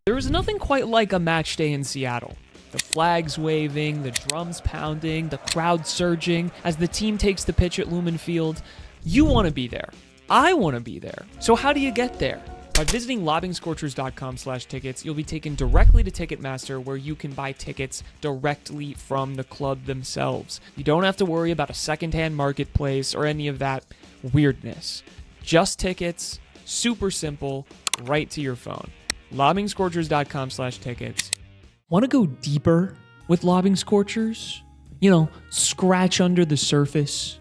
There is nothing quite like a match day in Seattle. The flags waving, the drums pounding, the crowd surging as the team takes the pitch at Lumen Field. You want to be there. I want to be there. So how do you get there? By visiting lobbingscorchers.com/tickets, you'll be taken directly to Ticketmaster, where you can buy tickets directly from the club themselves. You don't have to worry about a secondhand marketplace or any of that weirdness. Just tickets, super simple, right to your phone. lobbingscorchers.com/tickets. Want to go deeper with Lobbing Scorchers? You know, scratch under the surface,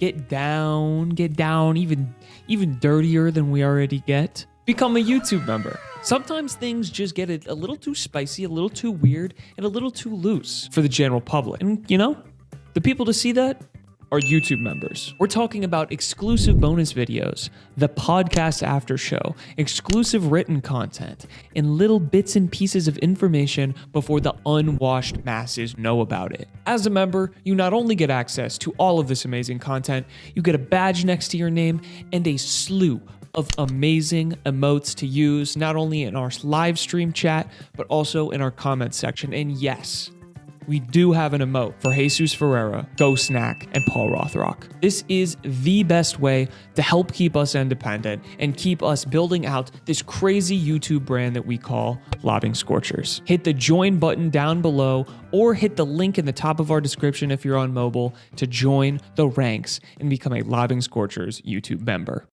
get down even dirtier than we already get? Become a YouTube member. Sometimes things just get a little too spicy, a little too weird, and a little too loose for the general public. And you know, the people to see that are YouTube members. We're talking about exclusive bonus videos, the podcast after show, exclusive written content, and little bits and pieces of information before the unwashed masses know about it. As a member, you not only get access to all of this amazing content, you get a badge next to your name and a slew of amazing emotes to use, not only in our live stream chat, but also in our comments section. And yes, we do have an emote for Jesus Ferreira, Go Snack, and Paul Rothrock. This is the best way to help keep us independent and keep us building out this crazy YouTube brand that we call Lobbing Scorchers. Hit the join button down below or hit the link in the top of our description if you're on mobile to join the ranks and become a Lobbing Scorchers YouTube member.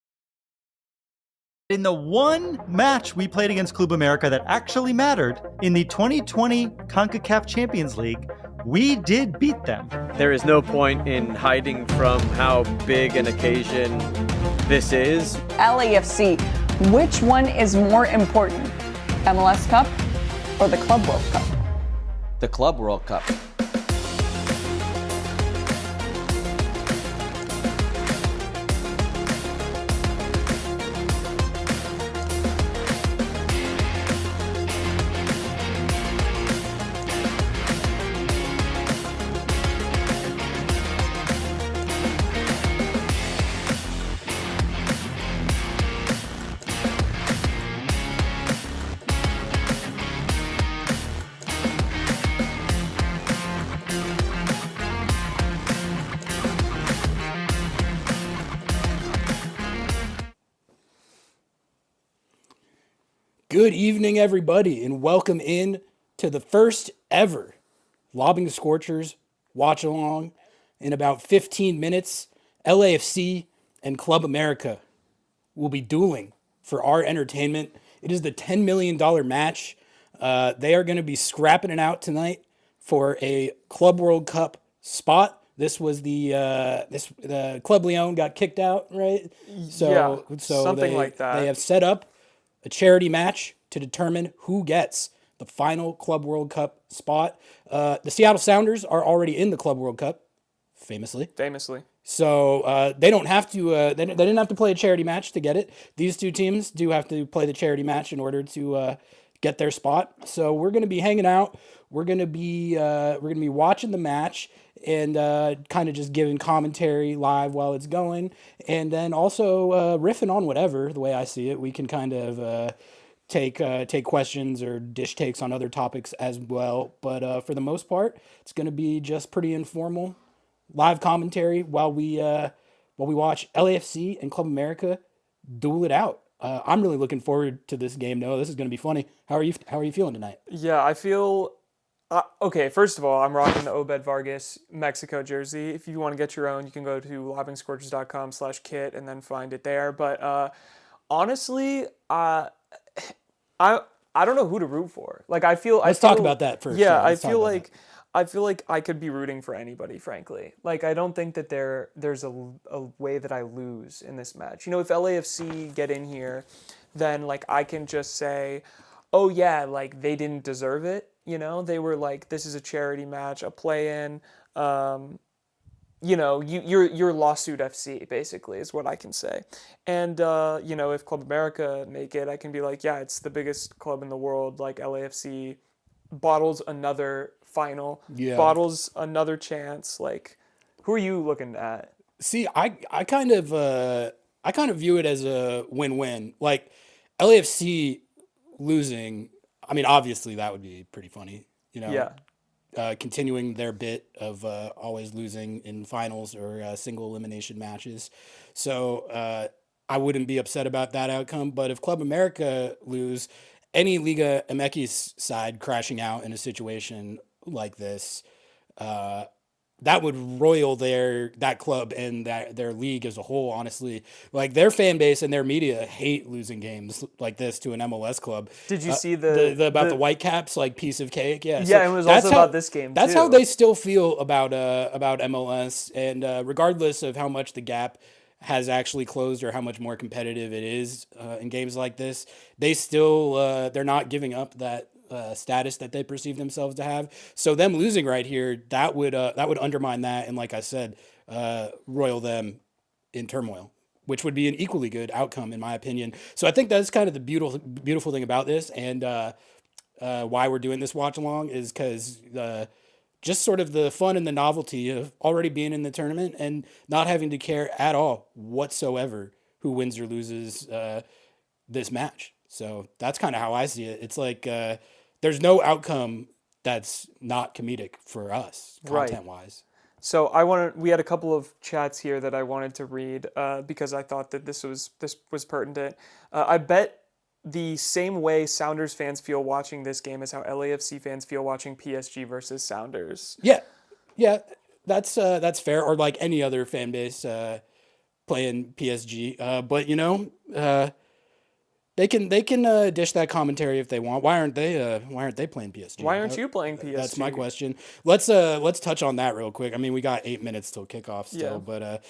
In the one match we played against Club America that actually mattered, in the 2020 CONCACAF Champions League, we did beat them. There is no point in hiding from how big an occasion this is. LAFC, which one is more important, MLS Cup or the Club World Cup? The Club World Cup. Good evening, everybody, and welcome in to the first ever Lobbing Scorchers watch along. In about 15 minutes, LAFC and Club America will be dueling for our entertainment. It is the $10 million match. They are going to be scrapping it out tonight for a Club World Cup spot. This was the Club Leon got kicked out, right? So something like that. They have set up a charity match to determine who gets the final Club World Cup spot. The Seattle Sounders are already in the Club World Cup, famously. So they don't have to. They didn't have to play a charity match to get it. These two teams do have to play the charity match in order to get their spot. So we're going to be hanging out. We're going to be watching the match and kind of just giving commentary live while it's going, and then also riffing on whatever. The way I see it, we can kind of take questions or dish takes on other topics as well. But for the most part, it's going to be just pretty informal, live commentary while we watch LAFC and Club America duel it out. I'm really looking forward to this game, Noah. This is going to be funny. How are you feeling tonight? Yeah, I feel... okay, first of all, I'm rocking the Obed Vargas Mexico jersey. If you want to get your own, you can go to lobbingscorchers.com/kit and then find it there. But honestly, I don't know who to root for. Like, Let's talk about that first. Yeah, I feel like I could be rooting for anybody, frankly. Like, I don't think that there's a way that I lose in this match. You know, if LAFC get in here, then like I can just say, oh yeah, like they didn't deserve it. You know, they were like, this is a charity match, a play-in. You know, you're lawsuit FC, basically, is what I can say. And, you know, if Club America make it, I can be like, yeah, it's the biggest club in the world. Like, LAFC bottles another final, bottles another chance. Like, who are you looking at? See, I kind of view it as a win-win. Like, LAFC losing, I mean, obviously that would be pretty funny, you know. Yeah. Continuing their bit of always losing in finals or single elimination matches. So I wouldn't be upset about that outcome. But if Club America lose, any Liga MX side crashing out in a situation like this, that would roil that club and their league as a whole. Honestly, like their fan base and their media hate losing games like this to an MLS club. Did you see the Whitecaps like piece of cake? Yeah, yeah. It was also about this game. That's too. how they still feel about MLS, and regardless of how much the gap has actually closed or how much more competitive it is in games like this, they still they're not giving up that status that they perceive themselves to have. So them losing right here, that would undermine that, and like I said, roil them in turmoil, which would be an equally good outcome in my opinion. So I think that's kind of the beautiful thing about this, and why we're doing this watch along is because just sort of the fun and the novelty of already being in the tournament and not having to care at all whatsoever who wins or loses this match. So that's kind of how I see it. It's like there's no outcome that's not comedic for us, content-wise. So we had a couple of chats here that I wanted to read because I thought that this was pertinent. I bet the same way Sounders fans feel watching this game is how LAFC fans feel watching PSG versus Sounders. Yeah, that's fair. Or like any other fan base playing PSG. But you know, they can dish that commentary if they want. Why aren't they playing PSG? Why aren't you playing PSG? That's my question. Let's touch on that real quick. I mean, we got 8 minutes till kickoff still, but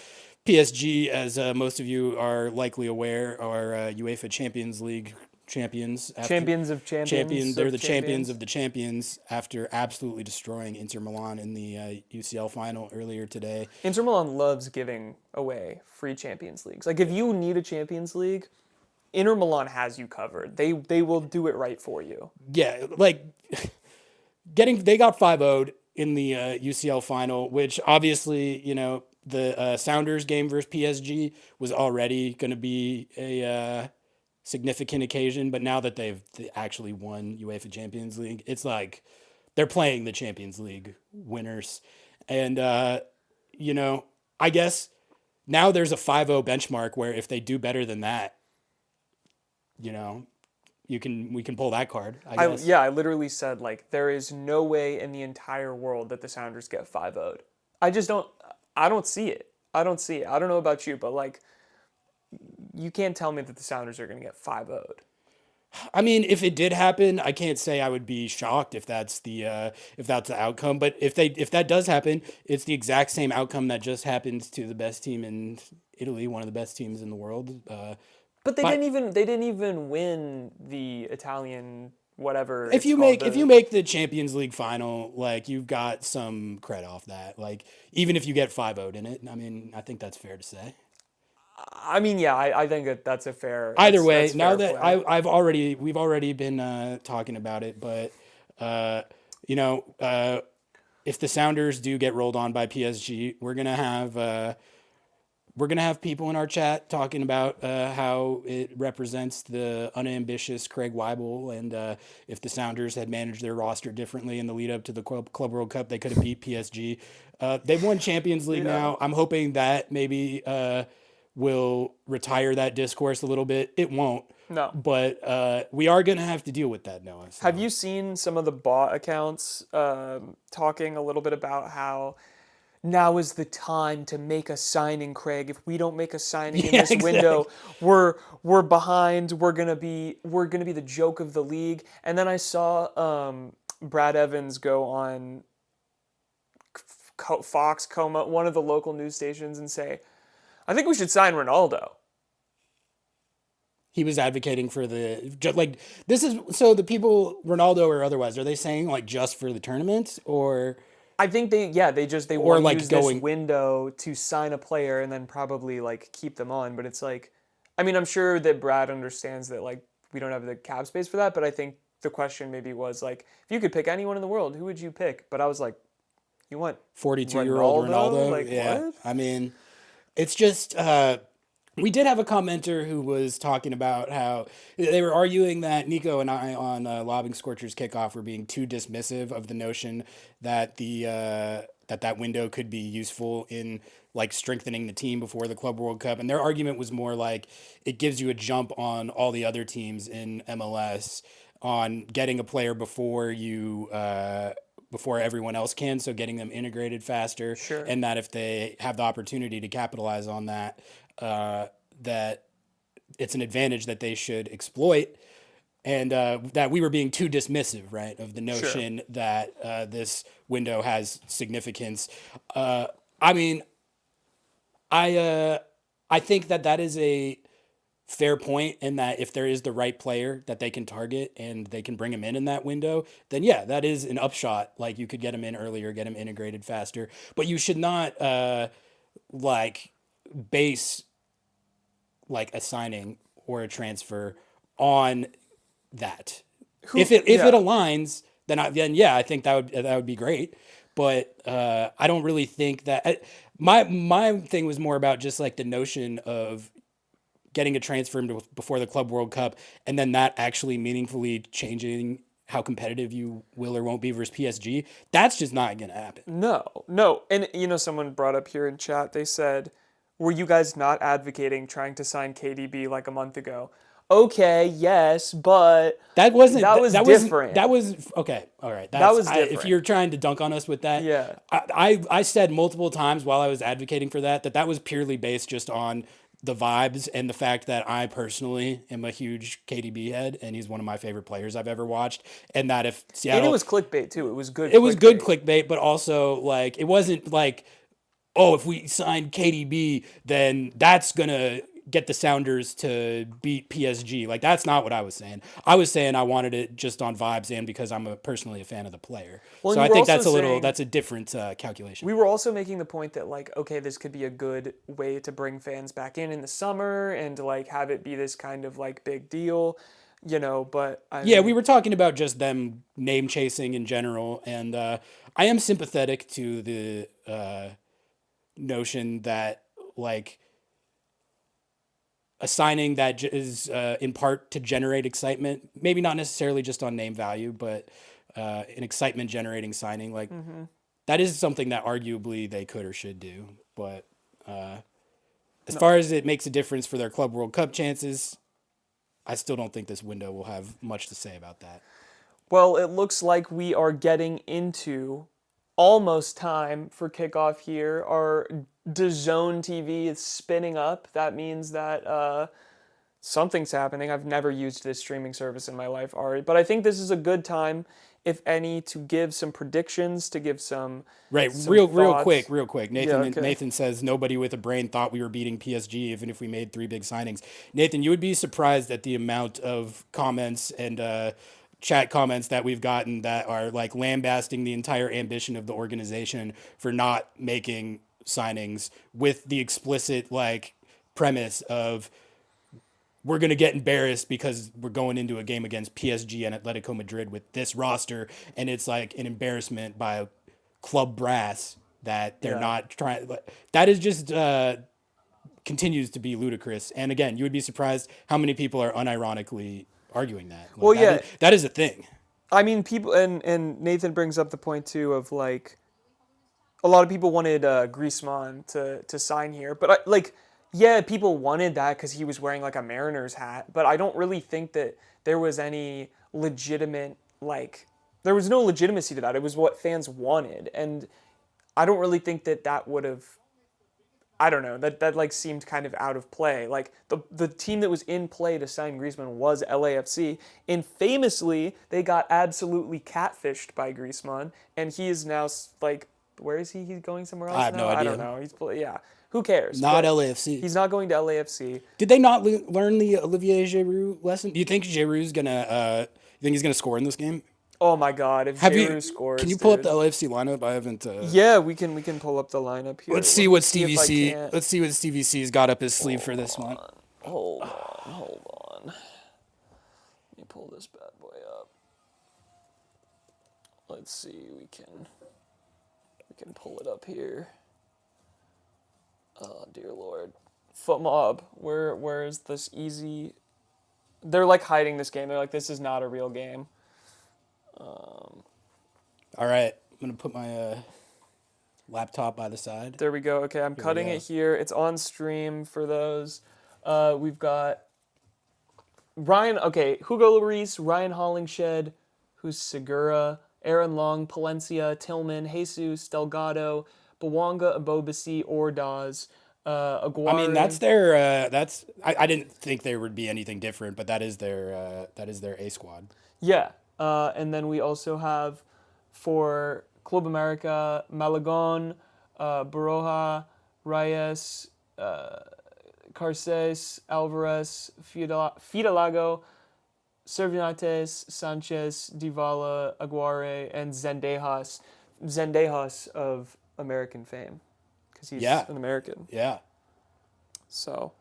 PSG, as most of you are likely aware, are UEFA Champions League champions. Champions of champions. They're the champions of the champions after absolutely destroying Inter Milan in the UCL final earlier today. Inter Milan loves giving away free Champions Leagues. Like if you need a Champions League, Inter Milan has you covered. They will do it right for you. Yeah, like they got 5-0'd in the UCL final, which obviously, you know, the Sounders game versus PSG was already going to be a significant occasion, but now that they've actually won UEFA Champions League, it's like they're playing the Champions League winners. And, you know, I guess now there's a 5-0 benchmark where if they do better than that, you know, we can pull that card, I guess. I literally said, like, there is no way in the entire world that the Sounders get 5-0'd. I don't see it. I don't know about you, but, like, you can't tell me that the Sounders are going to get 5-0'd. I mean, if it did happen, I can't say I would be shocked if that's the outcome. But if that does happen, it's the exact same outcome that just happened to the best team in Italy, one of the best teams in the world. But they didn't even win the Italian whatever. If you make the Champions League final, like you've got some cred off that. Like even if you get 5-0'd in it, I mean, I think that's fair to say. I mean, yeah, I think that's a fair. Either way, now that we've already been talking about it, but you know, if the Sounders do get rolled on by PSG, we're gonna have people in our chat talking about how it represents the unambitious Craig Weibel, and if the Sounders had managed their roster differently in the lead up to the Club World Cup, they could have beat PSG. They've won Champions League now. I'm hoping that maybe will retire that discourse a little bit. It won't. No. But we are going to have to deal with that, Noah. So. Have you seen some of the bot accounts talking a little bit about how now is the time to make a signing, Craig? If we don't make a signing in this window, we're behind. We're gonna be the joke of the league. And then I saw Brad Evans go on Fox Coma, one of the local news stations, and say, I think we should sign Ronaldo. He was advocating for this is so the people, Ronaldo or otherwise, are they saying like just for the tournament, or? I think they want to use this window to sign a player and then probably like keep them on. But it's like, I mean, I'm sure that Brad understands that like we don't have the cap space for that. But I think the question maybe was like, if you could pick anyone in the world, who would you pick? But I was like, you want 42-year-old Ronaldo? Like, yeah, what? I mean, it's just We did have a commenter who was talking about how they were arguing that Nico and I on Lobbing Scorchers kickoff were being too dismissive of the notion that that window could be useful in like strengthening the team before the Club World Cup. And their argument was more like it gives you a jump on all the other teams in MLS on getting a player before you before everyone else can, so getting them integrated faster. Sure. And that if they have the opportunity to capitalize on that, that it's an advantage that they should exploit, and that we were being too dismissive, right, of the notion that this window has significance. I mean, I think that is a fair point, in that if there is the right player that they can target and they can bring him in that window, then yeah, that is an upshot. Like, you could get him in earlier, get him integrated faster, but you should not like base like a signing or a transfer on that. If it aligns, then I think that would be great. But I don't really think that my thing was more about just like the notion of getting a transfer before the Club World Cup, and then that actually meaningfully changing how competitive you will or won't be versus PSG. That's just not going to happen. No. And, someone brought up here in chat, they said, were you guys not advocating trying to sign KDB like a month ago? Okay, yes, but that was different. That was okay. All right. That was different. If you're trying to dunk on us with that, yeah. I said multiple times while I was advocating for that was purely based just on the vibes and the fact that I personally am a huge KDB head, and he's one of my favorite players I've ever watched. And that if Seattle, and it was clickbait too. It was good. It was good clickbait, but also like it wasn't like, oh, if we sign KDB, then that's gonna get the Sounders to beat PSG. Like, that's not what I was saying. I was saying I wanted it just on vibes and because I'm personally a fan of the player. Well, so I think that's a different calculation. We were also making the point that, like, okay, this could be a good way to bring fans back in the summer and like have it be this kind of like big deal, but we were talking about just them name chasing in general. And I am sympathetic to the notion that like a signing that is in part to generate excitement, maybe not necessarily just on name value, but an excitement generating signing, like that is something that arguably they could or should do. But as far as it makes a difference for their Club World Cup chances, I still don't think this window will have much to say about that. Well, it looks like we are getting into almost time for kickoff here. Our DAZN TV is spinning up. That means that something's happening. I've never used this streaming service in my life, Ari, but I think this is a good time, if any, to give some predictions, to give some real quick. Nathan says nobody with a brain thought we were beating PSG even if we made 3 big signings. Nathan, you would be surprised at the amount of comments and chat comments that we've gotten that are like lambasting the entire ambition of the organization for not making signings, with the explicit like premise of we're going to get embarrassed because we're going into a game against PSG and Atletico Madrid with this roster, and it's like an embarrassment by club brass that they're not trying. That is just continues to be ludicrous. And again, you would be surprised how many people are unironically arguing that. That is a thing. I mean, people, and Nathan brings up the point too of like a lot of people wanted Griezmann to sign here, but people wanted that because he was wearing like a Mariners hat, but I don't really think that there was any legitimate, there was no legitimacy to that. It was what fans wanted, and I don't really think that would have, I don't know, that like seemed kind of out of play. Like the team that was in play to sign Griezmann was LAFC, and famously they got absolutely catfished by Griezmann, and he is now like, where is he? He's going somewhere else. I have no idea. I don't know. Who cares? Not LAFC. He's not going to LAFC. Did they not learn the Olivier Giroud lesson? Do you think Giroud's gonna? You think he's gonna score in this game? Oh my God! If Giroud scores, can you pull up the LAFC lineup? I haven't. Yeah, we can pull up the lineup here. Let's see what Stevie C's got up his sleeve for this one. Hold on. Let me pull this bad boy up. Let's see. We can pull it up here. Oh dear Lord. Foot Mob. Where is this easy? They're like hiding this game. They're like, this is not a real game. All right, I'm gonna put my laptop by the side. There we go. Okay, I'm cutting it here. It's on stream for those. We've got Ryan. Okay, Hugo Lloris, Ryan Hollingshed, who's Segura, Aaron Long, Palencia, Tillman, Jesus, Delgado, Bawanga, Abobasi, Ordaz, Aguirre. I mean, that's their. I didn't think there would be anything different, but that is their A squad. Yeah, and then we also have for Club America, Malagon, Baroja, Reyes, Carces, Alvarez, Fidalago, Cervantes, Sanchez, Dybala, Aguirre, and Zendejas. Zendejas of American fame, because he's an American. Yeah. So,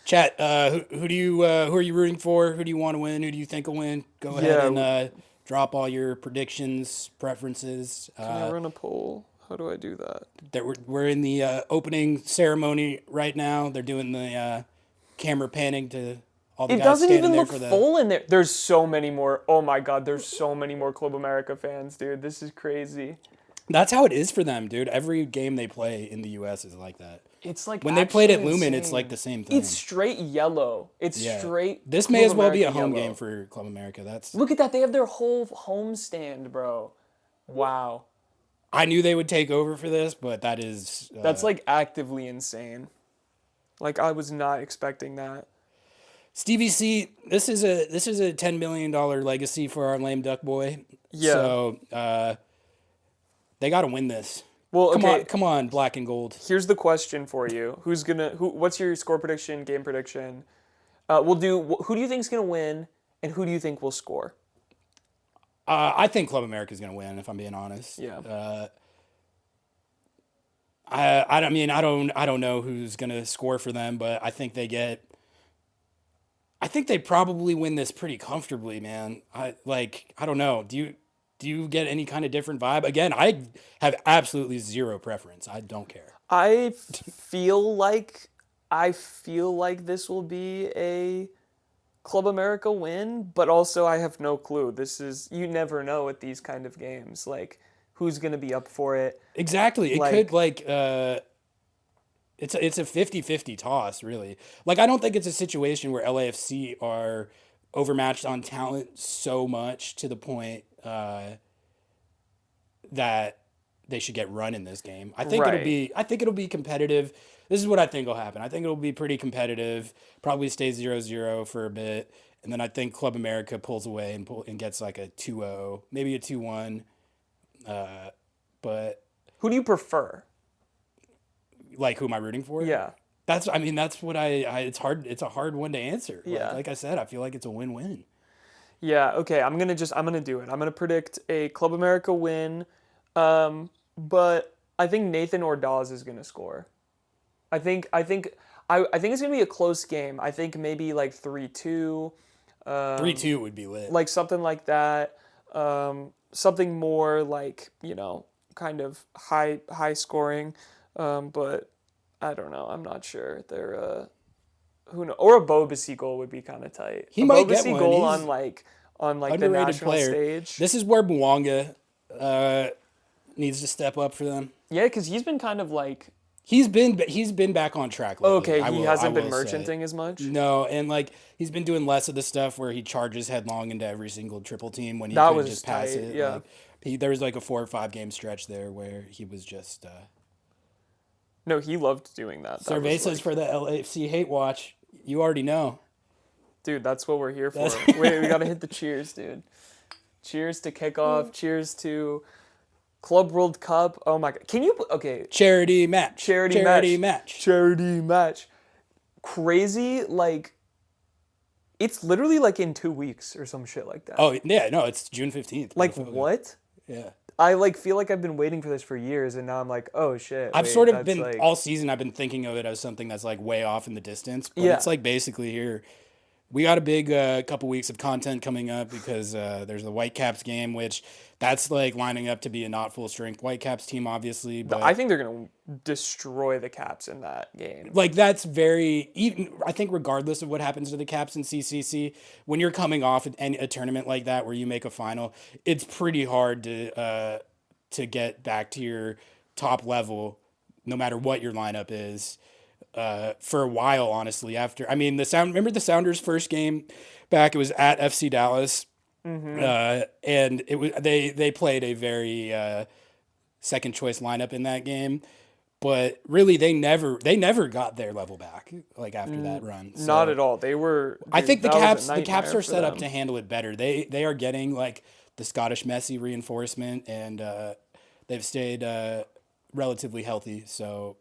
chat. Who are you rooting for? Who do you want to win? Who do you think will win? Go ahead and drop all your predictions, preferences. Can I run a poll? How do I do that? We're in the opening ceremony right now. They're doing the camera panning to all the guys standing there for the... It doesn't even look full in there. There's so many more. Oh my God, there's so many more Club America fans, dude. This is crazy. That's how it is for them, dude. Every game they play in the U.S. is like that. It's like when they played at Lumen, insane. It's like the same thing. It's straight yellow. It's straight. This may as well be a home game for Club America. Look at that. They have their whole home stand, bro. Wow. I knew they would take over for this, but that is... that's like actively insane. Like, I was not expecting that. Stevie C, this is a $10 million legacy for our lame duck boy. Yeah. So they got to win this. Well, come on, black and gold. Here's the question for you: what's your score prediction, game prediction? Who do you think's gonna win, and who do you think will score? I think Club America is gonna win, if I'm being honest. Yeah. I don't know who's gonna score for them, but I think they probably win this pretty comfortably, man. I don't know. Do you get any kind of different vibe? Again, I have absolutely zero preference. I don't care. I feel like this will be a Club America win, but also I have no clue. You never know at these kind of games, like who's going to be up for it. Exactly. It could it's a 50-50 toss, really. Like, I don't think it's a situation where LAFC are overmatched on talent so much to the point that they should get run in this game. I think it'll be competitive. This is what I think will happen. I think it'll be pretty competitive. Probably stay 0-0 for a bit, and then I think Club America pulls away and gets like a 2-0, maybe a 2-1. But who do you prefer? Like, who am I rooting for? Yeah. That's what it's hard. It's a hard one to answer. Yeah. Like I said, I feel like it's a win-win. Yeah. Okay. I'm going to do it. I'm going to predict a Club America win. But I think Nathan Ordaz is going to score. I think it's going to be a close game. I think maybe like 3-2. 3-2 would be lit. Like something like that. Something more like, kind of high scoring. But I don't know. I'm not sure. They're who knows? Or a Bobasi goal would be kind of tight. He might get one. Goal on the national stage. This is where Bawanga needs to step up for them. Yeah, because he's been kind of like he's been back on track lately. Okay, he hasn't been merchanting as much. No, and like he's been doing less of the stuff where he charges headlong into every single triple team when he could just pass it. Yeah, like, there was like a 4 or 5 game stretch there where he was just. No, he loved doing that. Cervezas for the LAFC hate watch. You already know. Dude, that's what we're here for. Wait, we got to hit the cheers, dude. Cheers to kickoff. Cheers to Club World Cup. Oh my God. Can you... Okay. Charity match. Charity match. Crazy, like... It's literally like in 2 weeks or some shit like that. Oh, yeah. No, it's June 15th. Like, what? Yeah. I feel like I've been waiting for this for years, and now I'm like, oh shit. I've sort of been all season. I've been thinking of it as something that's like way off in the distance, but it's like basically here. we got a big couple weeks of content coming up because there's the Whitecaps game, which that's like lining up to be a not full strength Whitecaps team, obviously. But I think they're going to destroy the Caps in that game. like that's very even. I think regardless of what happens to the Caps in CCC, when you're coming off a tournament like that where you make a final, it's pretty hard to get back to your top level, no matter what your lineup is. For a while, honestly. Remember the Sounders' first game back? It was at FC Dallas, and it was they played a very second choice lineup in that game, but really they never got their level back like after that run. So, not at all. They were. I think the Caps are set up them. to handle it better. They are getting like the Scottish Messi reinforcement, and they've stayed relatively healthy. So.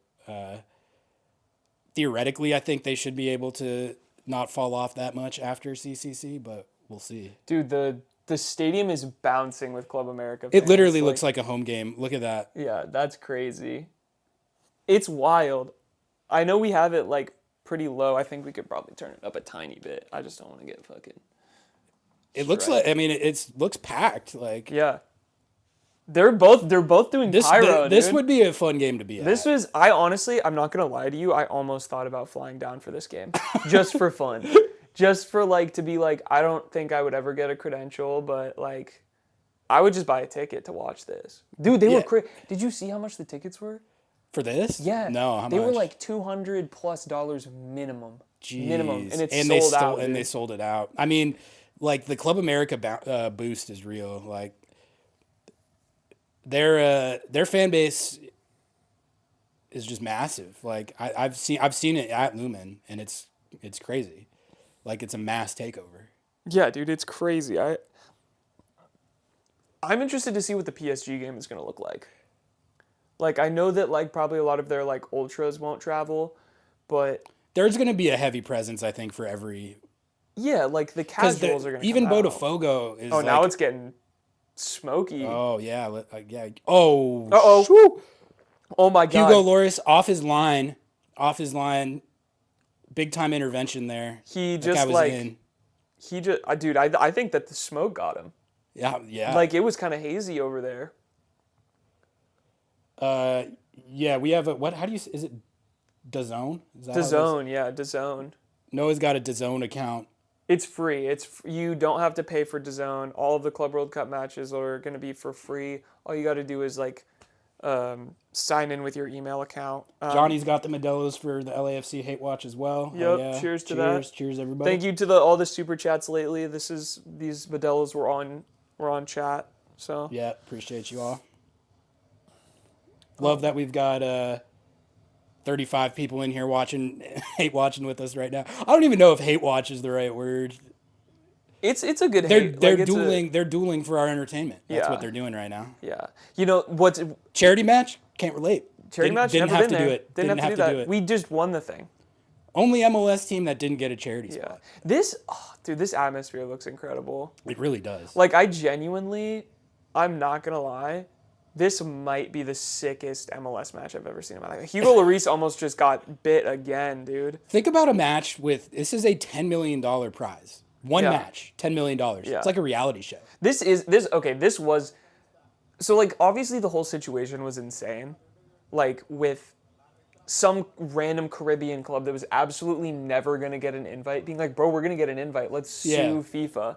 Theoretically, I think they should be able to not fall off that much after CCC, but we'll see. Dude, the stadium is bouncing with Club America It fans. literally looks like a home game. Look at that. Yeah, that's crazy. It's wild. I know we have it like pretty low. I think we could probably turn it up a tiny bit. I just don't want to get fucking. It looks like it looks packed. Like yeah. They're both doing pyro, This dude. would be a fun game to be at. I'm not gonna lie to you, I almost thought about flying down for this game. Just for fun. Just for like to be like, I don't think I would ever get a credential, but like I would just buy a ticket to watch this. Dude, they were crazy. Did you see how much the tickets were? For this? Yeah. No, how much? They were like $200+ minimum. Jeez. Minimum. And it's sold out. And they sold it out. I mean, like the Club America boost is real. Like their fan base is just massive. Like I've seen it at Lumen, and it's crazy. Like it's a mass takeover. Yeah, dude, it's crazy. I'm interested to see what the PSG game is gonna look like. Like I know that like probably a lot of their like ultras won't travel, but there's gonna be a heavy presence, I think, for every. Yeah, like the casuals are gonna even come out. Botafogo is. Oh, now it's getting smoky. Oh yeah, yeah. Oh. Uh-oh. Oh my God. Hugo Lloris off his line, big time intervention there. He just like dude. I think that the smoke got him. Yeah. Like it was kind of hazy over there. Yeah, we have what? How do you? Is it DAZN? DAZN, yeah, DAZN. Noah's got a DAZN account. It's free. You don't have to pay for DAZN. All of the Club World Cup matches are going to be for free. All you got to do is like sign in with your email account. Johnny's got the Modelos for the LAFC Hate Watch as well. Yep. Yeah. Cheers to that. Cheers, everybody. Thank you to all the super chats lately. These Modelos were on chat. So yeah, appreciate you all. Love that we've got 35 people in here hate watching with us right now. I don't even know if hate watch is the right word. It's a good hate. They're dueling for our entertainment. That's what they're doing right now. Yeah. You know what's charity match? Can't relate. Charity match? Didn't never have been to there. do it. Didn't have to do that. We just won the thing. Only MLS team that didn't get a charity spot. This atmosphere looks incredible. It really does. Like I'm not gonna lie, this might be the sickest MLS match I've ever seen in my life. Hugo Lloris almost just got bit again, dude. Think about a match this is a $10 million prize. One match, $10 million. Yeah. It's like a reality show. This was, so like obviously the whole situation was insane. Like with some random Caribbean club that was absolutely never going to get an invite being like, bro, we're going to get an invite. Let's sue FIFA.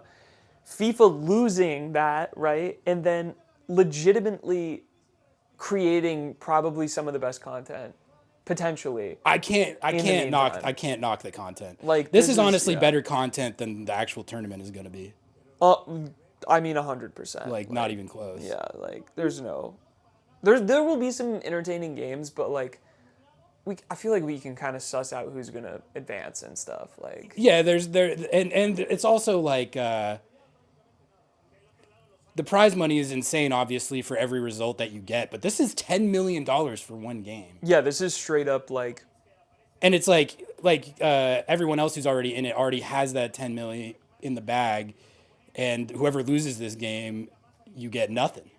FIFA losing that, right? And then legitimately creating probably some of the best content potentially. I can't knock the content. Like this is honestly better content than the actual tournament is going to be. I mean 100%. Like not even close. Yeah, like there will be some entertaining games, but like I feel like we can kind of suss out who's going to advance and stuff. Like yeah, and it's also like the prize money is insane, obviously, for every result that you get. But this is $10 million for one game. Yeah, this is straight up like... And it's like everyone else who's already in it already has that $10 million in the bag. And whoever loses this game, you get nothing.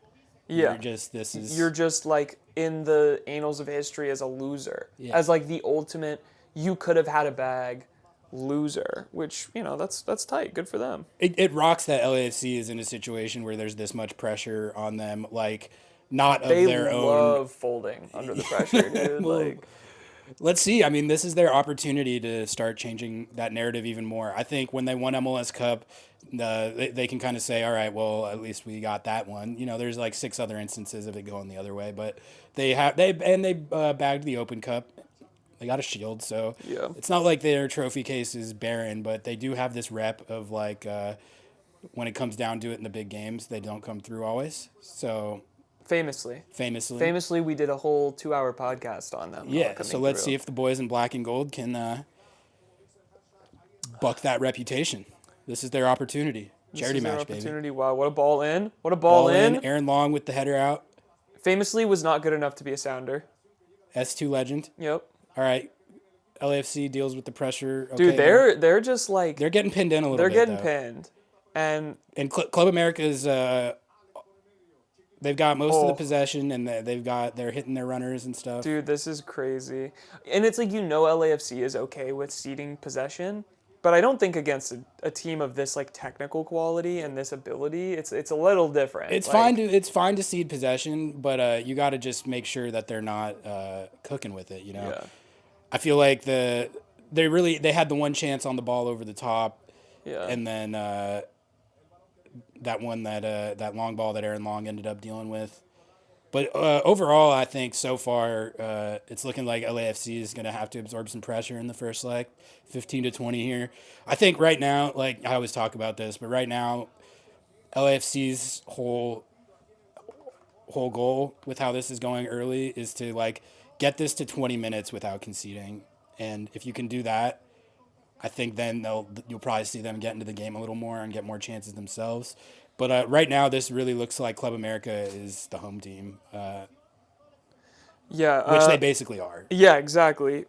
Yeah. You're just like in the annals of history as a loser. Yeah. As like the ultimate, you could have had a bag. loser, which, that's tight. Good for them. It rocks that LAFC is in a situation where there's this much pressure on them, like not of their own. They love folding under the pressure, dude. Well, let's see. I mean, this is their opportunity to start changing that narrative even more. I think when they won MLS Cup, they can kind of say, all right, well, at least we got that one. There's like 6 other instances of it going the other way, but they bagged the Open Cup. They got a shield, so yeah. It's not like their trophy case is barren, but they do have this rep of like when it comes down to it in the big games, they don't come through always. So famously, we did a whole 2-hour podcast on them. Yeah, so let's see if the boys in black and gold can buck that reputation. This is their opportunity. Charity match, baby. Wow, what a ball in! What a ball in! Aaron Long with the header out. Famously was not good enough to be a sounder. S2 legend. Yep. All right, LAFC deals with the pressure. Okay, dude, they're just like they're getting pinned in a little bit. They're getting pinned, and Club America's they've got most of the possession, and they're hitting their runners and stuff. Dude, this is crazy, and it's like LAFC is okay with ceding possession, but I don't think against a team of this like technical quality and this ability, it's a little different. It's fine to cede possession, but you got to just make sure that they're not cooking with it. Yeah. I feel like they had the one chance on the ball over the top, and then that long ball that Aaron Long ended up dealing with. But overall, I think so far it's looking like LAFC is going to have to absorb some pressure in the first 15 to 20 here. I think right now, like I always talk about this, but right now, LAFC's whole goal with how this is going early is to get this to 20 minutes without conceding. And if you can do that, I think then you'll probably see them get into the game a little more and get more chances themselves. But right now, this really looks like Club America is the home team. Which they basically are. Yeah, exactly.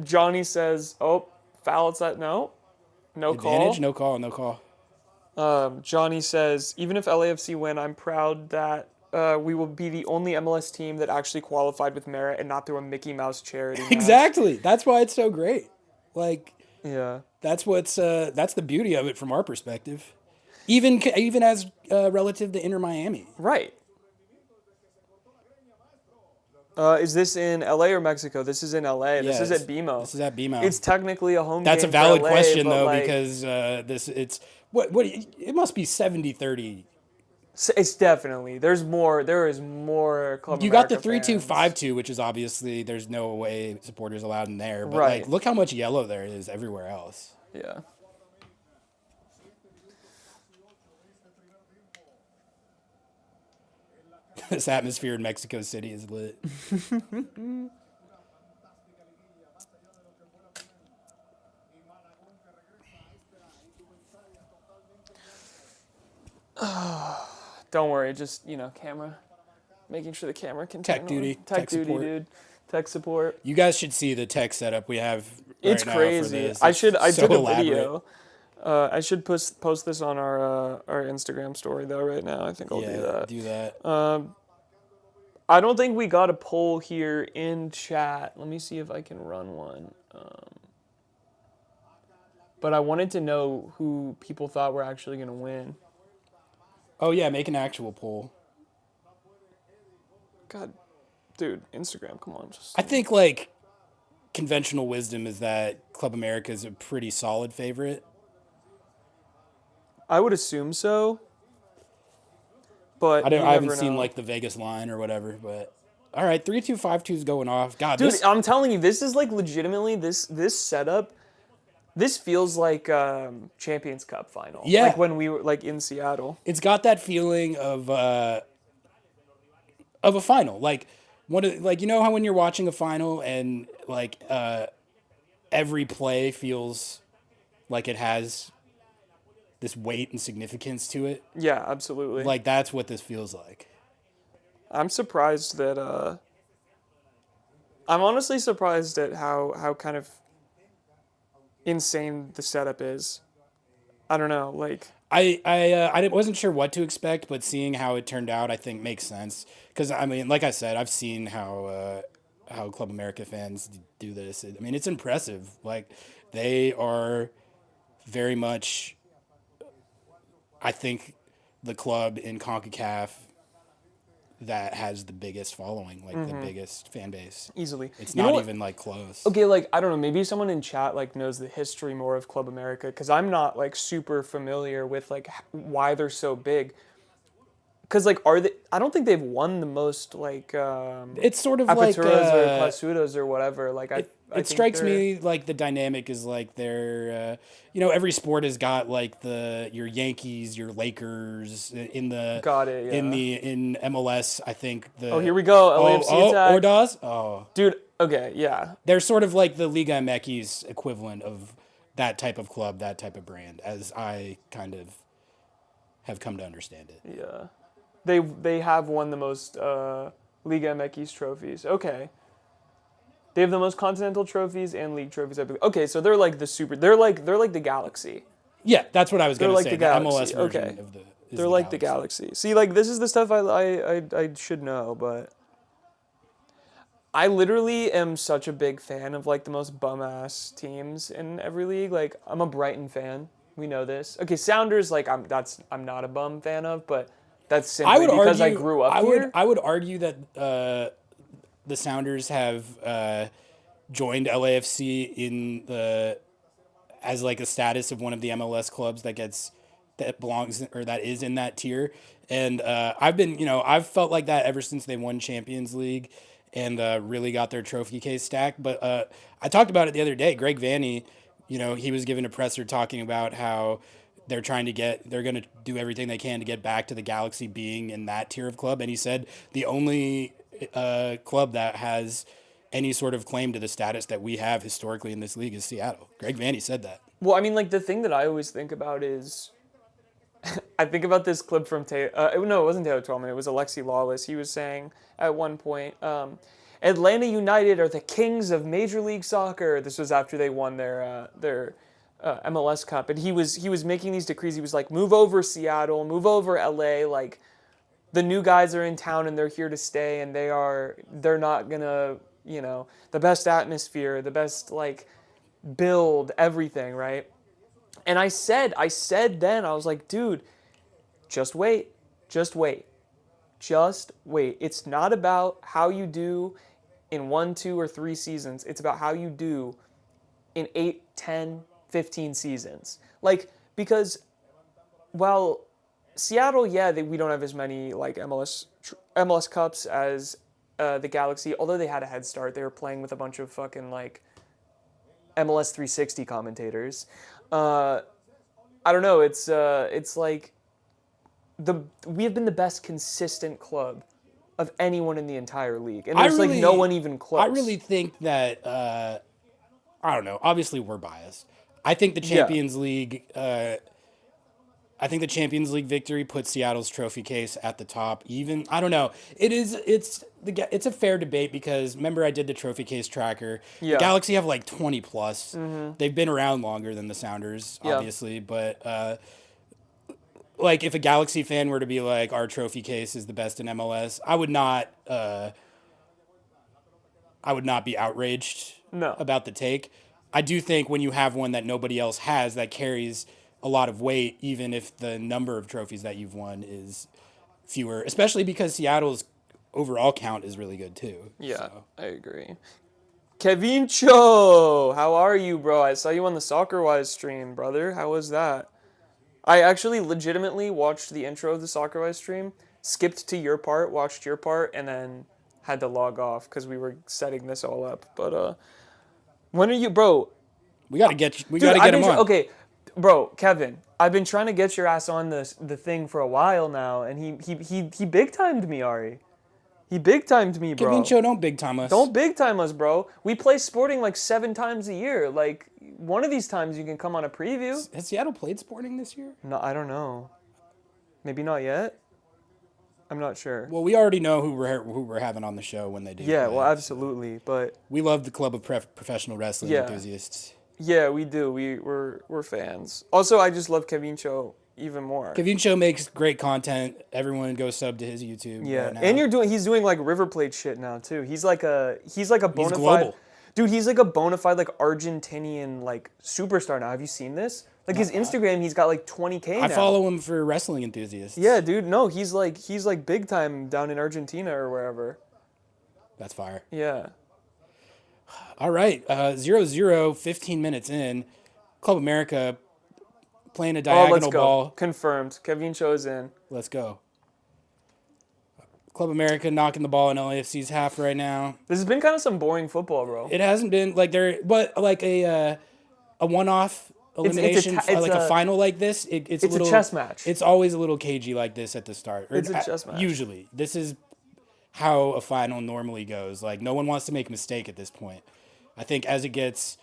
Johnny says, foul outside. No Advantage, call. No call. Johnny says, even if LAFC win, I'm proud that we will be the only MLS team that actually qualified with merit and not through a Mickey Mouse charity match. Exactly. That's why it's so great. Yeah. That's the beauty of it from our perspective. Even as relative to Inter Miami. Right. Is this in LA or Mexico? This is in LA. This is at BMO. This is at BMO. It's technically a home That's game. That's a valid for LA, question though, because it must be 70-30. It's definitely there is more Club you America got the 3-2 fans. 5-2, which is obviously there's no way supporters allowed in there. But right. Look how much yellow there is everywhere else. Yeah. This atmosphere in Mexico City is lit. Don't worry, just camera, making sure the camera can tech duty, tech duty, support. Dude, tech support. You guys should see the tech setup we have. It's right crazy. Now for this. I took a video. I should post this on our Instagram story though right now. I think I'll do that. Do that. I don't think we got a poll here in chat. Let me see if I can run one. But I wanted to know who people thought were actually going to win. Oh yeah, make an actual poll. God, dude, Instagram, come on. I think conventional wisdom is that Club America is a pretty solid favorite. I would assume so. But I haven't seen the Vegas line or whatever, but all right, 3-2 5-2 is going off. God, dude, I'm telling you, this is legitimately this setup. This feels like Champions Cup final. Yeah, when we were in Seattle. It's got that feeling of a final, how when you're watching a final and every play feels like it has this weight and significance to it. Yeah, absolutely. That's what this feels like. I'm surprised that I'm honestly surprised at how kind of insane the setup is. I don't know, I wasn't sure what to expect, but seeing how it turned out, I think makes sense. Because I mean, like I said, I've seen how Club America fans do this. I mean, it's impressive. They are very much, I think, the club in CONCACAF that has the biggest following, like the biggest fan base. Easily. It's You know not what? even like close. Okay, like, I don't know, maybe someone in chat, like, knows the history more of Club America, because I'm not, like, super familiar with, like, why they're so big. Because, like, I don't think they've won the most, like, It's sort of like Aperturas or Clasuras or whatever. Like, I it strikes me like the dynamic is like they're, every sport has got like your Yankees, your Lakers in the Got it, yeah. in MLS. I think Oh, here we go, LAFC attack. Ordaz. Oh, Dude, okay, yeah. they're sort of like the Liga MX equivalent of that type of club, that type of brand, as I kind of have come to understand it. Yeah. They have won the most Liga MX trophies. Okay. They have the most continental trophies and league trophies, I believe. Okay, so they're like they're like the Galaxy. Yeah, that's what I was going to like say. the The Galaxy. MLS version Okay. of They're like the Galaxy. See, like, this is the stuff I should know, but I literally am such a big fan of, like, the most bum-ass teams in every league. Like, I'm a Brighton fan. We know this. Okay, Sounders, like, I'm not a bum fan of, but that's simply because I grew up here. I would argue that the Sounders have joined LAFC as like a status of one of the MLS clubs that belongs or that is in that tier. And I've felt like that ever since they won Champions League and really got their trophy case stacked. But I talked about it the other day. Greg Vanney, he was given a presser talking about how they're going to do everything they can to get back to the Galaxy being in that tier of club. And he said the only club that has any sort of claim to the status that we have historically in this league is Seattle. Greg Vanney said that. Well, I mean, like, the thing that I always think about is, I think about this clip from no, it wasn't Taylor Twellman, it was Alexi Lawless. He was saying at one point, Atlanta United are the kings of Major League Soccer. This was after they won their MLS Cup, and he was making these decrees. He was like, move over Seattle, move over LA, like, the new guys are in town and they're here to stay, and they're not gonna, the best atmosphere, the best, like, build, everything, right? And I said then, I was like, dude, just wait. It's not about how you do in 1, 2, or 3 seasons. It's about how you do in 8, 10, 15 seasons. Like, because, well, Seattle, yeah, we don't have as many, like, MLS Cups as the Galaxy, although they had a head start. They were playing with a bunch of fucking, like, MLS 360 commentators. I don't know. It's like we have been the best consistent club of anyone in the entire league, and there's like no one even close. I really think that I don't know. Obviously, we're biased. I think the Champions League. I think the Champions League victory puts Seattle's trophy case at the top. Even I don't know. It's a fair debate because remember I did the trophy case tracker. Yeah. The Galaxy have like 20 plus. Mm-hmm. They've been around longer than the Sounders, obviously. But like if a Galaxy fan were to be like our trophy case is the best in MLS, I would not be outraged about the take. I do think when you have one that nobody else has that carries a lot of weight, even if the number of trophies that you've won is fewer, especially because Seattle's overall count is really good too. Yeah, so. I agree. Kevincho, how are you, bro? I saw you on the Soccer Wise stream, brother. How was that? I actually legitimately watched the intro of the Soccer Wise stream, skipped to your part, watched your part, and then had to log off because we were setting this all up. But when are you, bro? We gotta get him on. Okay. Bro, Kevin, I've been trying to get your ass on the thing for a while now, and he big timed me, Ari. He big timed me, bro. Kevincho, don't big time us. Don't big time us, bro. We play Sporting like 7 times a year. Like, one of these times you can come on a preview. Has Seattle played Sporting this year? No, I don't know. Maybe not yet. I'm not sure. Well, we already know who we're having on the show when they do. Yeah, play, well, absolutely, but we love the club of professional wrestling enthusiasts. Yeah, we do. We're fans. Also, I just love Kevincho even more. Kevincho makes great content. Everyone go sub to his YouTube. Yeah, right now. and he's doing like River Plate shit now too. He's like a bona fide. global. Dude, he's like a bona fide like Argentinian like superstar now. Have you seen this? Like his Instagram, he's got like 20K now. I follow him for wrestling enthusiasts. Yeah, dude. No, he's like big time down in Argentina or wherever. That's fire. Yeah. All right, 0-0, 15 minutes in. Club America playing a diagonal let's go. ball. Confirmed. Kevin Cho's in. Let's go. Club America knocking the ball in LAFC's half right now. This has been kind of some boring football, bro. It hasn't been like but like a one-off elimination, like a final like this. It's a chess match. It's always a little cagey like this at the start. It's a chess match. Usually, this is how a final normally goes. Like no one wants to make a mistake at this point. I think as it gets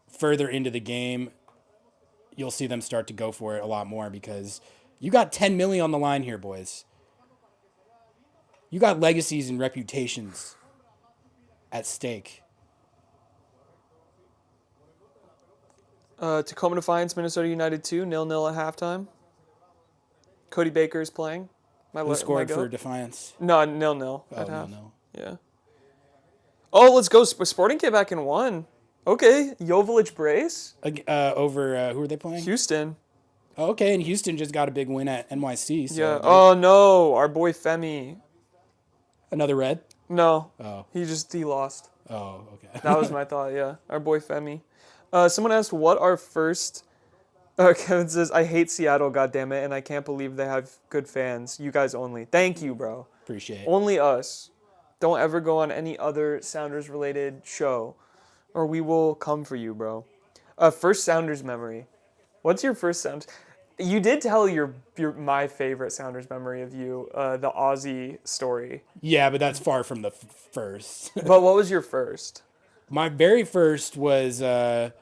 further into the game, you'll see them start to go for it a lot more because you got 10 million on the line here, boys. You got legacies and reputations at stake. Tacoma Defiance, Minnesota United 2, 0-0 at halftime. Cody Baker's playing. Who scored for Defiance? No, 0-0 at half. 0-0. Yeah. Oh, let's go. Sporting came back and won. Okay, Joveljic brace. Over, who are they playing? Houston. Oh, okay, and Houston just got a big win at NYC. So Yeah. Oh, no. Our boy Femi. Another red? No. Oh. He lost. Oh, okay. That was my thought, yeah. Our boy Femi. Someone asked what our first... Kevin says, I hate Seattle, goddammit, and I can't believe they have good fans. You guys only. Thank you, bro. Appreciate it. Only us. Don't ever go on any other Sounders-related show, or we will come for you, bro. First Sounders memory. What's your first Sounders... You did tell my favorite Sounders memory of you, the Aussie story. Yeah, but that's far from the first. But what was your first? My very first was I've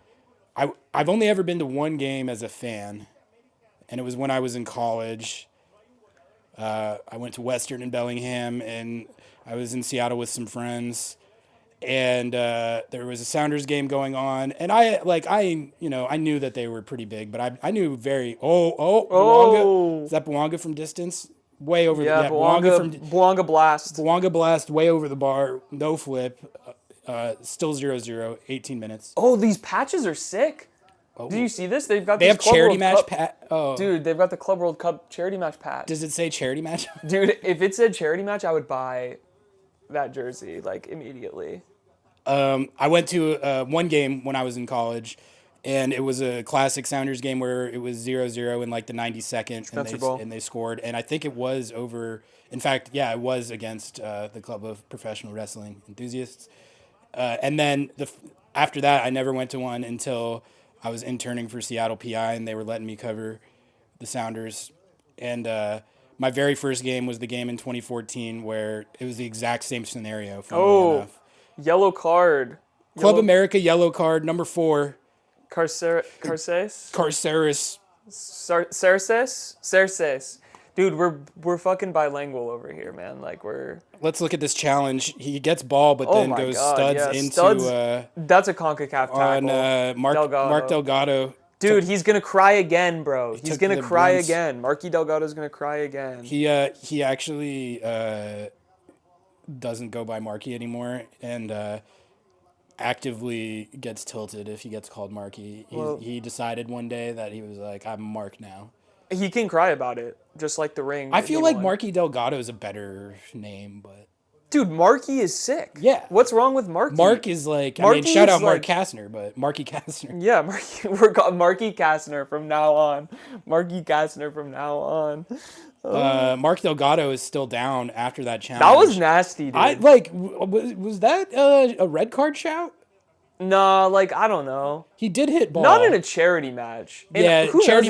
only ever been to one game as a fan, and it was when I was in college. I went to Western in Bellingham, and I was in Seattle with some friends, and there was a Sounders game going on, and I knew that they were pretty big, but I knew Bouanga. Is that Bouanga from distance? Way over Bouanga Blast. Bouanga Blast, way over the bar, no flip, still 0-0, 18 minutes. Oh, these patches are sick. Oh. Do you see this? They have charity match patch. Oh, dude, they've got the Club World Cup charity match patch. Does it say charity match? Dude, if it said charity match, I would buy that jersey like immediately. I went to one game when I was in college, and it was a classic Sounders game where it was 0-0 in like the 92nd, and they scored. And I think it was over. In fact, yeah, it was against the Club of Professional Wrestling Enthusiasts. And then after that, I never went to one until I was interning for Seattle PI, and they were letting me cover the Sounders. And my very first game was the game in 2014 where it was the exact same scenario. Enough. Yellow card. Club America, yellow card, number 4. Carceres? Cerces? Dude, we're fucking bilingual over here, man. Like Let's look at this challenge. He gets ball, but then goes studs into. That's a CONCACAF tackle. On Mark Delgado. Dude, he's gonna cry again, bro. He's gonna cry again. Marky Delgado's gonna cry again. He actually doesn't go by Marky anymore, and actively gets tilted if he gets called Marky. He decided one day that he was like, I'm Mark now. He can cry about it, just like the ring. I feel like Marky Delgado is a better name, but... Dude, Marky is sick. Yeah. What's wrong with Marky? Mark is like... shout out Mark Kastner, but Marky Kastner. Yeah, we're called Marky Kastner from now on. Marky Kastner from now on. Mark Delgado is still down after that challenge. That was nasty, dude. Was that a red card shout? No, I don't know. He did hit ball. Not in a charity match. Charity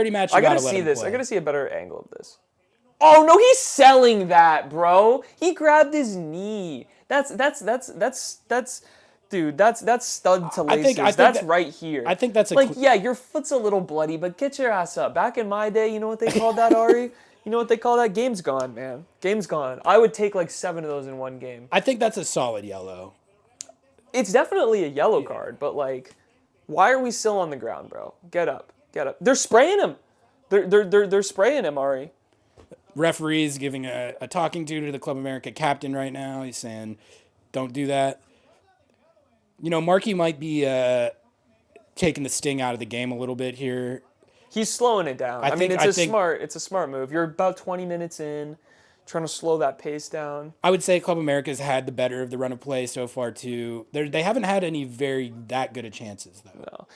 match. I gotta see this. I gotta see a better angle of this. Oh no, he's selling that, bro. He grabbed his knee. That's dude. That's stud to laces. That's right here. I think that's yeah, your foot's a little bloody, but get your ass up. Back in my day, you know what they called that, Ari? You know what they call that? Game's gone, man. Game's gone. I would take 7 of those in one game. I think that's a solid yellow. It's definitely a yellow card, but why are we still on the ground, bro? Get up. They're spraying him. They're spraying him, Ari. Referee's giving a talking to the Club America captain right now. He's saying, "Don't do that." Markey might be taking the sting out of the game a little bit here. He's slowing it down. I mean, it's a smart move. You're about 20 minutes in, trying to slow that pace down. I would say Club America's had the better of the run of play so far too. They haven't had any that good of chances though. No.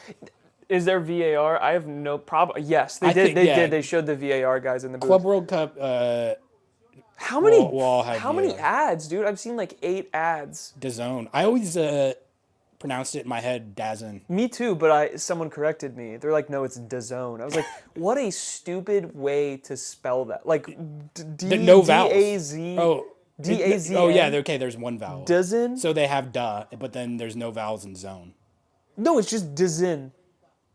Is there VAR? I have no problem. Yes, they did. They did. They showed the VAR guys in the booth. Club World Cup. How many? How many ads, dude? I've seen like 8 ads. DAZN. I always pronounced it in my head DAZN. Me too, but someone corrected me. They're like, no, it's DAZN. I was like, what a stupid way to spell that. Like, no vowels. D-A-Z. Oh. D-A-Z-N. Oh yeah, okay. There's one vowel. DAZN. So they have but then there's no vowels in zone. No, it's just DAZN.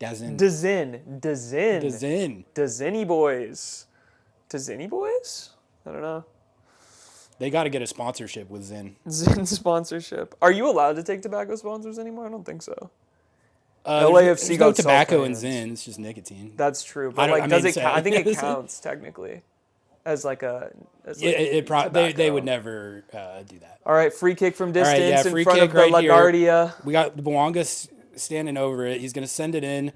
DAZN. DAZN boys. DAZN boys? I don't know. They got to get a sponsorship with Zyn. Zyn sponsorship. Are you allowed to take tobacco sponsors anymore? I don't think so. LAFC there's no tobacco in Zyn. It's just nicotine. That's true. But does it count? I think it counts technically as like a. They would never do that. All right, free kick from distance free in front kick of the LaGuardia. We got Bwanga standing over it. He's gonna send it in.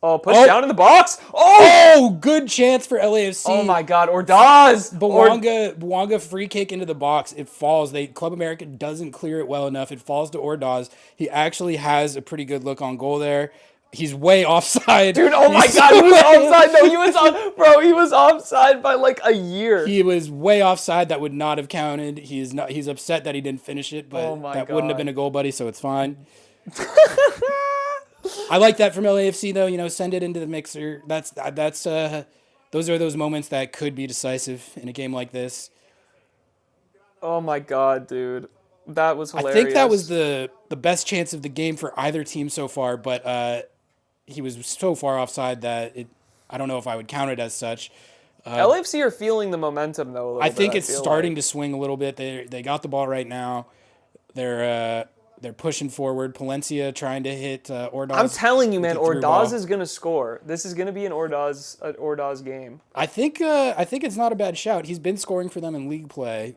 Oh, push down in the box. Oh, good chance for LAFC. Oh my God, Ordaz. Bwanga free kick into the box. It falls. Club America doesn't clear it well enough. It falls to Ordaz. He actually has a pretty good look on goal there. He's way offside. Dude, oh my God, he was offside. No, he was offside by like a year. He was way offside. That would not have counted. He's upset that he didn't finish it, but wouldn't have been a goal, buddy, so it's fine. I like that from LAFC though. Send it into the mixer. Those are those moments that could be decisive in a game like this. Oh my God, dude, that was hilarious. I think that was the best chance of the game for either team so far, but he was so far offside that I don't know if I would count it as such. LAFC are feeling the momentum though. I think it's starting to swing a little bit. They got the ball right now. They're pushing forward. Palencia trying to hit Ordaz. I'm telling you, man, Ordaz is going to score. This is going to be an Ordaz game. I think it's not a bad shout. He's been scoring for them in league play.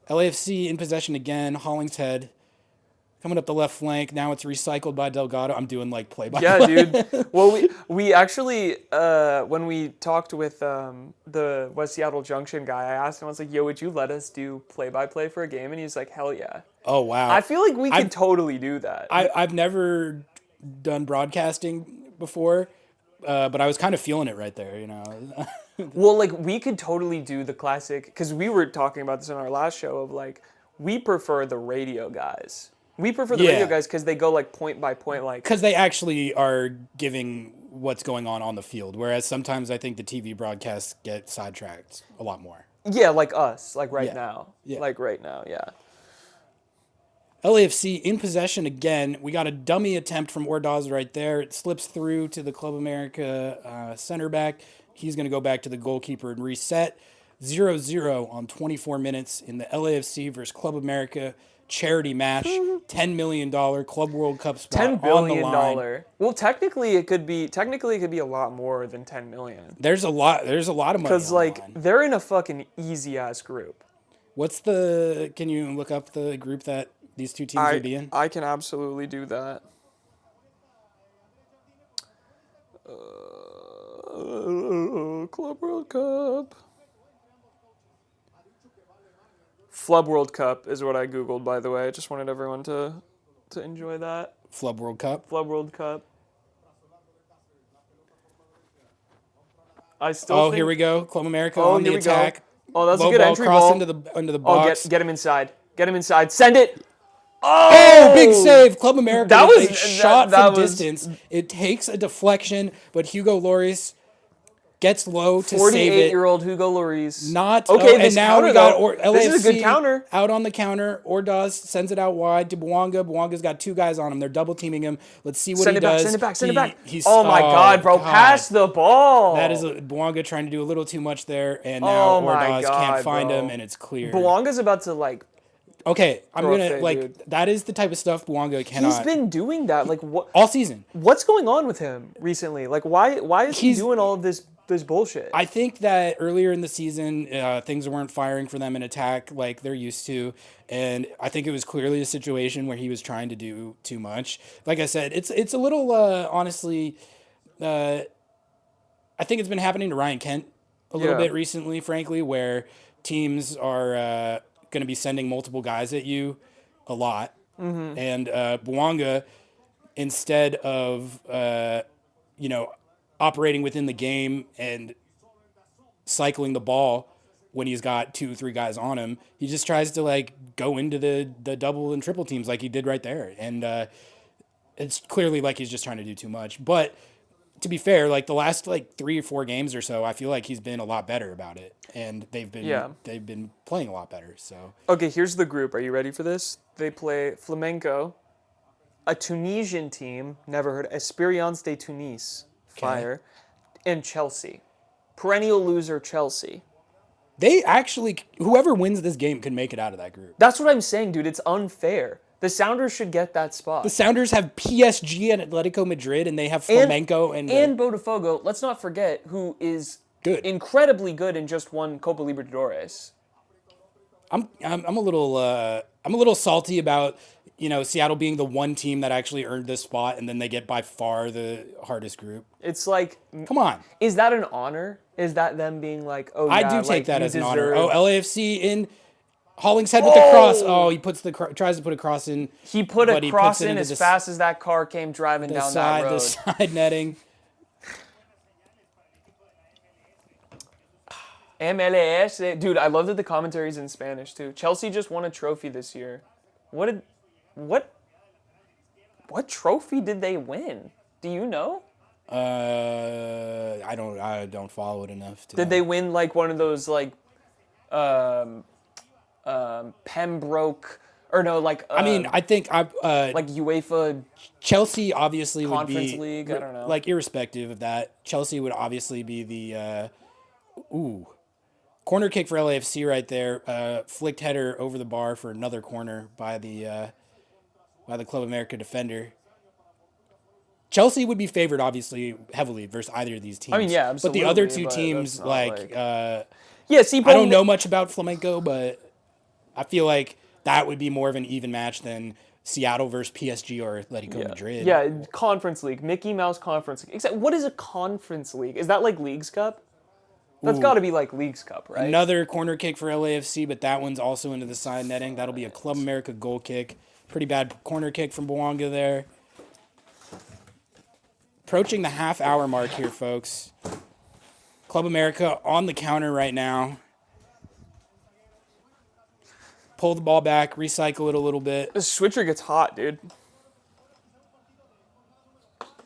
LAFC in possession again. Hollingshead coming up the left flank. Now it's recycled by Delgado. I'm doing like play-by-play. Yeah, dude. Well, we actually, when we talked with the West Seattle Junction guy, I asked him, I was like, yo, would you let us do play-by-play for a game? And he's like, hell yeah. Oh, wow. I feel like we could totally do that. I've never done broadcasting before, but I was kind of feeling it right there, Well, like, we could totally do the classic, because we were talking about this in our last show of, like, we prefer the radio guys. We prefer the radio guys because they go like point by point, like because they actually are giving what's going on the field. Whereas sometimes I think the TV broadcasts get sidetracked a lot more. Yeah, like us, like right now, like right now, yeah. LAFC in possession again. We got a dummy attempt from Ordaz right there. It slips through to the Club America center back. He's going to go back to the goalkeeper and reset. 0-0 on 24 minutes in the LAFC versus Club America charity match. $10 million Club World Cup spot $10 billion. on the line. Well, technically it could be a lot more than 10 million. There's a lot of money. Because they're in a fucking easy ass group. Can you look up the group that these two teams would be in? I can absolutely do that. Club World Cup. Flub World Cup is what I Googled, by the way. I just wanted everyone to enjoy that. Flub World Cup? Flub World Cup. Here we go. Club America on the attack. Oh, that's a good entry ball. Into the box. Get him inside. Get him inside. Send it. Oh, big save. Club America. That was a shot from distance. It takes a deflection, but Hugo Lloris gets low to save it. 48-year-old Hugo Lloris. And now we got LAFC this is a good counter. Out on the counter. Ordaz sends it out wide to Bwanga. Bwanga's got two guys on him. They're double teaming him. Let's see what he does. Send it back. Oh my God, bro. Pass the ball. That is Bwanga trying to do a little too much there. And now Ordaz can't find him, and it's clear. Bwanga's about to Okay, I'm gonna that is the type of stuff Bwanga cannot. He's been doing that what all season. What's going on with him recently? Like why is he doing all of this this bullshit. I think that earlier in the season, things weren't firing for them in attack like they're used to. And I think it was clearly a situation where he was trying to do too much. Like I said, it's a little, honestly, I think it's been happening to Ryan Kent a little bit recently, frankly, where teams are going to be sending multiple guys at you a lot. Mm-hmm. And Bouanga, instead of, operating within the game and cycling the ball when he's got 2-3 guys on him, he just tries to like go into the double and triple teams like he did right there. And it's clearly like he's just trying to do too much. But to be fair, like the last like 3 or 4 games or so, I feel like he's been a lot better about it. And they've been playing a lot better. So okay, here's the group. Are you ready for this? They play Flamenco, a Tunisian team, never heard, Espérance de Tunis, fire, and Chelsea. Perennial loser Chelsea. They actually, whoever wins this game can make it out of that group. That's what I'm saying, dude. It's unfair. The Sounders should get that spot. The Sounders have PSG and Atletico Madrid, and they have Flamenco and Botafogo. Let's not forget who is good, incredibly good, and just won Copa Libertadores. I'm a little salty about Seattle being the one team that actually earned this spot, and then they get by far the hardest group. It's like, come on, is that an honor? Is that them being like, oh, I yeah, do take that as an honor. deserve... Oh, LAFC in Hollingshead with the cross. Oh, he tries to put a cross in. He put a cross in as fast as that car came driving down that road. The side netting. MLS, dude, I love that the commentary's in Spanish too. Chelsea just won a trophy this year. What trophy did they win? Do you know? I don't follow it enough. Did they win like one of those like, Pembroke or no like? I think like UEFA. Chelsea obviously would be Conference League. I don't know. Like irrespective of that, Chelsea would obviously be the corner kick for LAFC right there. Flicked header over the bar for another corner by the Club America defender. Chelsea would be favored, obviously, heavily versus either of these teams. I mean, yeah, absolutely. But the other two teams, see, I don't know much about Flamenco, but I feel like that would be more of an even match than Seattle versus PSG or Atletico Madrid. Yeah, Conference League, Mickey Mouse Conference League. Except, what is a Conference League? Is that like Leagues Cup? That's got to be like Leagues Cup, right? Another corner kick for LAFC, but that one's also into the side netting. That'll be a Club America goal kick. Pretty bad corner kick from Bouanga there. Approaching the half-hour mark here, folks. Club America on the counter right now. Pull the ball back, recycle it a little bit. The switcher gets hot, dude.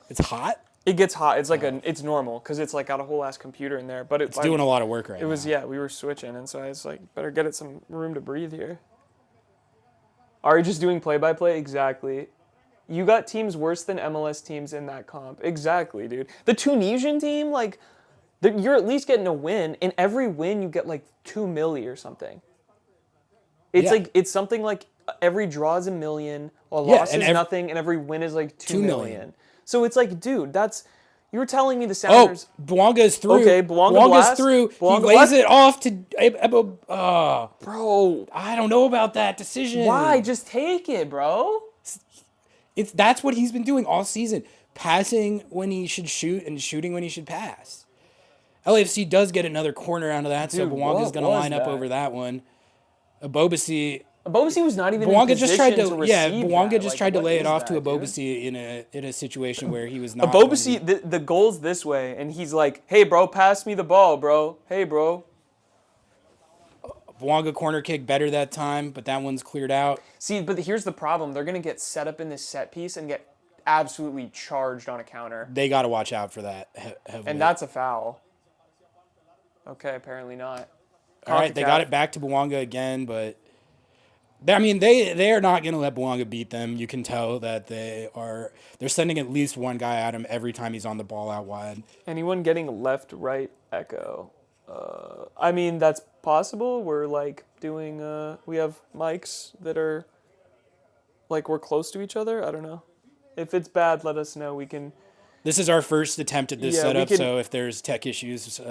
It's hot? It gets hot. It's like it's normal because it's like got a whole ass computer in there. But it's doing a lot of work right now. It was, we were switching, and so I was like, better get it some room to breathe here. Are you just doing play-by-play? Exactly. You got teams worse than MLS teams in that comp. Exactly, dude. The Tunisian team, like, you're at least getting a win. In every win, you get like 2 million or something. It's it's something like every draw is $1 million, a loss is nothing, and every win is like 2 million. So it's like, dude, you were telling me the Sounders. Oh, Bouanga's through. Okay, Bouanga's through. Bouanga he lays it off to. Bro, I don't know about that decision. Why? Just take it, bro. That's what he's been doing all season. Passing when he should shoot and shooting when he should pass. LAFC does get another corner out of that, so Bouanga's going to line up over that one. Abobasi was not even in position to receive Bouanga just tried to lay it off to Abobasi in a situation where he was not. Abobasi, the goal's this way, and he's like, hey, bro, pass me the ball, bro. Hey, bro. Bouanga corner kick better that time, but that one's cleared out. See, but here's the problem. They're going to get set up in this set piece and get absolutely charged on a counter. They got to watch out for that heavily. And that's a foul. Okay, apparently not. All right, they got it back to Bouanga again, but they are not going to let Bouanga beat them. You can tell that they're sending at least one guy at him every time he's on the ball out wide. Anyone getting left, right, echo? I mean, that's possible. We're like doing, we have mics that are like we're close to each other. I don't know. If it's bad, let us know. We can This is our first attempt at this Yeah, we setup, can- so if there's tech issues,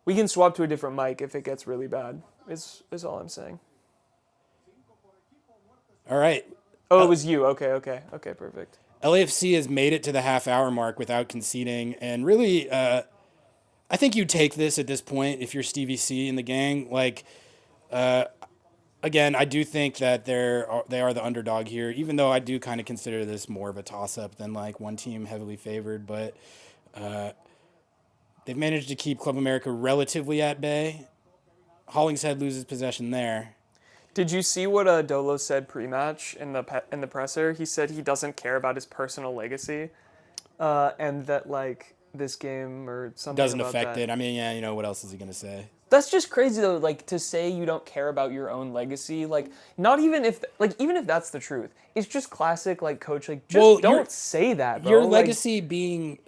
We can swap to a different mic if it gets really bad. Is all I'm saying. all right. Oh, it was you. Okay, perfect. LAFC has made it to the half-hour mark without conceding, and really, I think you take this at this point if you're Stevie C and the gang. Like, again, I do think that they are the underdog here, even though I do kind of consider this more of a toss-up than like one team heavily favored. But they've managed to keep Club America relatively at bay. Hollingshead loses possession there. Did you see what Dolo said pre-match in the presser? He said he doesn't care about his personal legacy, and that like this game or something Doesn't about affect that. it. I mean, yeah, you know, what else is he going to say? That's just crazy though. Like to say you don't care about your own legacy, like not even if even if that's the truth, it's just classic like coach. Like just don't say that, bro. Your Like, legacy being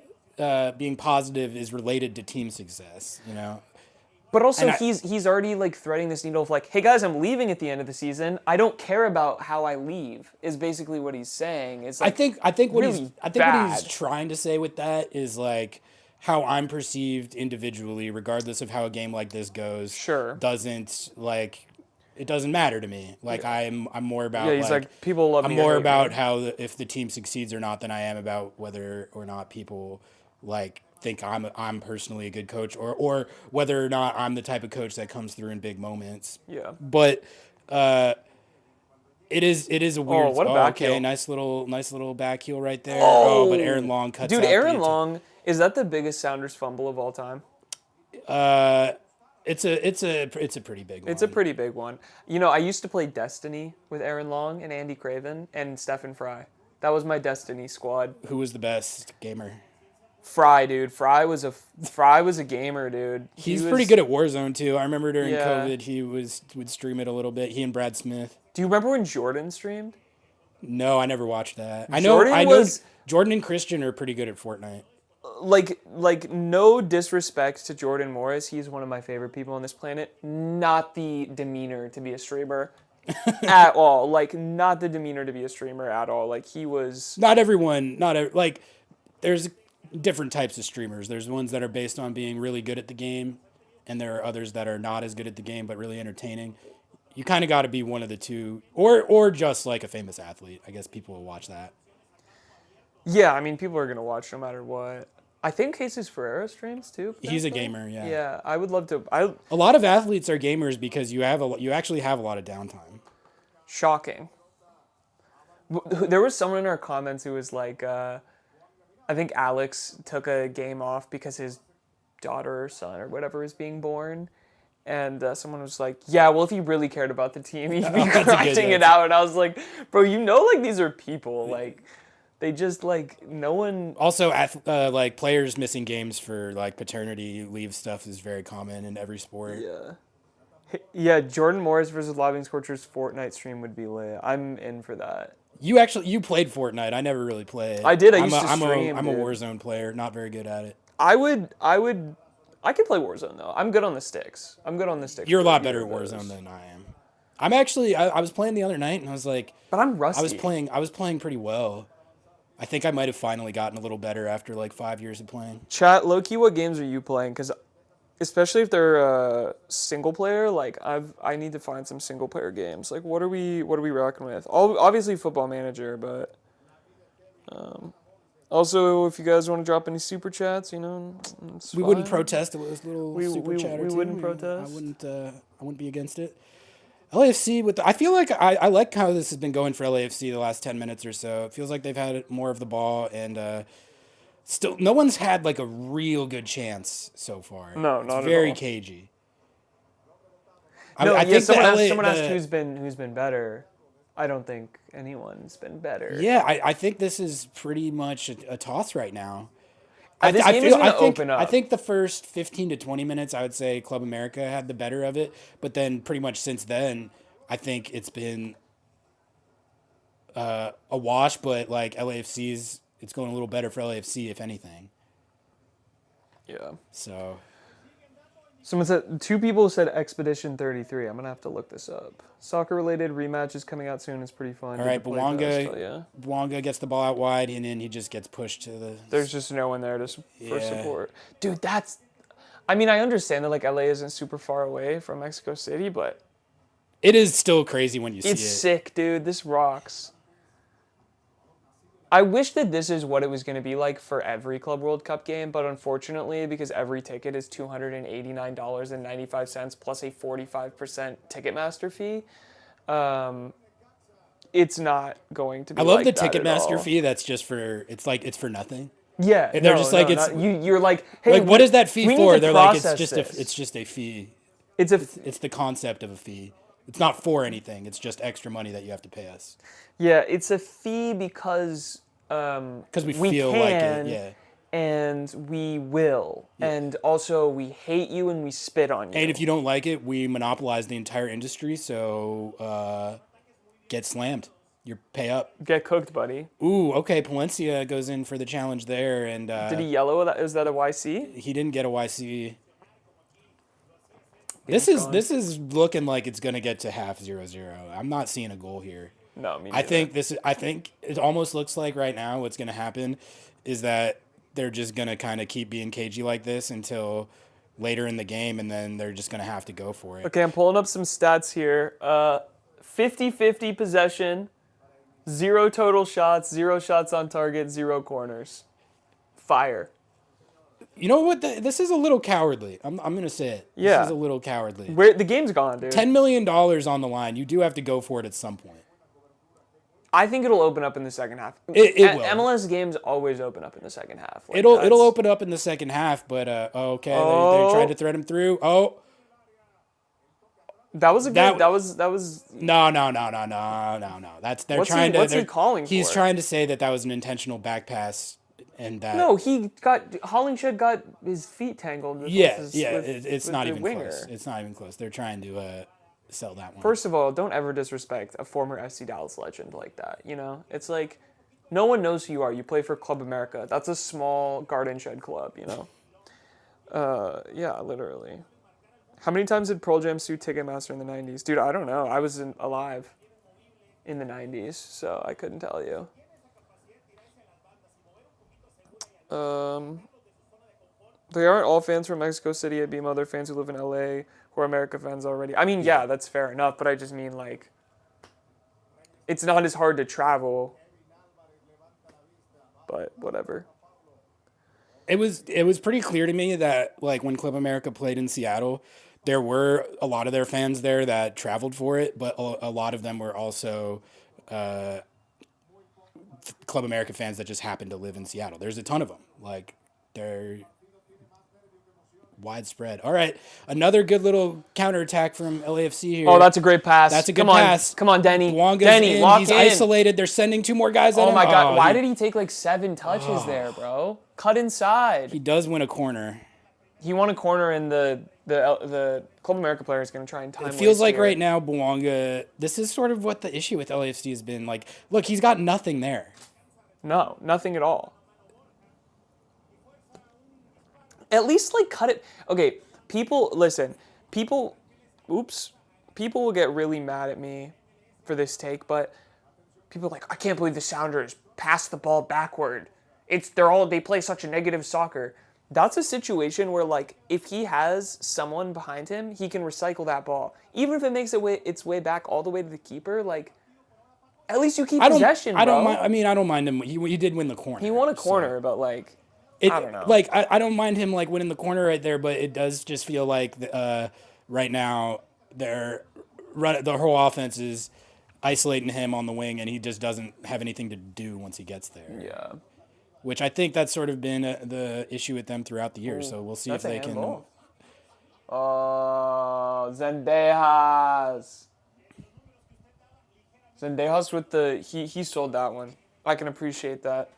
positive is related to team success, you know. But also, he's already like threading this needle of like, hey guys, I'm leaving at the end of the season. I don't care about how I leave. Is basically what he's saying. It's like I think what really what he's trying to say with that is like how I'm perceived individually, regardless of how a game like this goes. Sure. Doesn't like it doesn't matter to me. Like I'm more about he's like people love. I'm more about how if the team succeeds or not than I am about whether or not people like think I'm personally a good coach or whether or not I'm the type of coach that comes through in big moments. Yeah. But it is a weird. What a back heel. Nice little back heel right there. But Aaron Long cuts out. Dude, Aaron Long, is that the biggest Sounders fumble of all time? It's a pretty big one. It's a pretty big one. You know, I used to play Destiny with Aaron Long and Andy Craven and Stephen Fry. That was my Destiny squad. Who was the best gamer? Fry, dude. Fry was a gamer, dude. He's pretty good at Warzone too. I remember during COVID he would stream it a little bit. He and Brad Smith. Do you remember when Jordan streamed? No, I never watched that. I know Jordan and Christian are pretty good at Fortnite. Like no disrespect to Jordan Morris, he's one of my favorite people on this planet. Not the demeanor to be a streamer at all. Like not the demeanor to be a streamer at all. Like he was. Like there's different types of streamers. There's ones that are based on being really good at the game, and there are others that are not as good at the game but really entertaining. You kind of got to be one of the two, or just like a famous athlete. I guess people will watch that. Yeah, I mean, people are gonna watch no matter what. I think Jesus Ferreira streams too. He's a gamer, yeah. Yeah, I would love to. A lot of athletes are gamers because you actually have a lot of downtime. Shocking. There was someone in our comments who was like, I think Alex took a game off because his daughter or son or whatever was being born. And someone was like, yeah, well, if he really cared about the team, he'd be grinding it out. And I was like, bro, you know, like, these are people. Like, they just, like, no one... Also, like, players missing games for, like, paternity leave stuff is very common in every sport. Yeah. Yeah, Jordan Morris versus Lobbing Scorchers Fortnite stream would be lit. I'm in for that. You played Fortnite. I never really played. I did. I used to stream, I'm a Warzone player. Not very good at it. I could play Warzone though. I'm good on the sticks. You're a lot better at Warzone than I am. I'm actually. I was playing the other night and I was like. But I'm rusty. I was playing pretty well. I think I might have finally gotten a little better after like 5 years of playing. Chat, low-key, what games are you playing? Because especially if they're single player, like I need to find some single player games. Like what are we rocking with? Obviously Football Manager, but also if you guys want to drop any super chats, you know, we wouldn't protest if it was little super chatter. We wouldn't protest. I wouldn't be against it. LAFC I feel like I like how this has been going for LAFC the last 10 minutes or so. It feels like they've had more of the ball and still no one's had like a real good chance so far. No, it's not at all. very cagey. No, I think someone asked who's been better. I don't think anyone's been better. Yeah, I think this is pretty much a toss right now. This game is going to open up. I think the first 15 to 20 minutes, I would say Club America had the better of it. But then pretty much since then, I think it's been a wash. But like LAFC's, it's going a little better for LAFC, if anything. Yeah. So Someone said, 2 people said Expedition 33. I'm going to have to look this up. Soccer-related rematch is coming out soon. It's pretty fun. All right, Bouanga gets the ball out wide, and then he just gets pushed to the... There's just no one there for support. Dude, that's... I mean, I understand that, like, LA isn't super far away from Mexico City, but... It is still crazy when you see it. It's sick, dude. This rocks. I wish that this is what it was going to be like for every Club World Cup game, but unfortunately, because every ticket is $289.95 plus a 45% Ticketmaster fee, it's not going to be. I love like the that Ticketmaster fee. That's just for it's for nothing. Yeah, and they're just like it's. You're like, hey, like what is that fee for? They're like it's just a fee. It's the concept of a fee. It's not for anything. It's just extra money that you have to pay us. Yeah, it's a fee because we feel like it, yeah. And we will. Yeah. And also we hate you and we spit on you. And if you don't like it, we monopolize the entire industry, so get slammed. You pay up. Get cooked, buddy. Ooh, okay, Palencia goes in for the challenge there. And did he yellow? Is that a YC? He didn't get a YC. This is looking like it's going to get to half 0-0. I'm not seeing a goal here. No, me neither. I think it almost looks like right now what's going to happen is that they're just going to kind of keep being cagey like this until later in the game, and then they're just going to have to go for it. Okay, I'm pulling up some stats here. 50-50 possession, 0 total shots, 0 shots on target, 0 corners. Fire. You know what? This is a little cowardly. I'm going to say it. Yeah. This is a little cowardly. The game's gone, dude. $10 million on the line. You do have to go for it at some point. I think it'll open up in the second half. It will. MLS games always open up in the second half. Like it'll open up in the second half, but okay, they tried to thread him through. Oh, that was a good. That was. No. They're trying to. What's he calling? He's trying to say that was an intentional back pass, and that. No, Hollingshed got his feet tangled. It's not even close. It's not even close. They're trying to sell that one. First of all, don't ever disrespect a former FC Dallas legend like that. You know, it's like no one knows who you are. You play for Club America. That's a small garden shed club. You know. Yeah, literally. How many times did Pearl Jam sue Ticketmaster in the 90s? Dude, I don't know. I was alive in the 90s, so I couldn't tell you. They aren't all fans from Mexico City at Beam. Other fans who live in LA who are America fans already. I mean, yeah, that's fair enough, but I just mean, like, it's not as hard to travel, but whatever. It was pretty clear to me that, like, when Club America played in Seattle, there were a lot of their fans there that traveled for it, but a lot of them were also Club America fans that just happened to live in Seattle. There's a ton of them. Like, they're widespread. All right, another good little counterattack from LAFC here. Oh, that's a great pass. That's a good pass. Come on, Denny. Denny, lock He's in. isolated. They're sending 2 more guys at him. Oh, my God. Why did he take, like, 7 touches there, bro? Cut inside. He does win a corner. He won a corner, and the Club America player is going to try and time It feels like right now, Bouanga, this is sort of what the issue with LAFC has been. Like, look, he's got nothing there. No, nothing at all. At least, like, cut it. Okay, people will get really mad at me for this take, but people are like, I can't believe the Sounders passed the ball backward. They play such a negative soccer. That's a situation where, like, if he has someone behind him, he can recycle that ball. Even if it makes its way back all the way to the keeper, like, at least you keep possession, bro. I don't mind him. He did win the corner. He won a corner, but, like, I don't know. Like, I don't mind him, like, winning the corner right there, but it does just feel like right now the whole offense is isolating him on the wing, and he just doesn't have anything to do once he gets there. Yeah. Which I think that's sort of been the issue with them throughout the year. So we'll see if they can. Zendejas. Zendejas with he sold that one. I can appreciate that.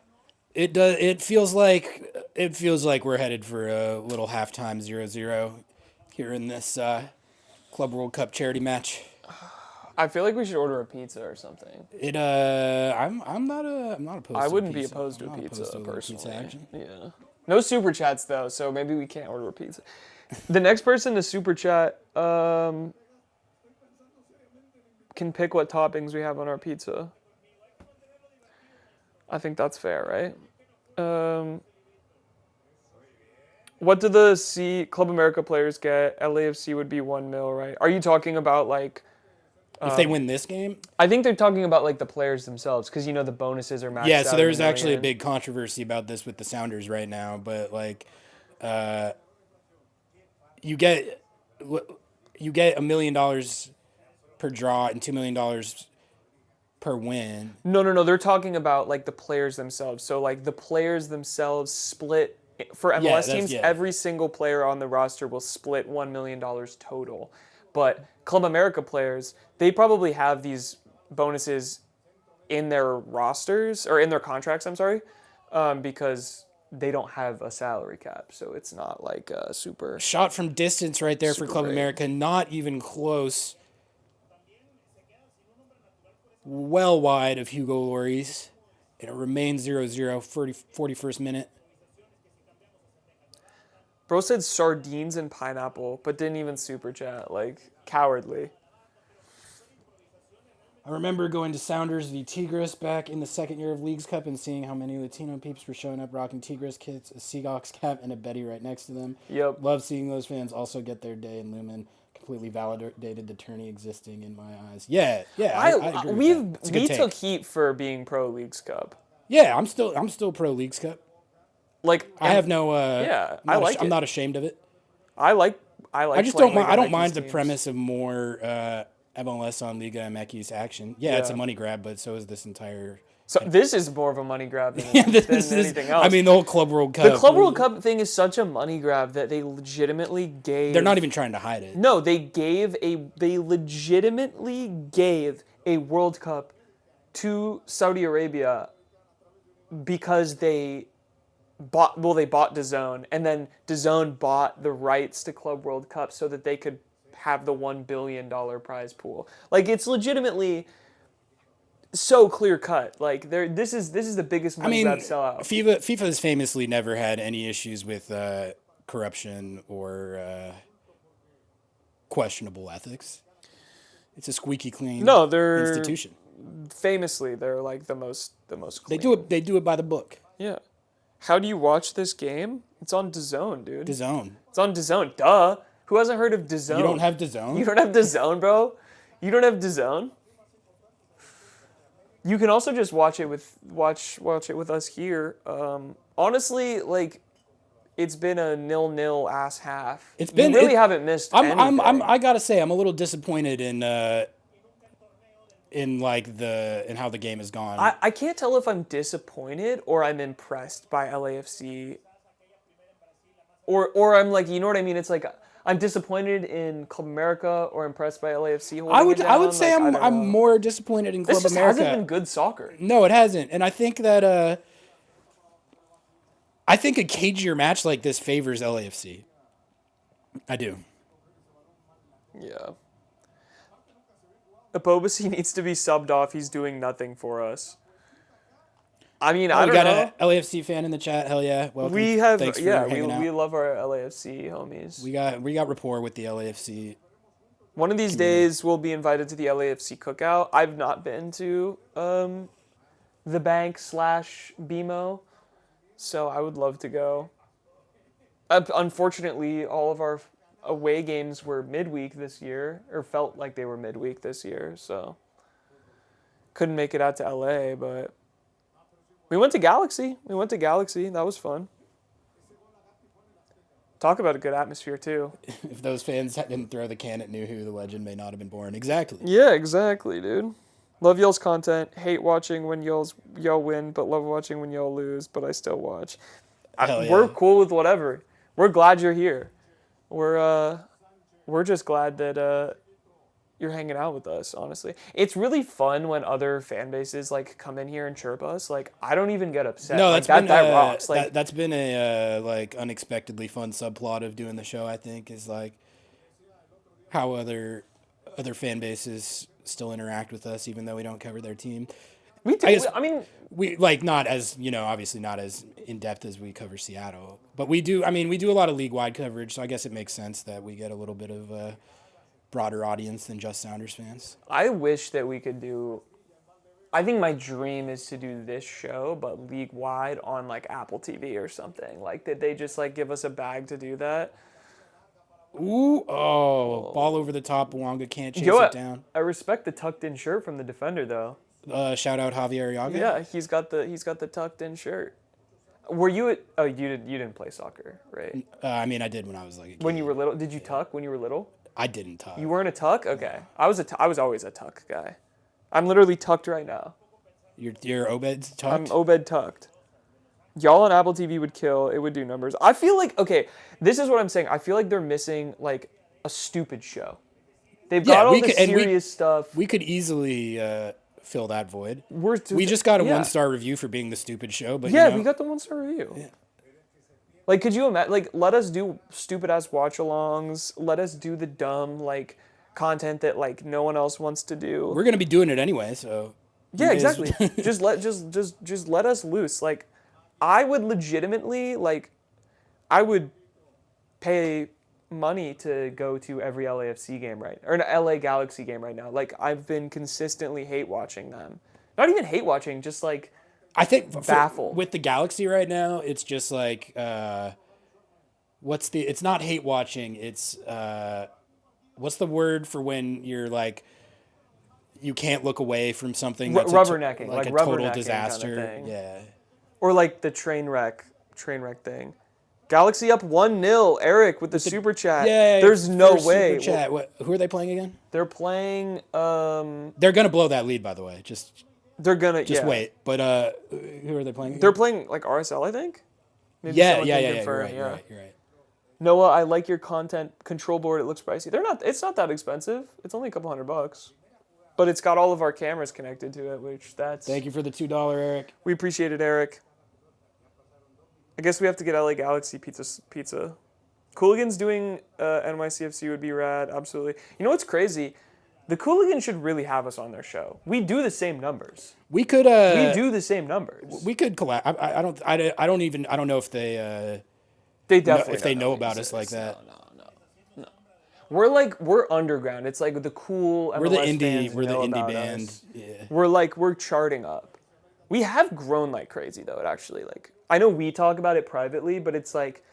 It does. It feels like we're headed for a little halftime 0-0 here in this Club World Cup charity match. I feel like we should order a pizza or something. I'm not opposed. I wouldn't to a be pizza. opposed to I'm a not pizza opposed to a personally. pizza action. Yeah. No super chats though, so maybe we can't order a pizza. The next person to super chat can pick what toppings we have on our pizza. I think that's fair, right? What do the Club America players get? LAFC would be $1 million, right? Are you talking about like if they win this game? I think they're talking about like the players themselves, because the bonuses are maxed out. Yeah, so there's at $1 actually a million. big controversy about this with the Sounders right now, but like, you get $1 million per draw and $2 million per win. No. They're talking about like the players themselves. So like the players themselves split for MLS teams. Yeah. Every single player on the roster will split $1 million total. But Club America players, they probably have these bonuses in their rosters or in their contracts. I'm sorry, because they don't have a salary cap, so it's not like a super shot from distance right there for Club great. America. Not even close. Well wide of Hugo Lloris. And it remains 0-0, 41st minute. Bro said sardines and pineapple, but didn't even super chat. Like, cowardly. I remember going to Sounders v Tigres back in the second year of Leagues Cup and seeing how many Latino peeps were showing up rocking Tigres kits, a Seahawks cap, and a Betty right next to them. Yep. Love seeing those fans also get their day in Lumen. Completely validated the tourney existing in my eyes. Yeah, I agree with that. It's a good we take. took heat for being pro Leagues Cup. Yeah, I'm still pro Leagues Cup. Like I have no. I like it. I'm not ashamed of it. I like. I just playing don't mind. I don't Liga mind MX the teams. premise of more MLS on Liga MX action. Yeah, it's a Yeah. money grab, but so is this entire. So this is more of a money grab than, This than is- anything else. I mean, the whole Club World Cup. the Club World Cup thing is such a money grab that they legitimately gave. They're not even trying to hide it. No, they legitimately gave a World Cup to Saudi Arabia because they bought DAZN, and then DAZN bought the rights to Club World Cup so that they could have the $1 billion prize pool. Like, it's legitimately so clear cut. Like, this is the biggest money grab sellout. FIFA has famously never had any issues with corruption or questionable ethics. It's a squeaky clean institution. Famously, they're like the most clean. They do it by the book. Yeah. How do you watch this game? It's on DAZN, dude. DAZN. It's on DAZN. Duh. Who hasn't heard of DAZN? You don't have DAZN? You don't have DAZN, bro? You don't have DAZN? You can also just watch it with us here. Honestly, like, it's been a 0-0 ass half. You really haven't missed anything. I gotta say, I'm a little disappointed in how the game has gone. I can't tell if I'm disappointed or I'm impressed by LAFC. Or I'm like, you know what I mean? It's like I'm disappointed in Club America or impressed by LAFC holding it down. I would say like, I'm more disappointed in Club this just America. hasn't been good soccer. No, it hasn't. And I think that I think a cagier match like this favors LAFC. I do. Yeah. Apobasi needs to be subbed off. He's doing nothing for us. I mean, I don't know. We got a LAFC fan in the chat. Hell yeah. Welcome. We have, Thanks for yeah, hanging out. we love our LAFC homies. We got rapport with the LAFC. One of these days, we'll be invited to the LAFC cookout. I've not been to the bank / BMO, so I would love to go. Unfortunately, all of our away games were midweek this year, or felt like they were midweek this year, so couldn't make it out to LA, but we went to Galaxy. That was fun. Talk about a good atmosphere, too. If those fans didn't throw the can at Nuhu, the legend may not have been born. Exactly. Yeah, exactly, dude. Love y'all's content. Hate watching when y'all win, but love watching when y'all lose, but I still watch. Hell yeah. We're cool with whatever. We're glad you're here. We're just glad that you're hanging out with us, honestly. It's really fun when other fan bases like come in here and chirp us. Like, I don't even get upset. No, like, that rocks. Like, that's been a like unexpectedly fun subplot of doing the show. I think is like how other fan bases still interact with us, even though we don't cover their team. We do. I mean, we like not as obviously not as in depth as we cover Seattle, but we do. I mean, we do a lot of league wide coverage, so I guess it makes sense that we get a little bit of a broader audience than just Sounders fans. I wish that we could do. I think my dream is to do this show, but league wide on like Apple TV or something. Like, did they just like give us a bag to do that? Ooh, ball over the top. Wonga can't chase it down. I respect the tucked in shirt from the defender though. Shout out Javier Yaga. Yeah, he's got the tucked in shirt. Were you at? Oh, you didn't play soccer, right? I mean, I did when I was like a kid. When you were little, did you tuck when you were little? I didn't tuck. You weren't a tuck? Okay, I was always a tuck guy. I'm literally tucked right now. Your Obed's tucked? I'm Obed tucked. Y'all on Apple TV would kill. It would do numbers. I feel like, okay, this is what I'm saying. I feel like they're missing like a stupid show. They've got all the serious stuff. We could easily fill that void. We just got a 1-star review for being the stupid show, but we got the 1-star review. Yeah. Like, could you imagine? Like, let us do stupid ass watch-alongs. Let us do the dumb like content that like no one else wants to do. We're gonna be doing it anyway, so. Yeah, exactly. just let us loose. Like, I would legitimately I would pay money to go to every LAFC game or an LA Galaxy game right now. Like, I've been consistently hate watching them. Not even hate watching, just like I think baffled. With the Galaxy right now, it's just like it's not hate watching, it's what's the word for when you're like you can't look away from something that's rubbernecking, like a total disaster. Kind of thing. Yeah. Or like the train wreck thing. Galaxy up 1-0. Eric with the super chat. Yeah, there's no way. Super chat. Who are they playing again? They're playing. They're gonna blow that lead, by the way. They're gonna just wait. But who are they playing again? They're playing like RSL, I think. Maybe yeah. You're right. Noah, I like your content control board. It looks pricey. It's not that expensive. It's only a couple $100. But it's got all of our cameras connected to it, which that's... Thank you for the $2, Eric. We appreciate it, Eric. I guess we have to get LA Galaxy pizza. Cooligans doing NYCFC would be rad, absolutely. You know what's crazy? The Cooligans should really have us on their show. We do the same numbers. We could... we do the same numbers. We could collab. I don't know if they... they definitely if they know about us like that. No. We're underground. It's like the cool MLS We're the indie. fans We're the know indie about band. us. Yeah. We're charting up. We have grown like crazy though. It actually I know we talk about it privately, but it's like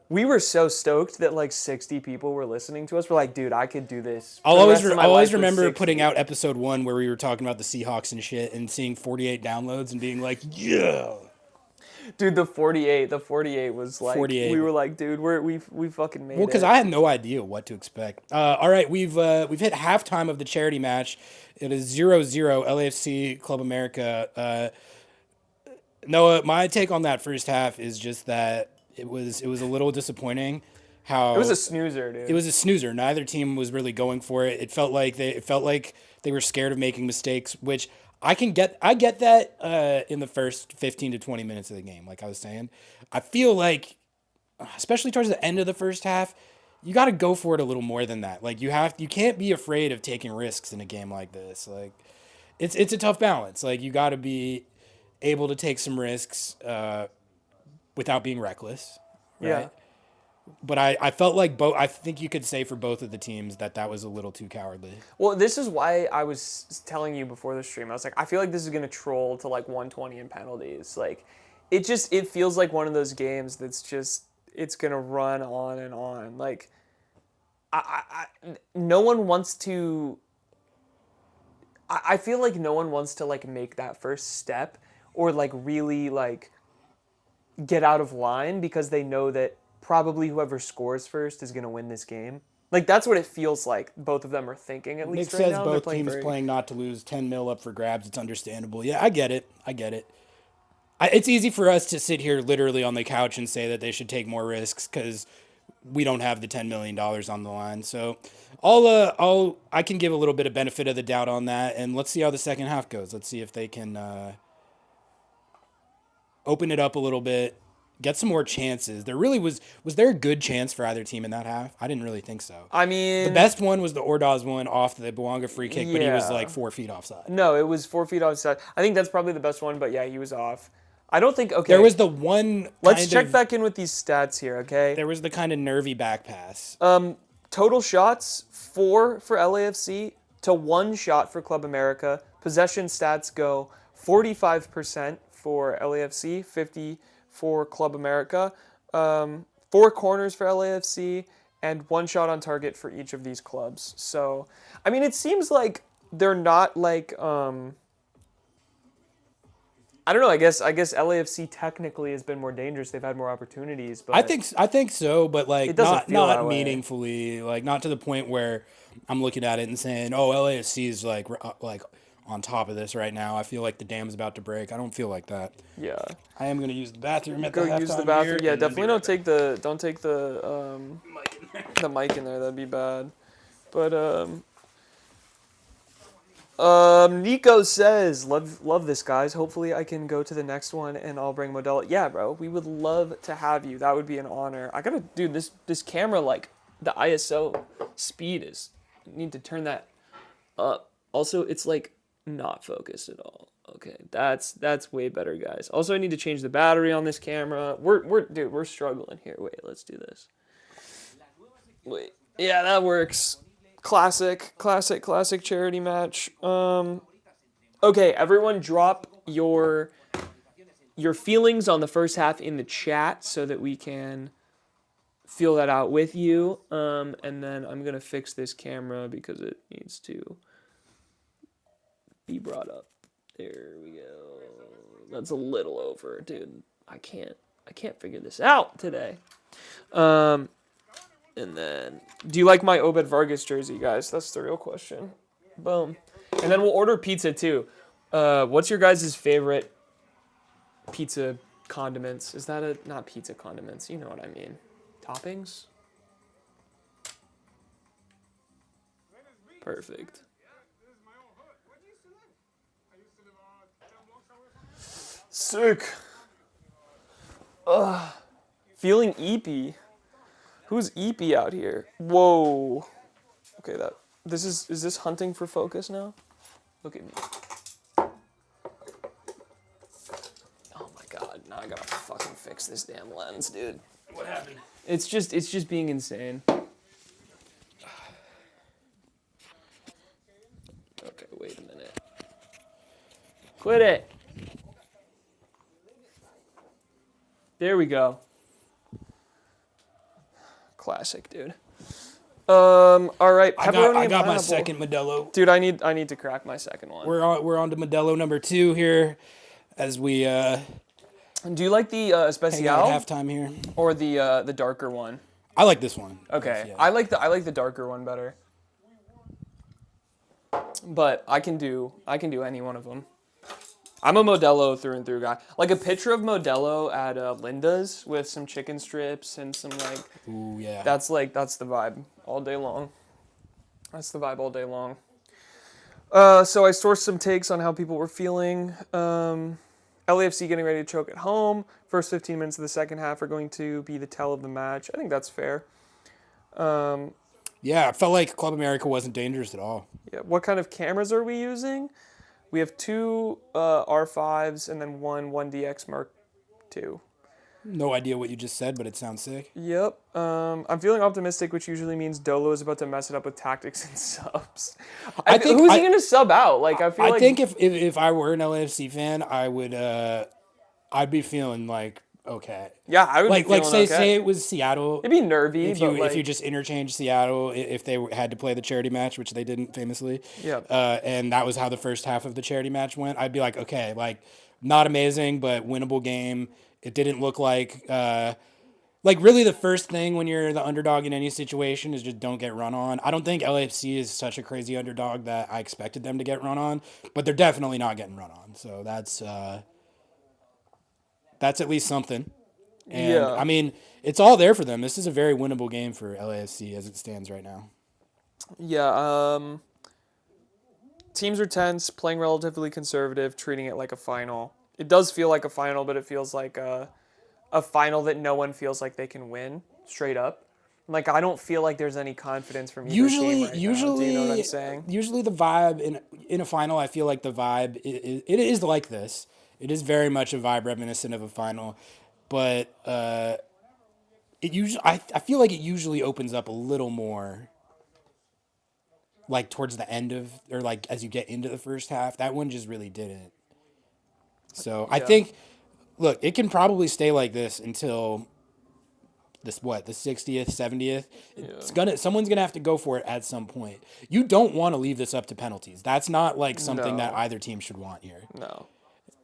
we were so stoked that like 60 people were listening to us. We're like, dude, I could do this. I'll always remember putting out episode 1 where we were talking about the Seahawks and shit and seeing 48 downloads and being like, yeah. Dude, the 48 was like 48. We were like, dude, we fucking made it. Well, because I had no idea what to expect. All right, we've hit halftime of the charity match. It is 0-0 LAFC Club America. Noah, my take on that first half is just that it was a little disappointing. How it was a snoozer, dude. It was a snoozer. Neither team was really going for it. It felt like they were scared of making mistakes, which I get that in the first 15 to 20 minutes of the game, like I was saying. I feel like, especially towards the end of the first half, you got to go for it a little more than that. Like you can't be afraid of taking risks in a game like this. Like it's a tough balance. Like you got to be able to take some risks without being reckless. Right? Yeah. But I felt like I think you could say for both of the teams that was a little too cowardly. Well, this is why I was telling you before the stream. I was like, I feel like this is going to troll to like 120 in penalties. Like, it feels like one of those games that's just, it's going to run on and on. Like, no one wants to, I feel like no one wants to like make that first step or like really like get out of line because they know that probably whoever scores first is going to win this game. Like, that's what it feels like both of them are thinking, at least Nick right says now. both teams playing not to lose, 10 mil up for grabs. It's understandable. Yeah, I get it. It's easy for us to sit here literally on the couch and say that they should take more risks because we don't have the $10 million on the line. So I can give a little bit of benefit of the doubt on that, and let's see how the second half goes. Let's see if they can open it up a little bit, get some more chances. There really was there a good chance for either team in that half? I didn't really think so. I mean, the best one was the Ordaz one off the Bouanga free kick, but he was Yeah. like 4 feet offside. No, it was 4 feet offside. I think that's probably the best one, but yeah, he was off. I don't think, okay. There was the one Let's kind check of- back in with these stats here, okay? There was the kind of nervy back pass. Total shots, 4 for LAFC to 1 shot for Club America. Possession stats go 45% for LAFC, 50 for Club America. 4 corners for LAFC, and 1 shot on target for each of these clubs. So, I mean, it seems like they're not like, I don't know. I guess LAFC technically has been more dangerous. They've had more opportunities, but I think so, but like It doesn't not feel that not way. meaningfully, like not to the point where I'm looking at it and saying, "Oh, LAFC is like on top of this right now." I feel like the dam's about to break. I don't feel like that. yeah. I am going to use the bathroom at Go the use the halftime bathroom. here, Yeah, and then definitely be don't take the mic in there. That'd be bad. But Nico says, love this, guys. Hopefully I can go to the next one and I'll bring Modelo. Yeah, bro, we would love to have you. That would be an honor. I gotta, dude, this camera, like, the ISO speed is, need to turn that up. Also, it's like not focused at all. Okay, that's way better, guys. Also, I need to change the battery on this camera. We're struggling here. Wait, let's do this. Wait, yeah, that works. Classic charity match. Okay, everyone drop your feelings on the first half in the chat so that we can feel that out with you. And then I'm going to fix this camera because it needs to be brought up. There we go. That's a little over, dude. I can't figure this out today. And then, do you like my Obed Vargas jersey, guys? That's the real question. Boom. And then we'll order pizza, too. What's your guys' favorite pizza condiments? Is that not pizza condiments? You know what I mean. Toppings? Perfect. Sick. Feeling eepy. Who's eepy out here? Whoa. Okay, is this hunting for focus now? Look at me. Oh my god, now I gotta fucking fix this damn lens, dude. What happened? It's just being insane. Okay, wait a minute. Quit it. There we go. Classic, dude. All right. I got my pineapple. second Modelo. Dude, I need to crack my second one. We're on to Modelo number 2 here, as we Do you like the hang out Especial at halftime here. or the darker one? I like this one. Okay, Yeah. I like the darker one better. But I can do any one of them. I'm a Modelo through and through guy. Like a picture of Modelo at Linda's with some chicken strips and some like. Ooh, yeah. That's the vibe all day long. That's the vibe all day long. So I sourced some takes on how people were feeling. LAFC getting ready to choke at home. First 15 minutes of the second half are going to be the tell of the match. I think that's fair. Yeah, it felt like Club America wasn't dangerous at all. Yeah. What kind of cameras are we using? We have 2 R5s and then one 1DX Mark II. No idea what you just said, but it sounds sick. Yep. I'm feeling optimistic, which usually means Dolo is about to mess it up with tactics and subs. I think who's he gonna sub out? Like I think if I were an LAFC fan, I would I'd be feeling like okay. Yeah, I would Like be feeling say it was Seattle. It'd be nervy, If you just interchange Seattle, if they had to play the charity match, which they didn't famously. Yeah. And that was how the first half of the charity match went. I'd be like, okay, like not amazing, but winnable game. It didn't look like really the first thing when you're the underdog in any situation is just don't get run on. I don't think LAFC is such a crazy underdog that I expected them to get run on, but they're definitely not getting run on. So that's at least something. And Yeah. I mean, it's all there for them. This is a very winnable game for LAFC as it stands right now. Yeah. Teams are tense, playing relatively conservative, treating it like a final. It does feel like a final, but it feels like a a final that no one feels like they can win straight up. Like, I don't feel like there's any confidence from either team right now. Do you know what I'm saying? Usually the vibe in a final, I feel like the vibe it is like this. It is very much a vibe reminiscent of a final, but I feel like it usually opens up a little more, like towards the end of, or like as you get into the first half. That one just really didn't. So I think, look, it can probably stay like this until the 60th, 70th. Someone's gonna have to go for it at some point. You don't want to leave this up to penalties. That's not like something that either team should want here. No.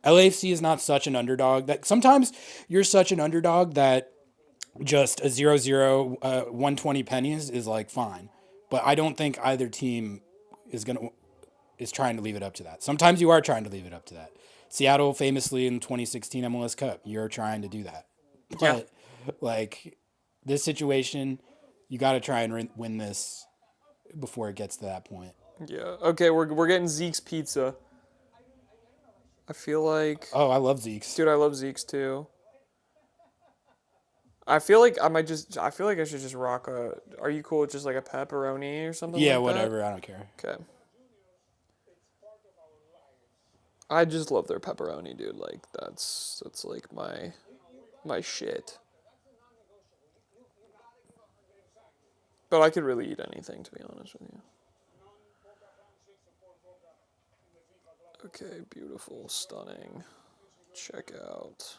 LAFC is not such an underdog that sometimes you're such an underdog that just a 0-0, 120 pennies is like fine. But I don't think either team is trying to leave it up to that. Sometimes you are trying to leave it up to that. Seattle famously in 2016 MLS Cup, you're trying to do that. But like this situation, you got to try and win this before it gets to that point. Yeah. Okay, we're getting Zeke's pizza. I feel like... Oh, I love Zeke's. Dude, I love Zeke's too. I feel like I should just rock a... Are you cool with just like a pepperoni or something like that? Yeah, whatever. I don't care. Okay. I just love their pepperoni, dude. Like, that's like my shit. But I could really eat anything, to be honest with you. Okay, beautiful, stunning. Check out.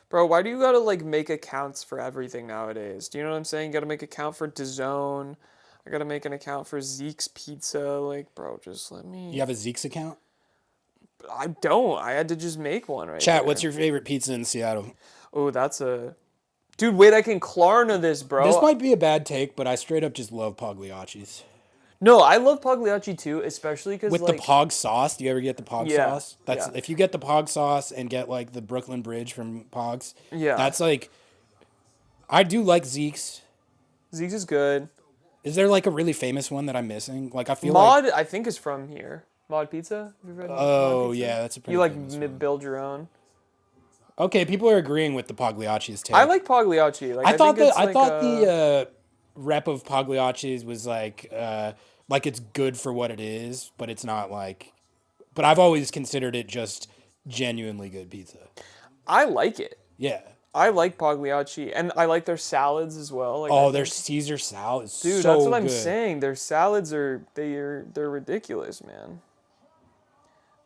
Bro, why do you gotta, like, make accounts for everything nowadays? Do you know what I'm saying? You gotta make an account for DAZN. I gotta make an account for Zeke's Pizza. Like, bro, just let me... You have a Zeke's account? I don't. I had to just make one right Chat, there. what's your favorite pizza in Seattle? Oh, that's a... Dude, wait, I can Klarna this, bro. This might be a bad take, but I straight up just love Pagliacci's. No, I love Pagliacci too, especially because with like, the Pog sauce. Do you ever get the Pog sauce? That's yeah. If you get the Pog sauce and get like the Brooklyn Bridge from Pogs. Yeah, that's like. I do like Zeke's. Zeke's is good. Is there like a really famous one that I'm missing? Like I feel Mod, like I think is from here. Mod Pizza. Have you read oh Mod Pizza? Yeah, that's a pretty. You like build your own. Okay, people are agreeing with the Pagliacci's take. I like Pagliacci. Like, I thought the rep of Pagliacci's was like it's good for what it is, but it's not like. But I've always considered it just genuinely good pizza. I like it. Yeah. I like Pagliacci, and I like their salads as well. Like, their Caesar salad is dude, so that's what good. I'm saying. Their salads they're ridiculous, man.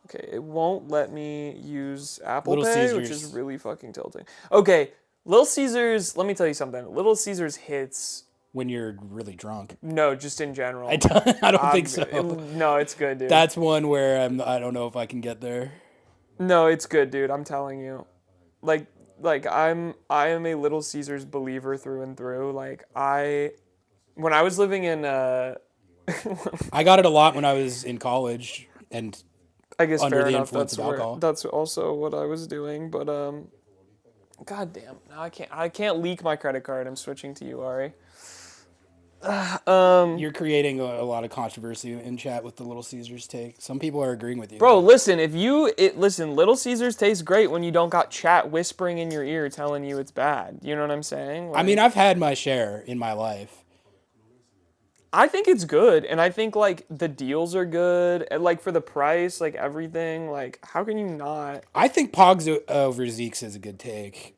Okay, it won't let me use Apple Little Pay, Caesars. which is really fucking tilting. Okay, Little Caesars, let me tell you something. Little Caesars hits... When you're really drunk. No, just in general. I don't think so. No, it's good, dude. That's one where I don't know if I can get there. No, it's good, dude. I'm telling you. Like I am a Little Caesars believer through and through. Like when I was living in I got it a lot when I was in college and I guess under fair the enough. influence of alcohol. That's also what I was doing, but God damn. Now I can't leak my credit card. I'm switching to you, Ari. You're creating a lot of controversy in chat with the Little Caesars take. Some people are agreeing with you. Bro, listen, listen, Little Caesars tastes great when you don't got chat whispering in your ear telling you it's bad. You know what I'm saying? I mean, I've had my share in my life. I think it's good, and I think like the deals are good, and like for the price, like everything, like how can you not? I think Pogs over Zeke's is a good take.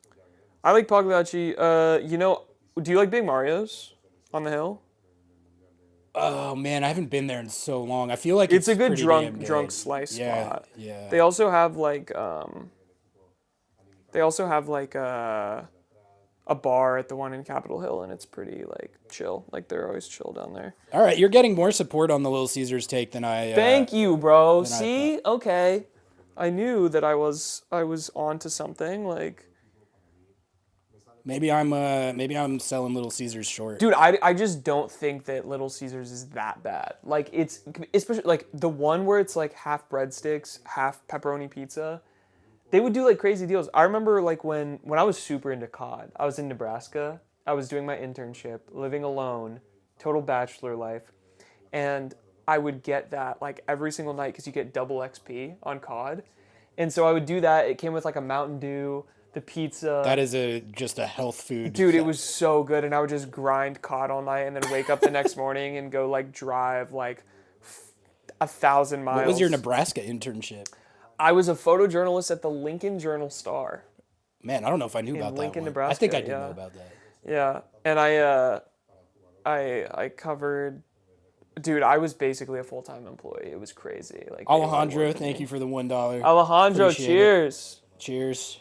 I like Pagliacci. You know, do you like Big Mario's on the Hill? Oh man, I haven't been there in so long. I feel like it's a good pretty drunk slice spot. Yeah. They also have like a bar at the one in Capitol Hill, and it's pretty like chill. Like they're always chill down there. All right, you're getting more support on the Little Caesars take than I. Thank you, bro. See, okay, I knew that I was onto something. Like maybe I'm selling Little Caesars short. dude, I just don't think that Little Caesars is that bad. Like it's especially like the one where it's like half breadsticks, half pepperoni pizza. They would do like crazy deals. I remember like when I was super into COD. I was in Nebraska. I was doing my internship, living alone, total bachelor life, and I would get that like every single night because you get double XP on COD, and so I would do that. It came with like a Mountain Dew, the pizza. That is just a health food. Dude, it was so good, and I would just grind cod all night and then wake up the next morning and go like drive like 1,000 miles. What was your Nebraska internship? I was a photojournalist at the Lincoln Journal-Star. Man, I don't know if I knew about Lincoln, that one. Nebraska, I think I did know about that. Yeah, and I covered. Dude, I was basically a full-time employee. It was crazy. Like Alejandro, thank you for the $1. Alejandro, Appreciate cheers. it. Cheers.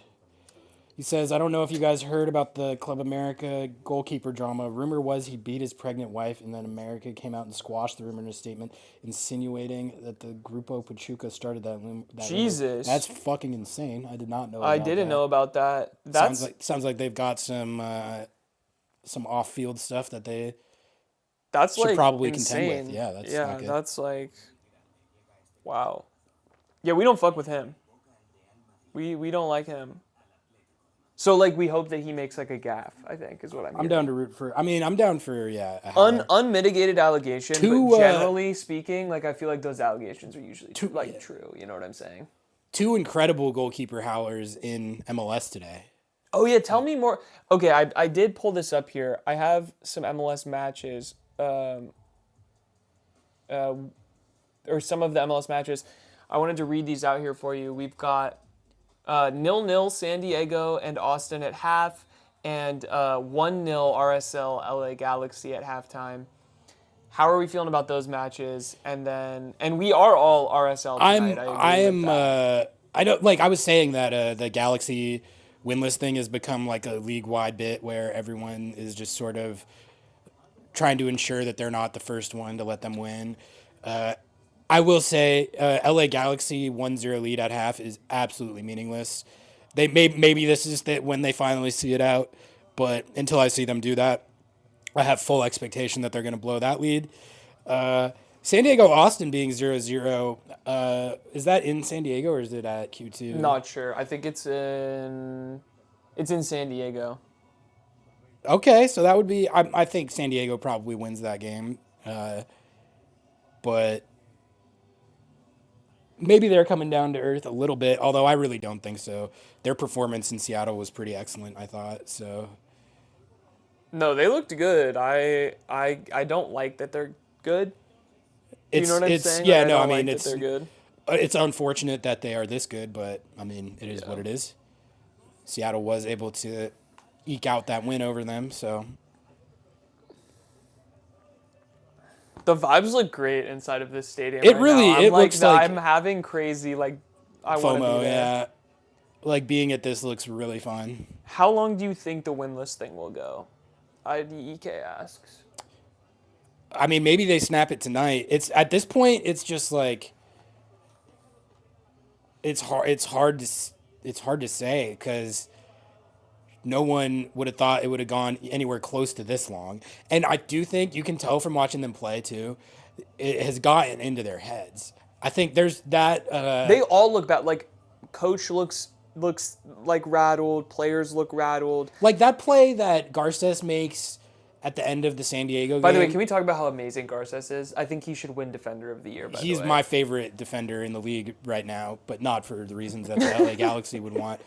He says, I don't know if you guys heard about the Club America goalkeeper drama. Rumor was he beat his pregnant wife, and then America came out and squashed the rumor in a statement, insinuating that the Grupo Pachuca started that. Jesus. Rumor. That's fucking insane. I did not know. I didn't know about that. Sounds like they've got some off-field stuff that they should like probably insane. contend with. Yeah, that's not good. That's like, wow. Yeah, we don't fuck with him. We don't like him. So, like, we hope that he makes, like, a gaffe, I think, is what I'm down to root for... I'm down for, a unmitigated allegation, but generally speaking, like, I feel like those allegations are usually, true. You know what I'm saying? 2 incredible goalkeeper howlers in MLS today. Oh, yeah, tell me more. Okay, I did pull this up here. I have some MLS matches, or some of the MLS matches. I wanted to read these out here for you. We've got... 0-0 San Diego and Austin at half, and 1-0 RSL LA Galaxy at halftime. How are we feeling about those matches? And we are all RSL tonight. I was saying that the Galaxy winless thing has become like a league-wide bit where everyone is just sort of trying to ensure that they're not the first one to let them win. I will say, LA Galaxy 1-0 lead at half is absolutely meaningless. Maybe this is when they finally see it out, but until I see them do that, I have full expectation that they're going to blow that lead. San Diego Austin being 0-0, is that in San Diego or is it at Q2? Not sure. I think it's in San Diego. Okay, so that would be. I think San Diego probably wins that game, but. Maybe they're coming down to earth a little bit, although I really don't think so. Their performance in Seattle was pretty excellent, I thought. So, no, they looked good. I don't like that they're good. You know what I'm saying? Yeah, no, I mean they're good. It's unfortunate that they are this good, but I mean it is what it is. Seattle was able to eke out that win over them, so. The vibes look great inside of this stadium. It looks like I'm having crazy I want to be there. Yeah. Like being at this looks really fun. How long do you think the winless thing will go? IDEK asks. I mean, maybe they snap it tonight. It's at this point, it's just like it's hard to say because no one would have thought it would have gone anywhere close to this long. And I do think you can tell from watching them play, too, it has gotten into their heads. I think there's that... they all look bad. Like, coach looks like rattled. Players look rattled. Like that play that Garces makes at the end of the San Diego game. By the way, can we talk about how amazing Garces is? I think he should win Defender of the Year, by the way. He's my favorite defender in the league right now, but not for the reasons that the LA Galaxy would want.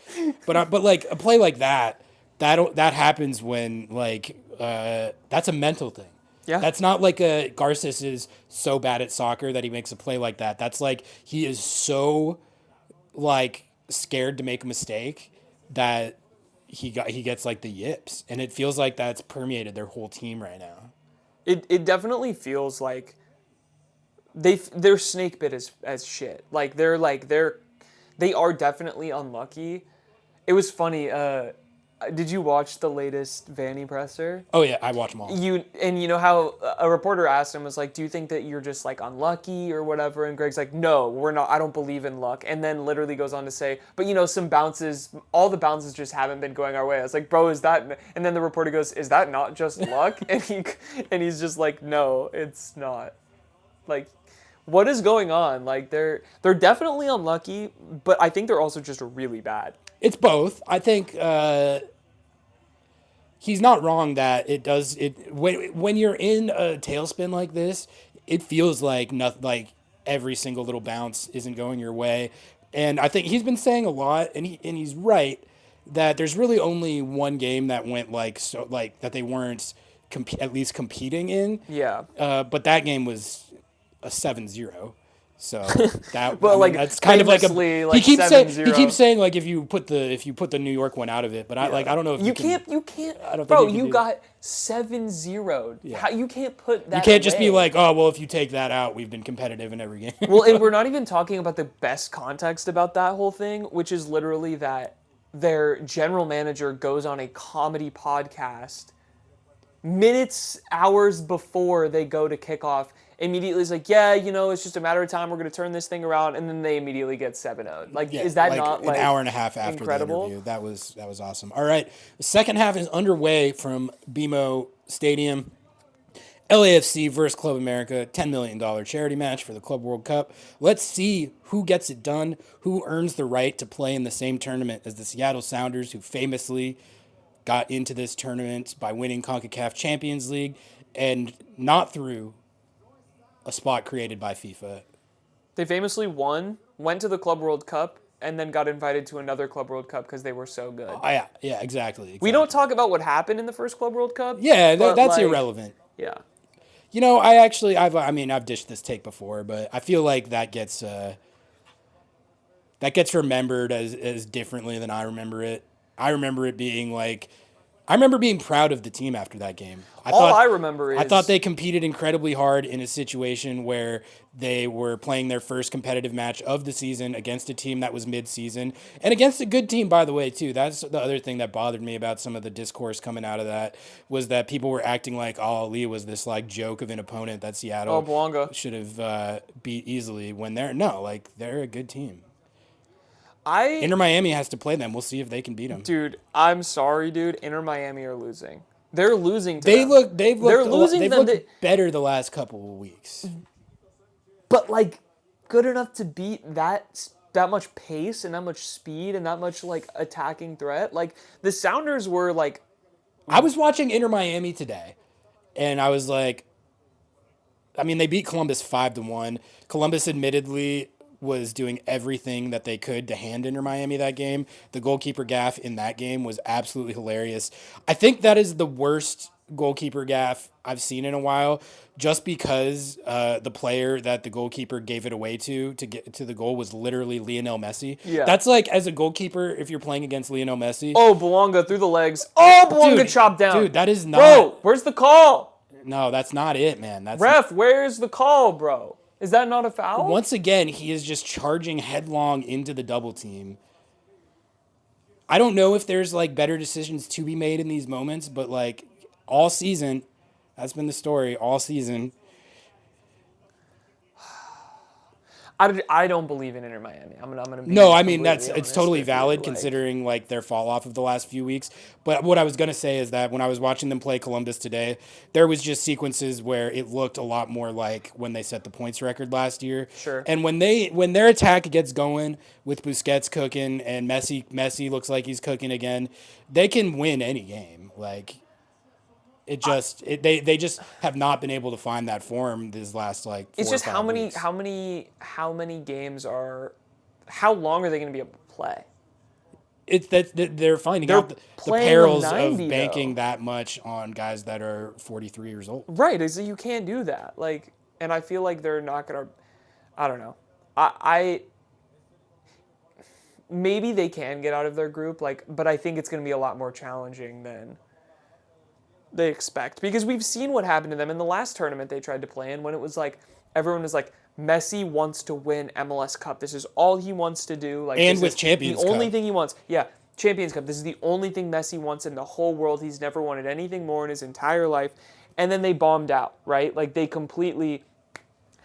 But like a play like that happens when that's a mental thing. Yeah. That's not like Garces is so bad at soccer that he makes a play like that. That's like he is so scared to make a mistake that he gets like the yips, and it feels like that's permeated their whole team right now. It definitely feels like they're snake bit as shit. Like they are definitely unlucky. It was funny. Did you watch the latest Vanny presser? Oh yeah, I watch them all. You know how a reporter asked him, was like, do you think that you're just unlucky or whatever? And Greg's like, no, we're not. I don't believe in luck. And then literally goes on to say, but some bounces, all the bounces just haven't been going our way. I was like, bro, is that? And then the reporter goes, is that not just luck? and he's just like, no, it's not. Like, what is going on? Like they're definitely unlucky, but I think they're also just really bad. It's both. I think. He's not wrong that it does it when you're in a tailspin like this, it feels like every single little bounce isn't going your way. And I think he's been saying a lot, and he's right, that there's really only one game that went that they weren't at least competing in. Yeah. But that game was a 7-0. So that Well, like, that's kind of like famously, he keeps saying 7-0. like if you put the New York one out of it, but I don't know if You can't. I don't think Bro, you can you do got 7-0. Yeah. How, you can't put that. you can't just be away. like, oh well, if you take that out, we've been competitive in every game. Well, and we're not even talking about the best context about that whole thing, which is literally that their general manager goes on a comedy podcast minutes, hours before they go to kickoff. Immediately is like, yeah, it's just a matter of time. We're going to turn this thing around, and then they immediately get 7-0. Like, is that not an hour and a half after incredible? the interview? That was awesome. All right, the second half is underway from BMO Stadium. LAFC versus Club America, $10 million charity match for the Club World Cup. Let's see who gets it done, who earns the right to play in the same tournament as the Seattle Sounders, who famously got into this tournament by winning CONCACAF Champions League and not through a spot created by FIFA. They famously went to the Club World Cup, and then got invited to another Club World Cup because they were so good. Yeah, exactly. We don't talk about what happened in the first Club World Cup. Yeah, that's irrelevant. Yeah. I've dished this take before, but I feel like that gets remembered as differently than I remember it. I remember it being like, I remember being proud of the team after that game. I remember is I thought they competed incredibly hard in a situation where they were playing their first competitive match of the season against a team that was mid-season and against a good team, by the way, too. That's the other thing that bothered me about some of the discourse coming out of that was that people were acting like Ali was this like joke of an opponent that Seattle should have beat easily when they're a good team. Inter Miami has to play them. We'll see if they can beat them. Dude, I'm sorry, dude. Inter Miami are losing. They're losing to They've them. looked better the last couple of weeks. But like good enough to beat that much pace and that much speed and that much like attacking threat. Like the Sounders were like I was watching Inter Miami today and I was like, I mean, they beat Columbus 5-1. Columbus admittedly was doing everything that they could to hand Inter Miami that game. The goalkeeper gaffe in that game was absolutely hilarious. I think that is the worst goalkeeper gaffe I've seen in a while, just because the player that the goalkeeper gave it away to get to the goal was literally Lionel Messi. Yeah. That's like, as a goalkeeper, if you're playing against Lionel Messi. Oh, Belonga through the legs. Oh, Belonga chopped down. Dude, that is not... Bro, where's the call? No, that's not it, man. Ref, where's the call, bro? Is that not a foul? Once again, he is just charging headlong into the double team. I don't know if there's like better decisions to be made in these moments, but like all season, that's been the story all season. I don't believe in Inter Miami. I'm gonna be No, I mean it's totally valid considering like their fall off of the last few weeks. But what I was gonna say is that when I was watching them play Columbus today, there was just sequences where it looked a lot more like when they set the points record last year. Sure. And when their attack gets going with Busquets cooking and Messi looks like he's cooking again, they can win any game. Like they just have not been able to find that form these last like 4 It's just or 5 weeks. how many games how long are they going to be able to play? It's that they're finding They're out the playing perils 90 of banking though. that much on guys that are 43 years old. Right, so you can't do that. Like, and I feel like they're not going to, I don't know. I maybe they can get out of their group, like, but I think it's going to be a lot more challenging than they expect, because we've seen what happened to them in the last tournament they tried to play in, when it was like everyone was like, Messi wants to win MLS Cup. This is all he wants to do. Like, And with Champions the only Cup. thing he wants. Yeah, Champions Cup. This is the only thing Messi wants in the whole world. He's never wanted anything more in his entire life. And then they bombed out, right? Like they completely.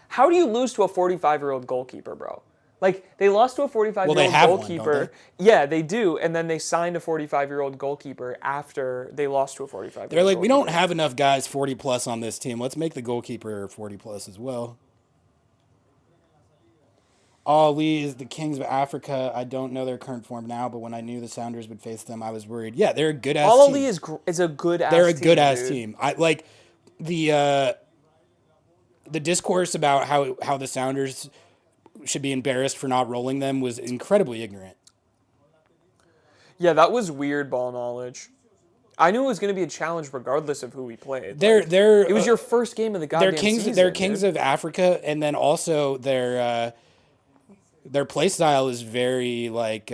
How do you lose to a 45-year-old goalkeeper, bro? Like, they lost to a 45-year-old goalkeeper. One, don't they? Yeah, they do. And then they signed a 45-year-old goalkeeper after they lost to a 45-year-old They're like, we don't goalkeeper. have enough guys 40 plus on this team. Let's make the goalkeeper 40 plus as well. Ali is the Kings of Africa. I don't know their current form now, but when I knew the Sounders would face them, I was worried. Yeah, they're a good ass team. Ali is a good ass team. They're a good ass dude. team. I like the discourse about how the Sounders should be embarrassed for not rolling them was incredibly ignorant. Yeah, that was weird ball knowledge. I knew it was going to be a challenge regardless of who we played. It was your first game of the goddamn season. They're kings of Africa, and then also their play style is very like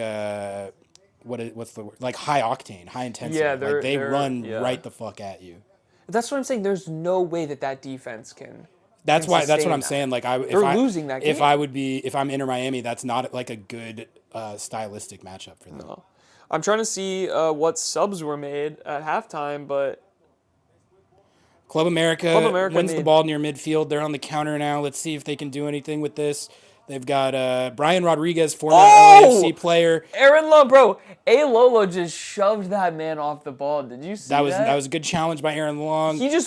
what's the word? Like high octane, high intensity. Yeah, like they run right the fuck at you. That's what I'm saying. There's no way that defense can. That's what I'm that. saying. Like losing that game. If I'm Inter Miami, that's not like a good stylistic matchup for them. No. I'm trying to see what subs were made at halftime, but Club America wins the ball near midfield. They're on the counter now. Let's see if they can do anything with this. They've got Brian Rodriguez, former LAFC player. Aaron Lowe, bro. A. Lolo just shoved that man off the ball. Did you see that? That was a good challenge by Aaron Long. He did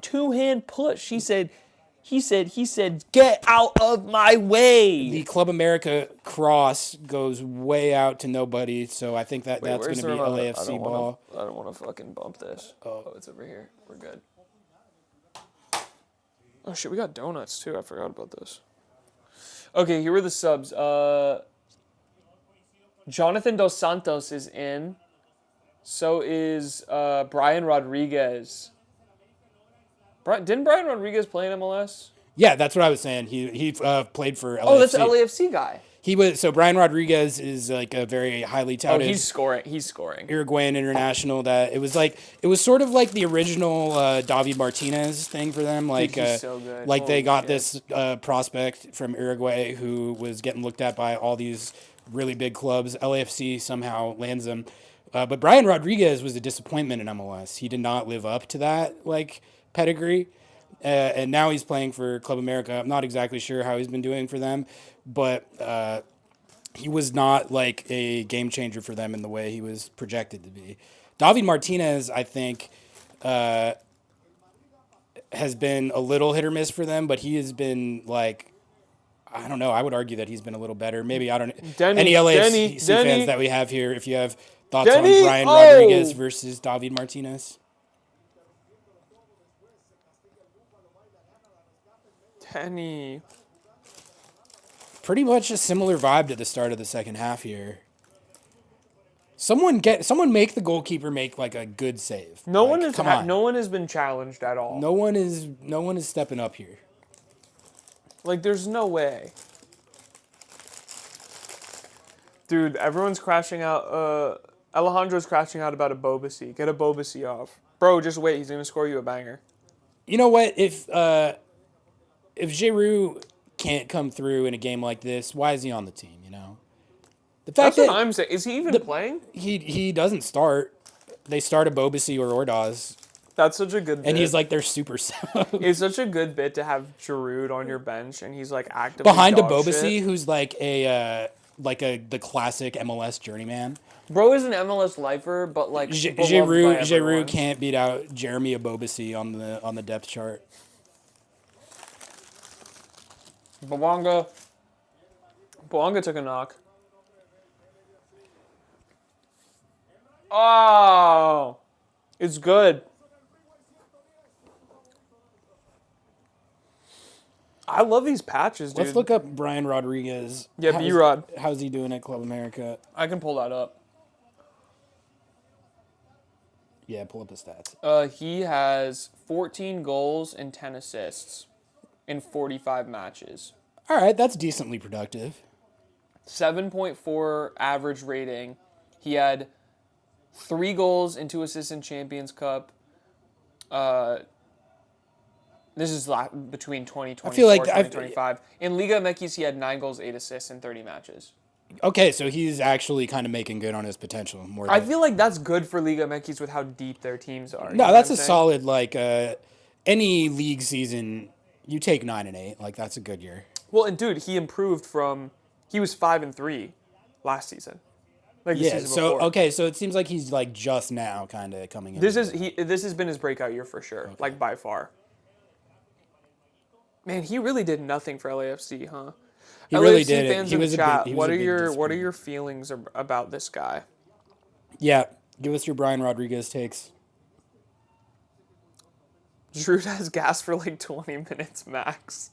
2-hand push. He said, get out of my way. The Club America cross goes way out to nobody, so I think that's going to be LAFC ball. I don't want to fucking bump this. Oh, it's over here. We're good. Oh, shit, we got donuts, too. I forgot about this. Okay, here are the subs. Jonathan Dos Santos is in. So is Brian Rodriguez. Didn't Brian Rodriguez play in MLS? Yeah, that's what I was saying. He played for LAFC. Oh, that's the LAFC guy. Brian Rodriguez is like a very highly touted. Oh, he's scoring. Uruguayan international. That it was sort of like the original David Martinez thing for them. Like Dude, he's so good. Like they got this prospect from Uruguay who was getting looked at by all these really big clubs. LAFC somehow lands him, but Brian Rodriguez was a disappointment in MLS. He did not live up to that pedigree. And now he's playing for Club America. I'm not exactly sure how he's been doing for them, but he was not like a game changer for them in the way he was projected to be. David Martinez, I think, has been a little hit or miss for them, but he has been like, I don't know. I would argue that he's been a little better. Maybe, I don't know. Any LAFC fans that we have here, if you have thoughts on Brian Rodriguez versus David Martinez. Penny. Pretty much a similar vibe to the start of the second half here. Someone make the goalkeeper make like a good save. No one has been challenged at all. No one is stepping up here. Like there's no way. Dude, everyone's crashing out. Alejandro's crashing out about a Bobasi. Get a Bobasi off. Bro, just wait. He's going to score you a banger. You know what? If Giroud can't come through in a game like this, why is he on the team, you know? That's what I'm saying. Is he even playing? He doesn't start. They start a Bobasi or Ordaz. That's such a good bit. And he's like their super sub. It's such a good bit to have Giroud on your bench and he's like actively behind a Bobasi who's like the classic MLS journeyman. Bro is an MLS lifer, but like Giroud can't beat out Jeremy Abobasi on the depth chart. Bawanga took a knock. Oh, it's good. I love these patches, dude. Let's look up Brian Rodriguez. Yeah, B-Rod. How's he doing at Club America? I can pull that up. Yeah, pull up the stats. He has 14 goals and 10 assists in 45 matches. All right, that's decently productive. 7.4 average rating. He had 3 goals and 2 assists in Champions Cup. This is between 2024 and 2025. In Liga MX, he had 9 goals, 8 assists in 30 matches. Okay, so he's actually kind of making good on his potential. I feel like that's good for Liga MX with how deep their teams are. No, that's a solid, any league season, you take 9 and 8. Like, that's a good year. Well, and dude, he improved he was 5-3 last season. Like the season before. Okay, so it seems like he's like just now kind of coming in. This has been his breakout year for sure, like by far. Man, he really did nothing for LAFC, huh? He LAFC really did. Fans in the chat, what are your feelings about this guy? Yeah, give us your Brian Rodriguez takes. Giroud has gas for like 20 minutes max.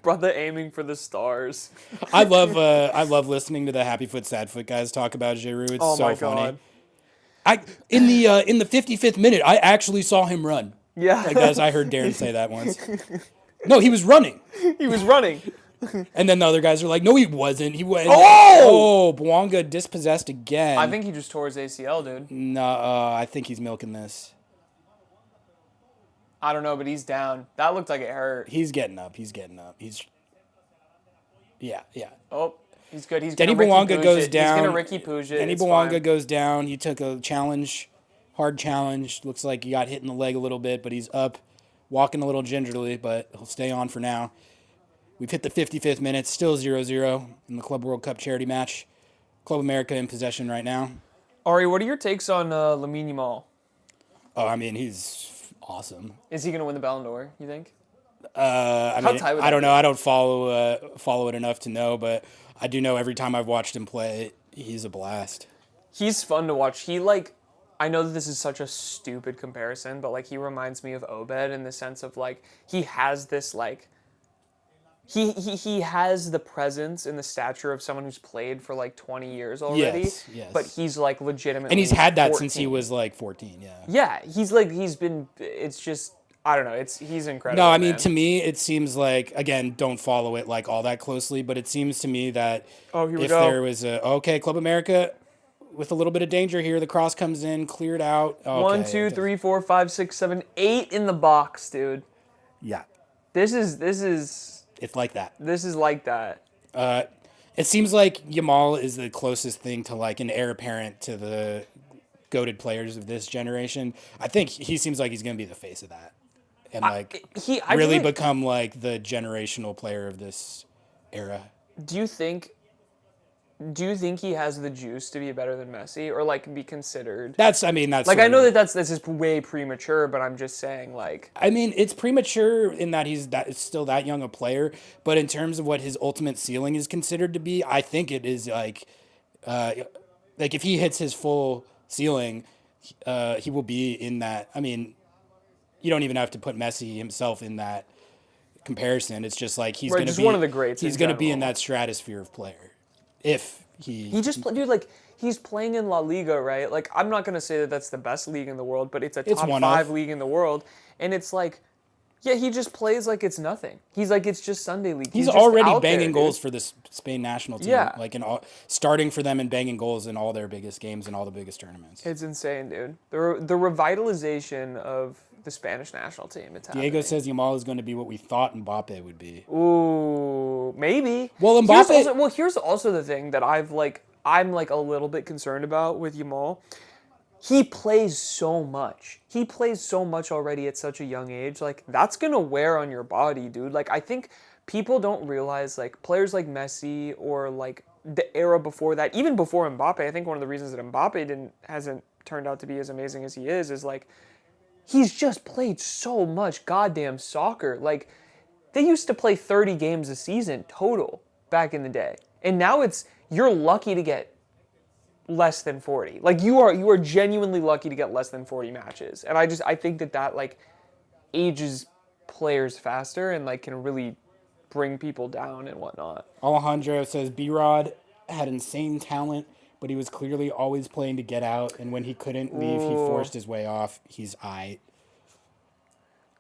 Brother aiming for the stars. I love listening to the Happy Foot Sad Foot guys talk about Giroud. It's so funny. God. In the 55th minute, I actually saw him run. Yeah. Like as I heard Darren say that once. No, he was running. He was running. And then the other guys are like, no, he wasn't. He was. Oh! Bouanga dispossessed again. I think he just tore his ACL, dude. No, I think he's milking this. I don't know, but he's down. That looked like it hurt. He's getting up. Yeah. Oh, he's good. He's Denny gonna Ricky Bouanga Puig goes it. down. He's gonna Ricky Puig it. Denny It's Bouanga fine. goes down. He took a hard challenge. Looks like he got hit in the leg a little bit, but he's up, walking a little gingerly, but he'll stay on for now. We've hit the 55th minute, still 0-0 in the Club World Cup charity match. Club America in possession right now. Ari, what are your takes on Lamine Yamal? Oh, I mean, he's awesome. Is he gonna win the Ballon d'Or, you think? I don't know. I don't follow it enough to know, but I do know every time I've watched him play, he's a blast. He's fun to watch. I know that this is such a stupid comparison, but he reminds me of Obed in the sense of he has this he has the presence and the stature of someone who's played for 20 years already. Yes. But he's legitimately, And he's had that 14. since he was 14, yeah. Yeah, he's been, it's just, I don't know, he's incredible. No, I mean, man. to me, it seems like, again, don't follow it all that closely, but it seems to me that if there was Club America with a little bit of danger here, the cross comes in, cleared out. Okay. 1, 2, 3, 4, 5, 6, 7, 8 in the box, dude. Yeah. This is It's like that. This is like that. It seems like Yamal is the closest thing to an heir apparent to the goated players of this generation. I think he seems like he's going to be the face of that. And really become the generational player of this era. Do you think he has the juice to be better than Messi, or be considered? That's I know that this is way premature, but I'm just saying I mean, it's premature in that he's still that young a player, but in terms of what his ultimate ceiling is considered to be, I think it is if he hits his full ceiling, he will be in that. I mean, you don't even have to put Messi himself in that comparison. It's just he's going to be one of the greats. He's going to be in that stratosphere of player. If he just dude, he's playing in La Liga, right? I'm not gonna say that that's the best league in the world, but it's a top 5 league in the world, and it's yeah, he just plays like it's nothing. He's it's just Sunday league. He's already banging goals for the Spain national team. Yeah, starting for them and banging goals in all their biggest games and all the biggest tournaments. It's insane, dude. The revitalization of the Spanish national team. It's happening. Diego says Yamal is going to be what we thought Mbappe would be. Ooh, maybe. Well, Mbappe. Here's also the thing that I'm a little bit concerned about with Yamal. He plays so much. He plays so much already at such a young age. That's gonna wear on your body, dude. I think people don't realize players like Messi or the era before that, even before Mbappe. I think one of the reasons that Mbappe hasn't turned out to be as amazing as he is he's just played so much goddamn soccer. They used to play 30 games a season total back in the day. And now you're lucky to get less than 40. You are genuinely lucky to get less than 40 matches. And I think that ages players faster and can really bring people down and whatnot. Alejandro says B-Rod had insane talent, but he was clearly always playing to get out, and when he couldn't leave, he forced his way off. He's aight.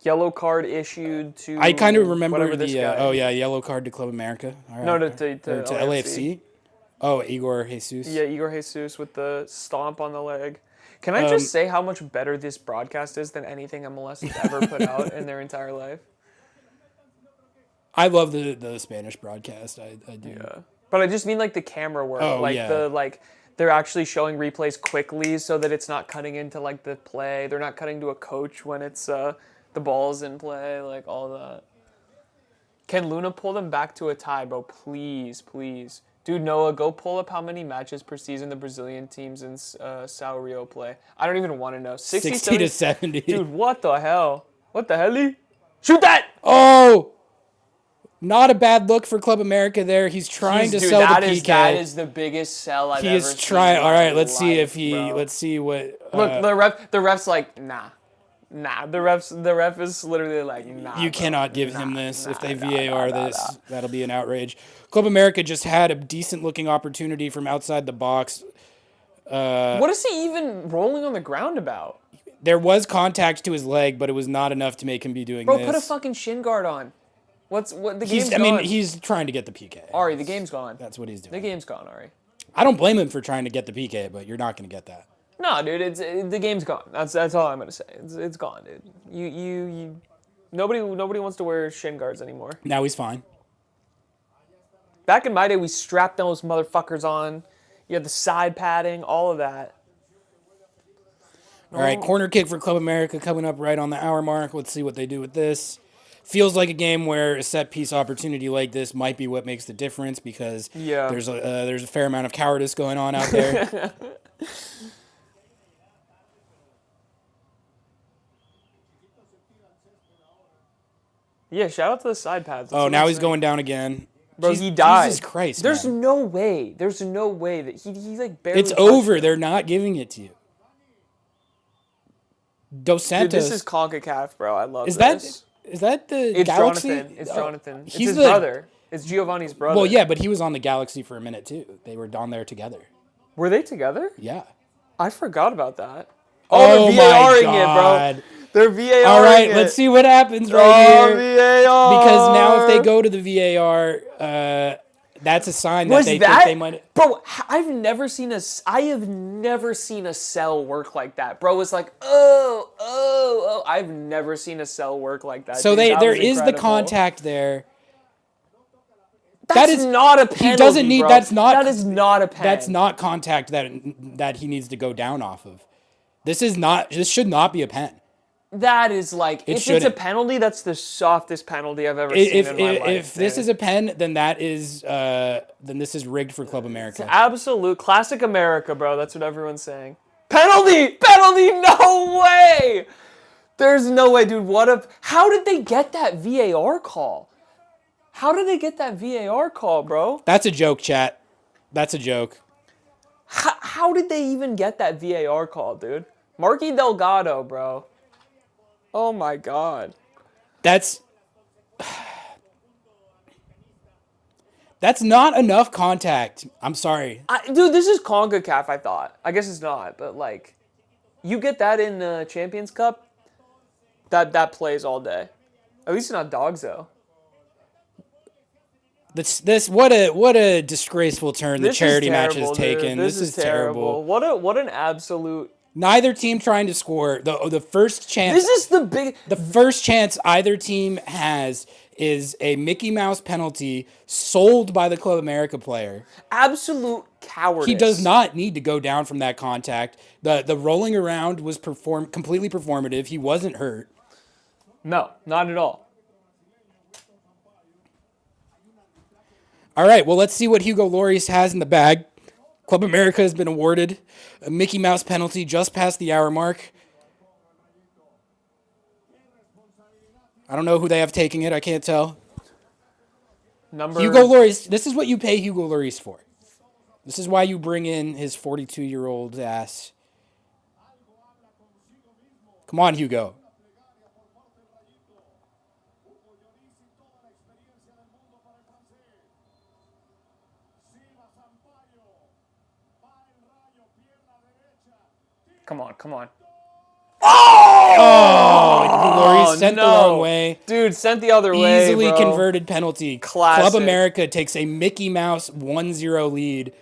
Yellow card issued to. I kind of remember yellow card to Club America. All right. No, to LAFC. Oh, Igor Jesus. Yeah, Igor Jesus with the stomp on the leg. Can I just say how much better this broadcast is than anything MLS has ever put out in their entire life? I love the Spanish broadcast. I do. Yeah. But I just mean the camera work. They're actually showing replays quickly so that it's not cutting into the play. They're not cutting to a coach when it's the ball's in play, all that. Can Luna pull them back to a tie, bro? Please, please. Dude, Noah, go pull up how many matches per season the Brazilian teams in Sao Rio play. I don't even want to know. 60 to 70. Dude, what the hell? What the hell? Shoot that! Oh! Not a bad look for Club America there. He's trying to sell the PK. That is the biggest sell I've ever seen. He is trying. All right, let's see if he. Bro. Let's see what. Look, the ref's nah. The ref is literally nah. You cannot give him this. If they VAR this, that'll be an outrage. Club America just had a decent looking opportunity from outside the box. What is he even rolling on the ground about? There was contact to his leg, but it was not enough to make him be doing Bro, this. put a fucking shin guard on. The game's gone. He's trying to get the PK. Ari, the game's gone. That's what he's doing. The game's gone, Ari. I don't blame him for trying to get the PK, but you're not going to get that. No, dude, the game's gone. That's all I'm gonna say. It's gone, dude. You nobody wants to wear shin guards anymore. Now he's fine. Back in my day, we strapped those motherfuckers on. You had the side padding, all of that. All right, corner kick for Club America coming up right on the hour mark. Let's see what they do with this. Feels like a game where a set piece opportunity like this might be what makes the difference because there's a fair amount of cowardice going on out there. Yeah, shout out to the side pads. Oh, now he's going down again. Bro, he died. Jesus Christ, There's man. no way. There's no way that he like barely. It's over. They're not giving it to you. Dos Santos. Dude, this is CONCACAF, bro. I love Is this. that the It's Galaxy? Jonathan. It's Jonathan. It's he's his the brother. It's Giovanni's brother. Well, yeah, but he was on the Galaxy for a minute too. They were down there together. Were they together? Yeah. I forgot about that. Oh, they're my VARing God. it, bro. They're VARing All right, it. let's see what happens right here. VAR. Because now if they go to the VAR, that's a sign that think they might. Bro, I have never seen a cell work like that. Bro, it's like, oh. I've never seen a cell work like that. So dude. there is the contact there. That's not a penalty. He doesn't need. Bro. That is not a pen. That's not contact that he needs to go down off of. This should not be a pen. That is like, if it's a penalty, that's the softest penalty I've ever seen in my life. If this is a pen, then this is rigged for Club America. It's absolute classic America, bro. That's what everyone's saying. Penalty! No way! There's no way, dude. How did they get that VAR call? Bro? That's a joke, chat. That's a joke. How did they even get that VAR call, dude? Marky Delgado, bro. Oh my God. That's not enough contact. I'm sorry. Dude, this is CONCACAF, I thought. I guess it's not, but like, you get that in Champions Cup, that plays all day. At least not dogs, though. What a disgraceful turn the charity match has taken. This is terrible. What an absolute. Neither team trying to score. The first chance. This is the first chance either team has is a Mickey Mouse penalty sold by the Club America player. Absolute cowardice. He does not need to go down from that contact. The rolling around was completely performative. He wasn't hurt. No, not at all. All right, well, let's see what Hugo Lloris has in the bag. Club America has been awarded a Mickey Mouse penalty just past the hour mark. I don't know who they have taking it. I can't tell. Hugo Lloris, this is what you pay Hugo Lloris for. This is why you bring in his 42-year-old ass. Come on, Hugo. Come on. Oh! Lloris sent the wrong way. Dude, sent the other way, Easily bro. converted penalty. Classic. Club America takes a Mickey Mouse 1-0 lead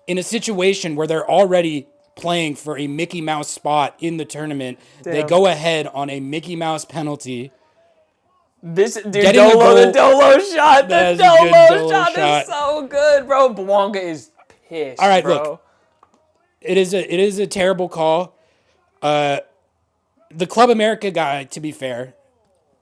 in a situation where they're already playing for a Mickey Mouse spot in the tournament. Damn. They go ahead on a Mickey Mouse penalty. This dude, the Dolo shot. The Dolo shot shot is so good, bro. Blanca is pissed. All right, bro. look. It is a terrible call. The Club America guy, to be fair,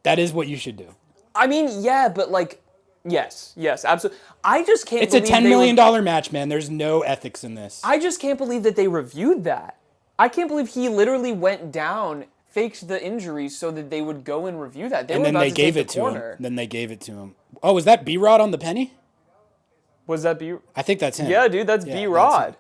that is what you should do. I mean, yeah, but like, yes, absolutely. I just can't. It's a $10 million match, man. There's no ethics in this. I just can't believe that they reviewed that. I can't believe he literally went down, faked the injury so that they would go and review that. And then they gave it to him. Then they gave it to him. Oh, was that B-Rod on the penny? Was that B? I think that's him. Yeah, dude, that's B-Rod.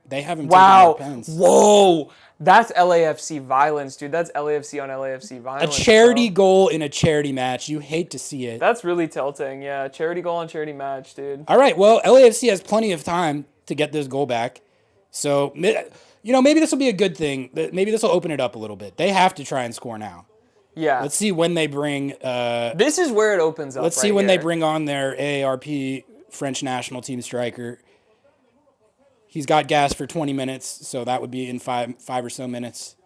They haven't wow. taken their pens. Whoa. That's LAFC violence, dude. That's LAFC on LAFC violence. A charity goal in a charity match. You hate to see it. That's really tilting, yeah. Charity goal on charity match, dude. All right, well, LAFC has plenty of time to get this goal back. So, maybe this will be a good thing. Maybe this will open it up a little bit. They have to try and score now. Yeah. Let's see when they bring. This is where it opens up. Let's see when they bring on their AARP French national team striker. He's got gas for 20 minutes, so that would be in five or so minutes.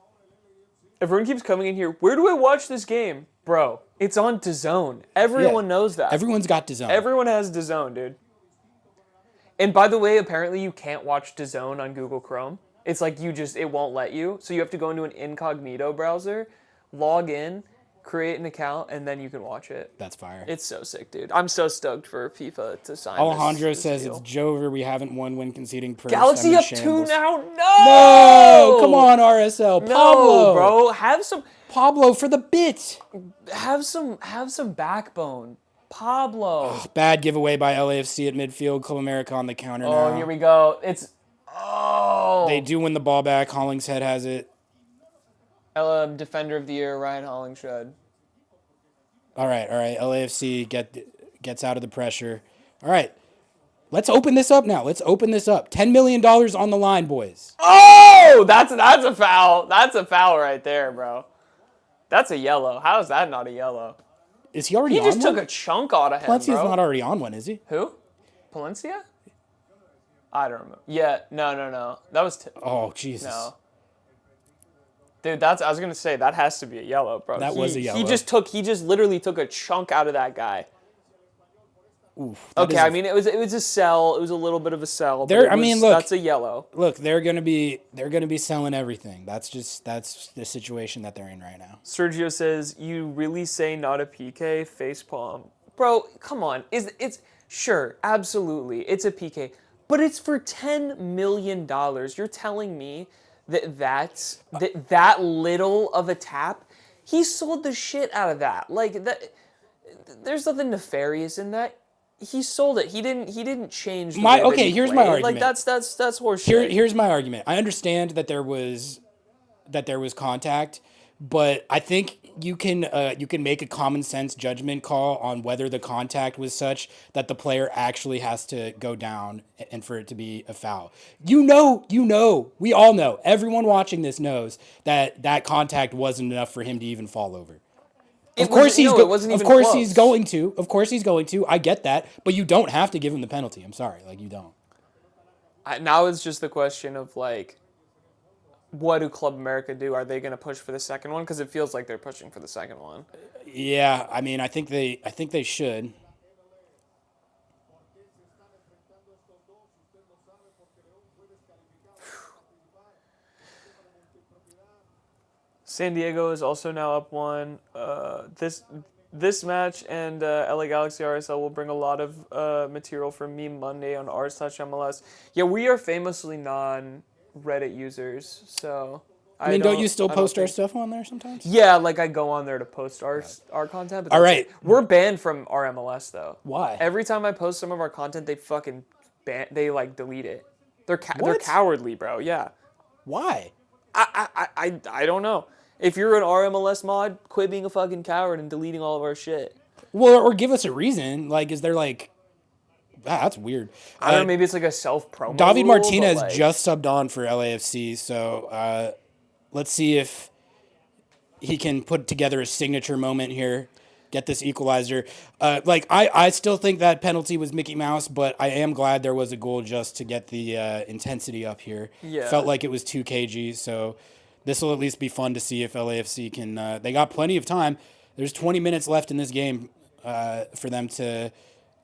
Everyone keeps coming in here. Where do I watch this game? Bro, it's on DAZN. Everyone knows that. Everyone's got DAZN. Everyone has DAZN, dude. And by the way, apparently you can't watch DAZN on Google Chrome. It's like it won't let you. So you have to go into an incognito browser, log in, create an account, and then you can watch it. That's fire. It's so sick, dude. I'm so stoked for FIFA to sign Alejandro this says deal. it's Jover. We haven't won when conceding per. Galaxy up 2 now? No! No! Come on, RSL. No, Pablo. bro. Have some Pablo for the bit. have some backbone. Pablo. Oh, bad giveaway by LAFC at midfield. Club America on the counter now. Oh, here we go. They do win the ball back. Hollingshead has it. Defender of the Year, Ryan Hollingshead. All right. LAFC gets out of the pressure. All right. Let's open this up now. $10 million on the line, boys. Oh, that's a foul. That's a foul right there, bro. That's a yellow. How is that not a yellow? Is he already on He just one? took a chunk out of him, Palencia's bro. not already on one, is he? Who? Palencia? I don't remember. Yeah, no. That was... Oh, Jesus. No. Dude, I was going to say, that has to be a yellow, bro. That was a yellow. He just literally took a chunk out of that guy. Oof. Okay, I mean, it was a sell. It was a little bit of a sell. Look, that's a yellow. Look, they're gonna be selling everything. That's the situation that they're in right now. Sergio says, "You really say not a PK facepalm, bro? Come on, it's sure, absolutely, it's a PK, but it's for $10 million. You're telling me that little of a tap? He sold the shit out of that. Like that. There's nothing nefarious in that." He sold it. He didn't change. Here's my argument. Like that's horseshit. Here's my argument. I understand that there was contact, but I think you can make a common sense judgment call on whether the contact was such that the player actually has to go down and for it to be a foul. We all know. Everyone watching this knows that contact wasn't enough for him to even fall over. Of course he's going to. I get that, but you don't have to give him the penalty. I'm sorry, you don't. Now it's just the question of what do Club America do? Are they going to push for the second one? Because it feels like they're pushing for the second one. Yeah, I mean, I think they should. San Diego is also now up 1. This match and LA Galaxy RSL will bring a lot of material for Meme Monday on r/MLS. Yeah, we are famously non-Reddit users, so... don't you still post our stuff on there sometimes? Yeah, I go on there to post our content. But all right. We're banned from our MLS, though. Why? Every time I post some of our content, they fucking they delete it. They're cowardly, bro. Yeah. Why? I don't know. If you're an RMLS mod, quit being a fucking coward and deleting all of our shit. Well, or give us a reason. Is there that's weird. I don't know, maybe it's a self-promo David rule, Martinez just subbed on for LAFC, so let's see if he can put together a signature moment here, get this equalizer. I still think that penalty was Mickey Mouse, but I am glad there was a goal just to get the intensity up here. Yeah. Felt like it was 2 kg, so... This will at least be fun to see if LAFC can... they got plenty of time. There's 20 minutes left in this game for them to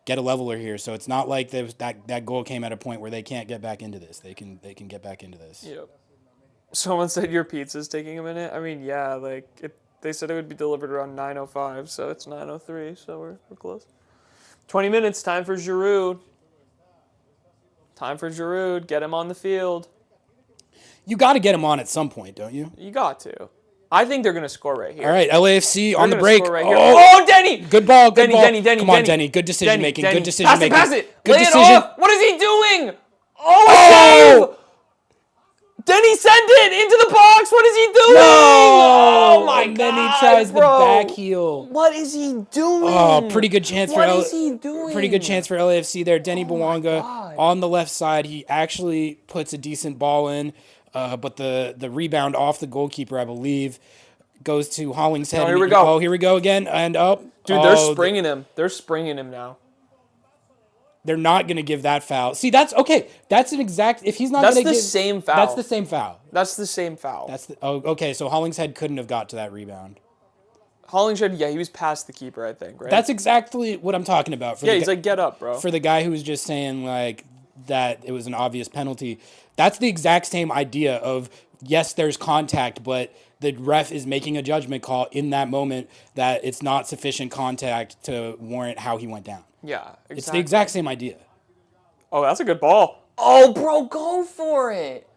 get a leveler here. So it's not like that goal came at a point where they can't get back into this. They can get back into this. Yep. Someone said your pizza's taking a minute. I mean, yeah, they said it would be delivered around 9:05, so it's 9:03, so we're close. 20 minutes, time for Giroud. Get him on the field. You got to get him on at some point, don't you? You got to. I think they're going to score right here. All right, LAFC on the break. Right oh, Denny! Good ball, good ball. Denny. Come on, Denny. Good decision making. Good decision making. Pass it. Good Lay decision. it off. What is he doing? Oh! Then he sent it into the box. What is he doing? No! Oh my and God, then he tries bro. the back heel. What is he doing? Oh, pretty good chance What is he doing? Pretty good chance for LAFC there. Denny my Bouanga God. on the left side. He actually puts a decent ball in, but the rebound off the goalkeeper, I believe, goes to Hollingshead. Oh, here we go. Oh, here we go again. And Dude, they're springing him. They're springing him now. They're not going to give that foul. See, that's okay. That's an exact. If he's not going to give, That's the same foul. That's the same foul. That's the same foul. Okay. So Hollingshead couldn't have got to that rebound. Hollingshead, yeah, he was past the keeper, I think, right? That's exactly what I'm talking about. He's like, get up, bro. For the guy who was just saying like that it was an obvious penalty. That's the exact same idea of yes, there's contact, but the ref is making a judgment call in that moment that it's not sufficient contact to warrant how he went down. Yeah, exactly. It's the exact same idea. Oh, that's a good ball. Oh, bro, go for it.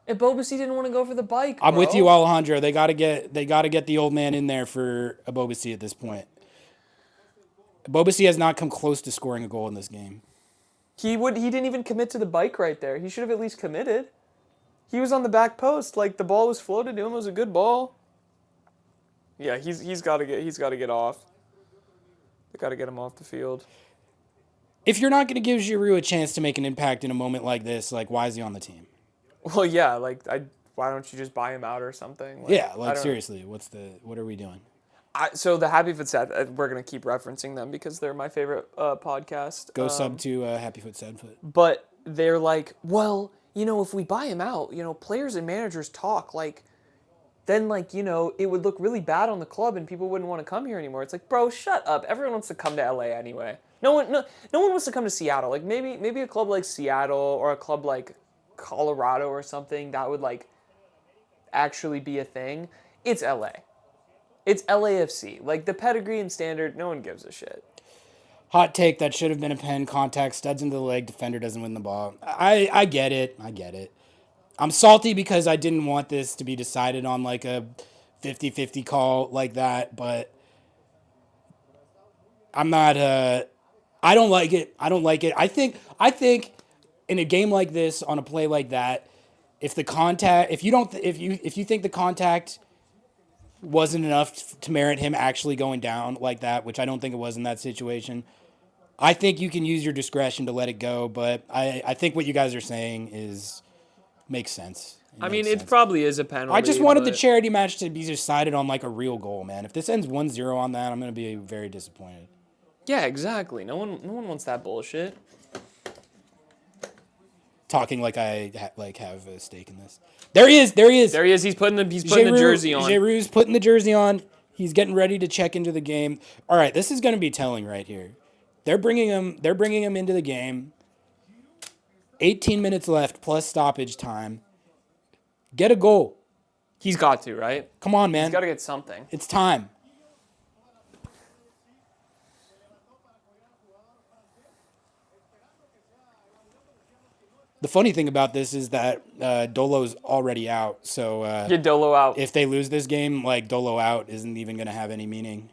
If Bobasi didn't want to go for the bike, bro. I'm with you, Alejandro. They gotta get the old man in there for Bobasi at this point. Bobasi has not come close to scoring a goal in this game. He didn't even commit to the bike right there. He should have at least committed. He was on the back post, like the ball was floated to him. It was a good ball. Yeah, he's got to get off. They got to get him off the field. If you're not going to give Giroud a chance to make an impact in a moment like this, like why is he on the team? Well, yeah, like why don't you just buy him out or something? Like, yeah, like seriously, what are we doing? So the Happy Foot Sad, we're gonna keep referencing them because they're my favorite podcast. Go sub to Happy Foot Sad Foot. But they're like, well, if we buy him out, players and managers talk like. Then, it would look really bad on the club and people wouldn't want to come here anymore. It's like, bro, shut up. Everyone wants to come to LA anyway. No one wants to come to Seattle. Like, maybe a club like Seattle or a club like Colorado or something, that would, actually be a thing. It's LA. It's LAFC. Like, the pedigree and standard, no one gives a shit. Hot take, that should have been a pen. Contact, studs into the leg, defender doesn't win the ball. I get it. I'm salty because I didn't want this to be decided on like a 50-50 call like that, but I'm not I don't like it. I think in a game like this, on a play like that, if you think the contact wasn't enough to merit him actually going down like that, which I don't think it was in that situation, I think you can use your discretion to let it go, but I think what you guys are saying makes sense. It probably is a penalty. I just wanted the charity match to be decided on like a real goal, man. If this ends 1-0 on that, I'm going to be very disappointed. Yeah, exactly. No one wants that bullshit. Talking like I have a stake in this. There he is. He's putting the jersey on. Giroud's putting the jersey on. He's getting ready to check into the game. All right, this is going to be telling right here. They're bringing him into the game. 18 minutes left plus stoppage time. Get a goal. He's got to, right? Come on, man. He's got to get something. It's time. The funny thing about this is that Dolo's already out. So get Dolo out. If they lose this game, like Dolo out isn't even going to have any meaning.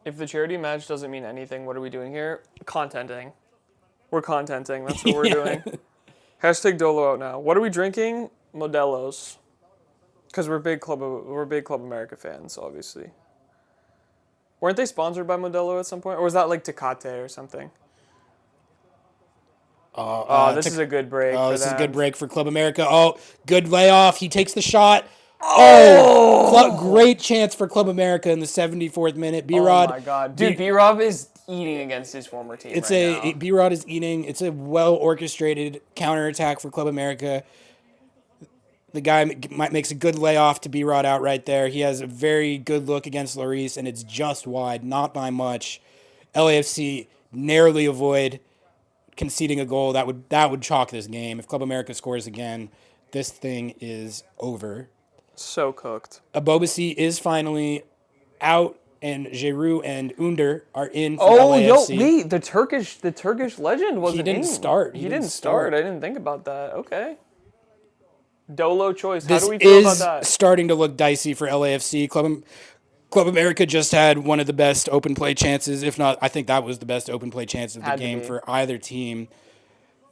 If the charity match doesn't mean anything, what are we doing here? Contenting. We're contenting. That's what we're doing. Hashtag Dolo out now. What are we drinking? Modelo's. Because we're big Club America fans, obviously. Weren't they sponsored by Modelo at some point? Or was that like Tecate or something? This is a good break. This is a good break for Club America. Oh, good layoff. He takes the shot. Oh! Great chance for Club America in the 74th minute. B-Rod. Oh my God, dude! B-Rod is eating against his former team. B-Rod is eating. It's a well orchestrated counterattack for Club America. The guy makes a good layoff to B-Rod out right there. He has a very good look against Lloris, and it's just wide, not by much. LAFC narrowly avoid conceding a goal that would chalk this game. If Club America scores again, this thing is over. So cooked. Bobasi is finally out, and Giroud and Under are in for LAFC. Wait, the Turkish legend wasn't in. He didn't start. He didn't start. I didn't think about that. Okay. Dolo choice. How do we feel about that? This is starting to look dicey for LAFC. Club America just had one of the best open play chances, if not, I think that was the best open play chance of the game for either team.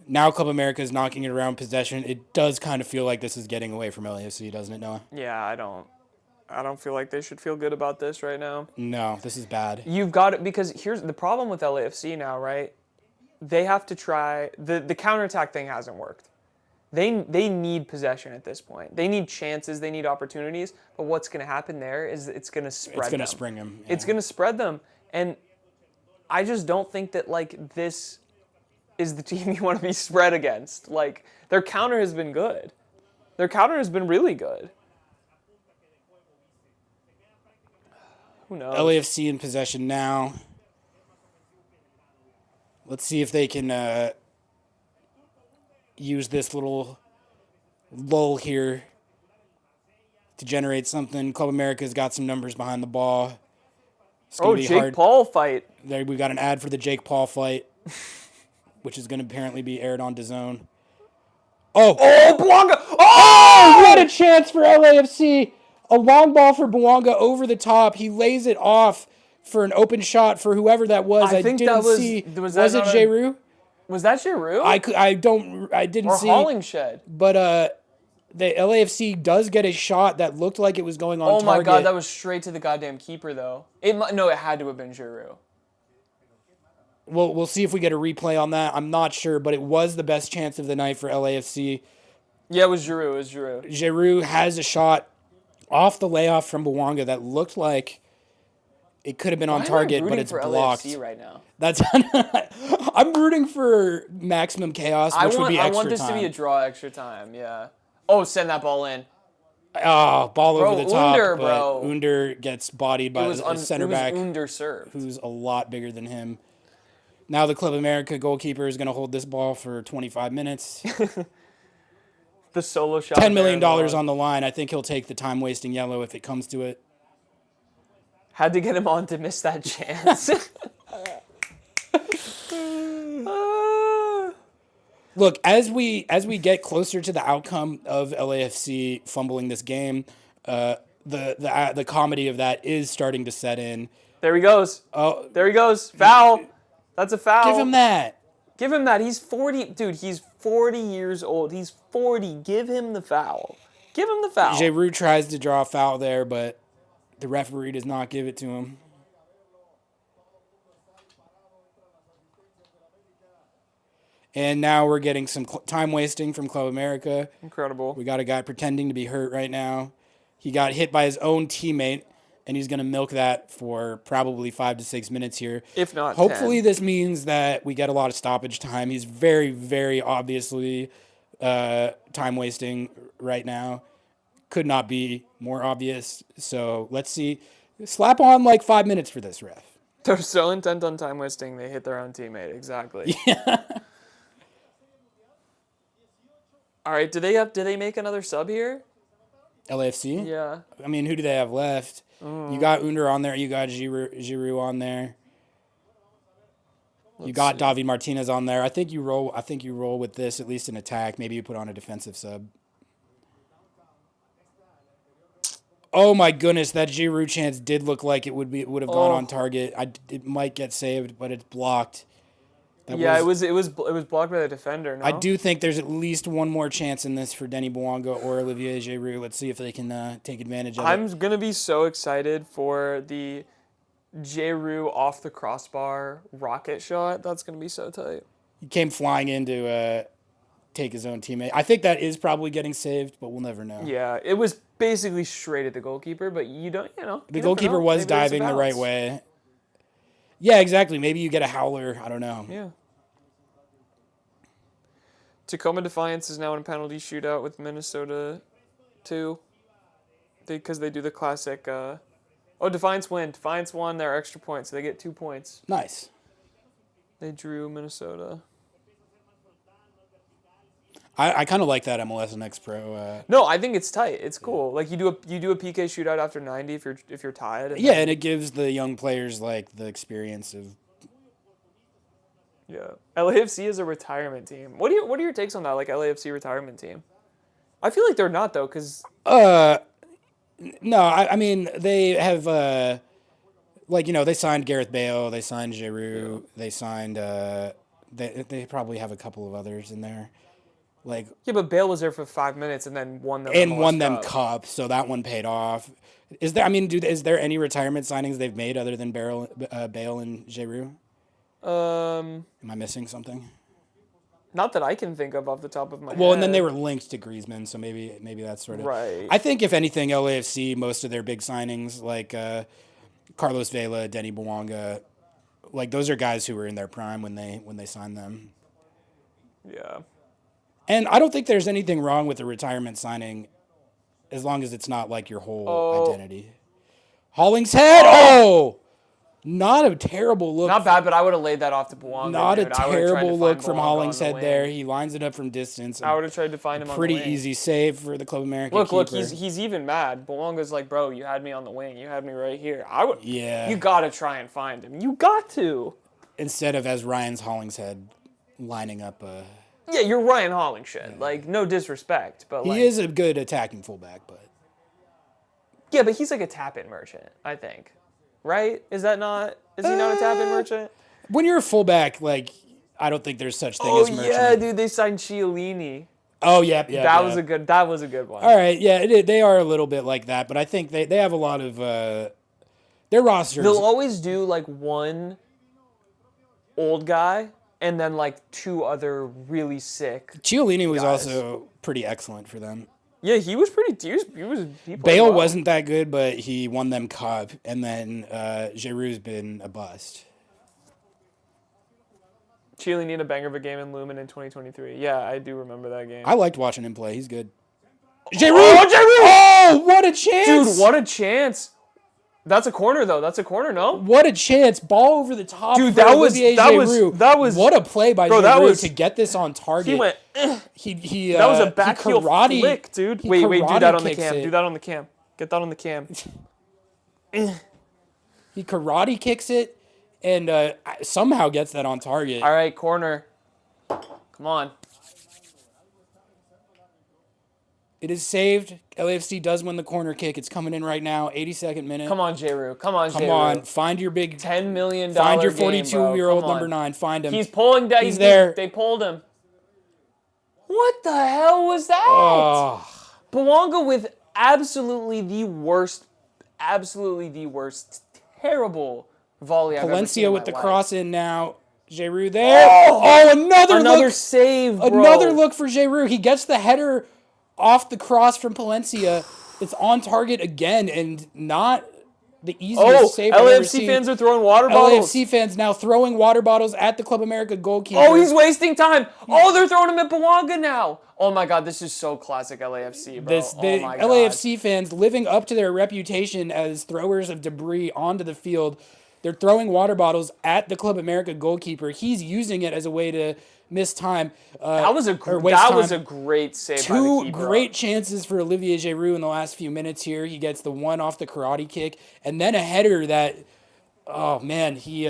Now Club America is knocking it around possession. It does kind of feel like this is getting away from LAFC, doesn't it, Noah? Yeah, I don't feel like they should feel good about this right now. No, this is bad. You've got it, because here's the problem with LAFC now, right? They have to try the counterattack thing hasn't worked. They need possession at this point. They need chances, they need opportunities, but what's going to happen there is it's going to spread them. It's going to spring them. Yeah. It's going to spread them, and I just don't think that like this is the team you want to be spread against. Like, their counter has been good. Their counter has been really good. Who knows? LAFC in possession now. Let's see if they can use this little lull here to generate something. Club America's got some numbers behind the ball. Jake Paul fight. There, we got an ad for the Jake Paul fight, which is going to apparently be aired on DAZN. Oh, Bouanga! Oh, what a chance for LAFC. A long ball for Bouanga over the top. He lays it off for an open shot for whoever that was. I think didn't that was, see. Was it Giroud? Was that Giroud? I didn't or see. Hollingshed. But the LAFC does get a shot that looked like it was going on target. Oh my God, that was straight to the goddamn keeper though. It had to have been Giroud. We'll see if we get a replay on that. I'm not sure, but it was the best chance of the night for LAFC. Yeah, it was Giroud. Giroud has a shot off the layoff from Bouanga that looked like it could have been on target, but it's blocked. LAFC right now? That's I'm rooting for maximum chaos, which would be extra time. I want this to be a draw, extra time. Yeah. Oh, send that ball in. Oh, ball over the top. Under, but bro. Under gets bodied by a center back. Under served. Who's a lot bigger than him. Now the Club America goalkeeper is going to hold this ball for 25 minutes. The solo shot. $10 million on the line. I think he'll take the time-wasting yellow if it comes to it. Had to get him on to miss that chance. Look, as we get closer to the outcome of LAFC fumbling this game, the comedy of that is starting to set in. There he goes. Oh, there he goes. Foul. That's a foul. Give him that. Give him that. He's 40. Dude, he's 40 years old. He's 40. Give him the foul. Give him the foul. Giroud tries to draw a foul there, but the referee does not give it to him. And now we're getting some time wasting from Club America. Incredible. We got a guy pretending to be hurt right now. He got hit by his own teammate, and he's going to milk that for probably 5 to 6 minutes here. If not 10. Hopefully this means that we get a lot of stoppage time. He's very, very obviously time wasting right now. Could not be more obvious. So let's see. Slap on like 5 minutes for this, ref. They're so intent on time wasting, they hit their own teammate. Exactly. Yeah. All right. Did they make another sub here? LAFC? Yeah. I mean, who do they have left? You got Under on there. You got Giroud on there. You got David Martinez on there. I think you roll with this, at least in attack. Maybe you put on a defensive sub. Oh my goodness, that Giroud chance did look like it would have gone on target. It might get saved, but it's blocked. It was blocked by the defender. No? I do think there's at least one more chance in this for Denis Bouanga or Olivier Giroud. Let's see if they can take advantage of it. I'm gonna be so excited for the Giroud off the crossbar rocket shot. That's gonna be so tight. He came flying in to take his own teammate. I think that is probably getting saved, but we'll never know. Yeah, it was basically straight at the goalkeeper, but the goalkeeper was diving the right way. Yeah, exactly. Maybe you get a howler. I don't know. Yeah. Tacoma Defiance is now in a penalty shootout with Minnesota 2. Because they do the classic. Defiance win. Defiance won their extra points, so they get 2 points. Nice. They drew Minnesota. I kind of like that MLS Next Pro. No, I think it's tight. It's cool. Like you do a PK shootout after 90 if you're tied. And it gives the young players like the experience of. Yeah, LAFC is a retirement team. What are your takes on that? Like LAFC retirement team? I feel like they're not though, because. No, I mean they have they signed Gareth Bale, they signed Giroud, they signed they probably have a couple of others in there. Like, Yeah, but Bale was there for 5 minutes and then won them. and won them cup, so that one paid off. Is there? I mean, is there any retirement signings they've made other than Bale and Giroud? Am I missing something? Not that I can think of off the top of my head. Well, and then they were linked to Griezmann, so maybe that's sort of right. I think if anything, LAFC, most of their big signings like Carlos Vela, Denny Bouanga, like those are guys who were in their prime when they signed them. Yeah. And I don't think there's anything wrong with a retirement signing as long as it's not like your whole identity. Hollingshead! Oh! Not a terrible look. Not bad, but I would have laid that off to Bouanga. Not dude. a terrible look from Bouanga Hollingshead there. He lines it up from distance. I would have tried to find him on the Pretty wing. easy save for the Club America Look, keeper. he's even mad. Bouanga's like, bro, you had me on the wing. You had me right here. Yeah. You got to try and find him. You got to. Instead of as Ryan's Hollingshead lining up Yeah, you're Ryan Hollingshead. Like, no disrespect, but like... He is a good attacking fullback, but... Yeah, but he's like a tap-in merchant, I think. Right? Is he not a tap-in merchant? When you're a fullback, like, I don't think there's such thing as merchant. Yeah, dude, they signed Chiellini. Oh, yeah. That was a good one. All right, yeah, they are a little bit like that, but I think they have a lot of... their rosters... They'll always do, like, one old guy and then, like, two other really sick Chiellini was guys. also pretty excellent for them. Yeah, he was pretty... He Bale wasn't that good, but he won them cup, and then Giroud's been a bust. Chiellini had a banger of a game in Lumen in 2023. Yeah, I do remember that game. I liked watching him play. He's good. Giroud! Oh, what a chance! Dude, what a chance. That's a corner, though. That's a corner, no? What a chance. Ball over the top. Dude, for Olivier Giroud. What a play by Giroud to get this on target. He went, that was a back heel flick, dude. Wait, do that on the cam. Do that on the cam. Get that on the cam. He karate kicks it and somehow gets that on target. All right, corner. Come on. It is saved. LAFC does win the corner kick. It's coming in right now. 82nd minute. Come on, Giroud. Come on. Find your big $10 million. Find your 42-year-old number 9. Find him. He's pulling down. He's there. They pulled him. What the hell was that? Oh. Bouanga with absolutely the worst, terrible volley I've ever seen Palencia in with my the life. cross in now. Giroud there. Oh, another look. Save, bro. Another look for Giroud. He gets the header off the cross from Palencia. It's on target again and not the easiest save I've ever seen. LAFC fans are throwing water bottles. LAFC fans now throwing water bottles at the Club America goalkeeper. Oh, he's wasting time. Oh, they're throwing him at Bouanga now. Oh my God, this is so classic LAFC, bro. Oh my God. LAFC fans living up to their reputation as throwers of debris onto the field. They're throwing water bottles at the Club America goalkeeper. He's using it as a way to miss time. That was a great save. Two by the keeper. great chances for Olivier Giroud in the last few minutes here. He gets the one off the karate kick, and then a header that, oh man, these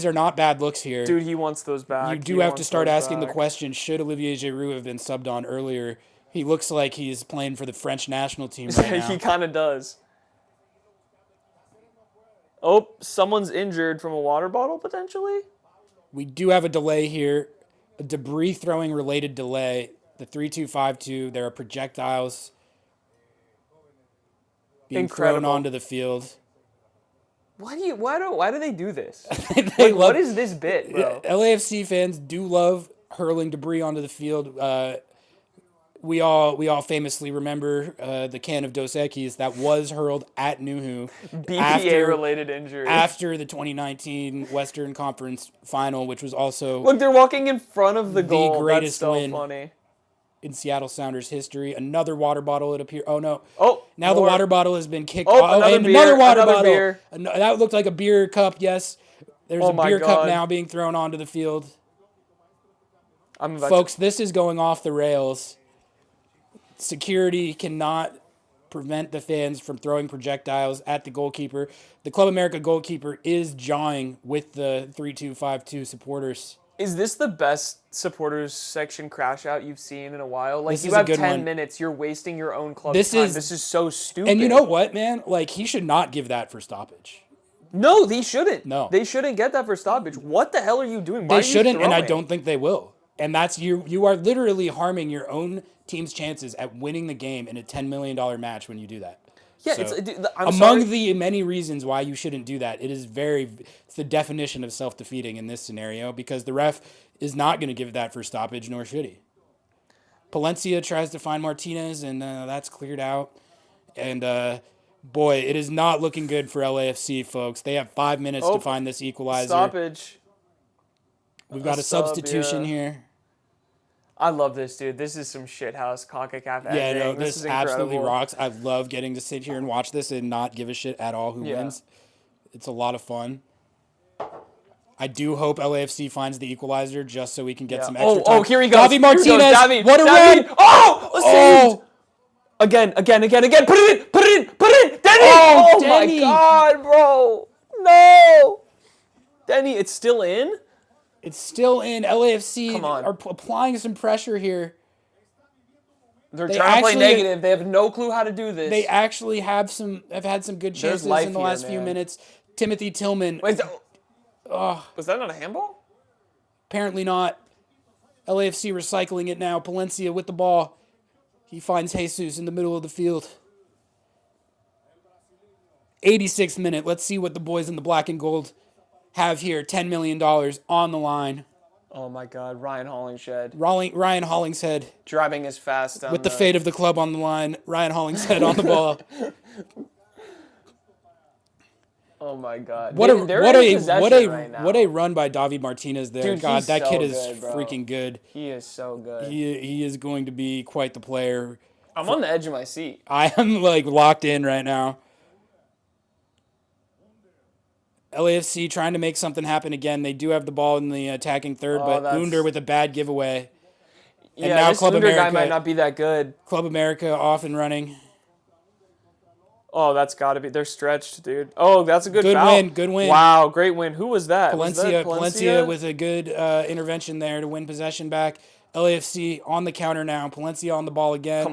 are not bad looks here. Dude, he wants those back. You do have to start asking the question: should Olivier Giroud have been subbed on earlier? He looks like he's playing for the French national team right now. He kind of does. Oh, someone's injured from a water bottle, potentially? We do have a delay here, a debris throwing related delay. The 3-2-5-2, there are projectiles being thrown onto the field. Why do they do this? What is this bit, bro? LAFC fans do love hurling debris onto the field. We all famously remember the can of Dos Equis that was hurled at Nuhu. BPA-related injury. After the 2019 Western Conference Final, which was also... Look, they're walking in front of the goal. The greatest That's so win funny. In Seattle Sounders history. Another water bottle, it appears. Oh, no. Oh, now the water bottle has been kicked. Another water bottle. Beer. That looked like a beer cup, yes. There's a beer cup God. now being thrown onto the field. Folks, this is going off the rails. Security cannot prevent the fans from throwing projectiles at the goalkeeper. The Club America goalkeeper is jawing with the 3-2-5-2 supporters. Is this the best supporters section crash out you've seen in a while? Like, This you is a have good 10 one. minutes, you're wasting your own club This time. is- This is so stupid. And you know what, man? Like, he should not give that for stoppage. No, they shouldn't. No. They shouldn't get that for stoppage. What the hell are you doing? Why They are you shouldn't, and I throwing? don't think they will. And that's you are literally harming your own team's chances at winning the game in a $10 million match when you do that. Yeah, So, I'm among sorry. the many reasons why you shouldn't do that, it's the definition of self-defeating in this scenario because the ref is not going to give that for stoppage, nor should he. Palencia tries to find Martinez, and that's cleared out. And boy, it is not looking good for LAFC, folks. They have 5 minutes to find this equalizer. Stoppage. We've got a sub, substitution yeah. here. I love this, dude. This is some shithouse CONCACAF editing. Yeah, no, this this is absolutely incredible. rocks. I love getting to sit here and watch this and not give a shit at all who Yeah. wins. It's a lot of fun. I do hope LAFC finds the equalizer just so we can get some extra time. Oh, here he goes. Davi Martinez, Here he goes. Davi, what a Davi. run! Oh, saved! Oh, Again. Put it in. Denny! Oh, Oh my Denny. God, bro. No. Denny, it's still in? it's still in. LAFC Come on. are applying some pressure here. They're They trying to play actually- negative. They have no clue how to do this. They actually have had some good chances life in the here, last few man. minutes. Timothy Tillman, Wait, was that not a handball? apparently not. LAFC recycling it now. Palencia with the ball. He finds Jesus in the middle of the field. 86th minute. Let's see what the boys in the black and gold have here. $10 million on the line. Oh my God, Ryan Hollingshead Ryan Hollingshead driving as fast down with the fate of the club on the line. Ryan Hollingshead on the ball. Oh my God. What They're in possession right now. a run by Davi Martinez there. Dude, God, he's that so kid is good, bro. freaking good. He is so good. He is going to be quite the player. I'm on the edge of my seat. I am like locked in right now. LAFC trying to make something happen again. They do have the ball in the attacking third, but that's- Under with a bad giveaway. Yeah, now this Club Under guy America- might not be that good. Club America off and running. Oh, that's got to be. They're stretched, dude. Oh, that's a good Good foul. win, good win. Wow, great win. Who was that? Was that Palencia with a good intervention there to win possession back. LAFC on the counter now. Palencia on the ball again.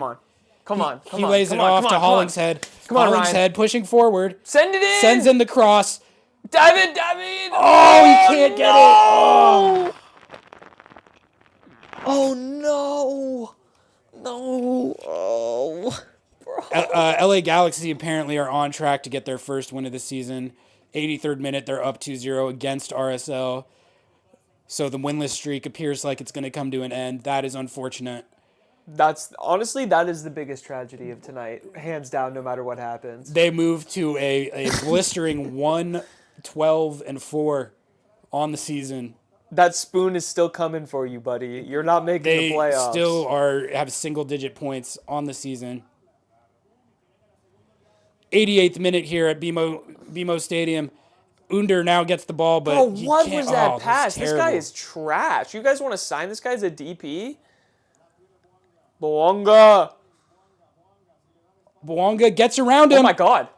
Come on. He lays it off to Hollingshead. Come on, Ryan. Hollingshead pushing forward. Send it in. Sends in the cross. David. Oh, he can't get it. Oh no. Oh. LA Galaxy apparently are on track to get their first win of the season. 83rd minute, they're up 2-0 against RSL. So the winless streak appears like it's going to come to an end. That is unfortunate. That is the biggest tragedy of tonight, hands down. No matter what happens. They move to a blistering 1-12-4 on the season. That spoon is still coming for you, buddy. You're not making They the playoffs. still have single-digit points on the season. 88th minute here at BMO Stadium. Under now gets the ball, but Bro, he what can't- was that oh, pass? This guy terrible. is trash. You guys want to sign this guy as a DP? Boonga. Bouanga gets around him. Oh my God.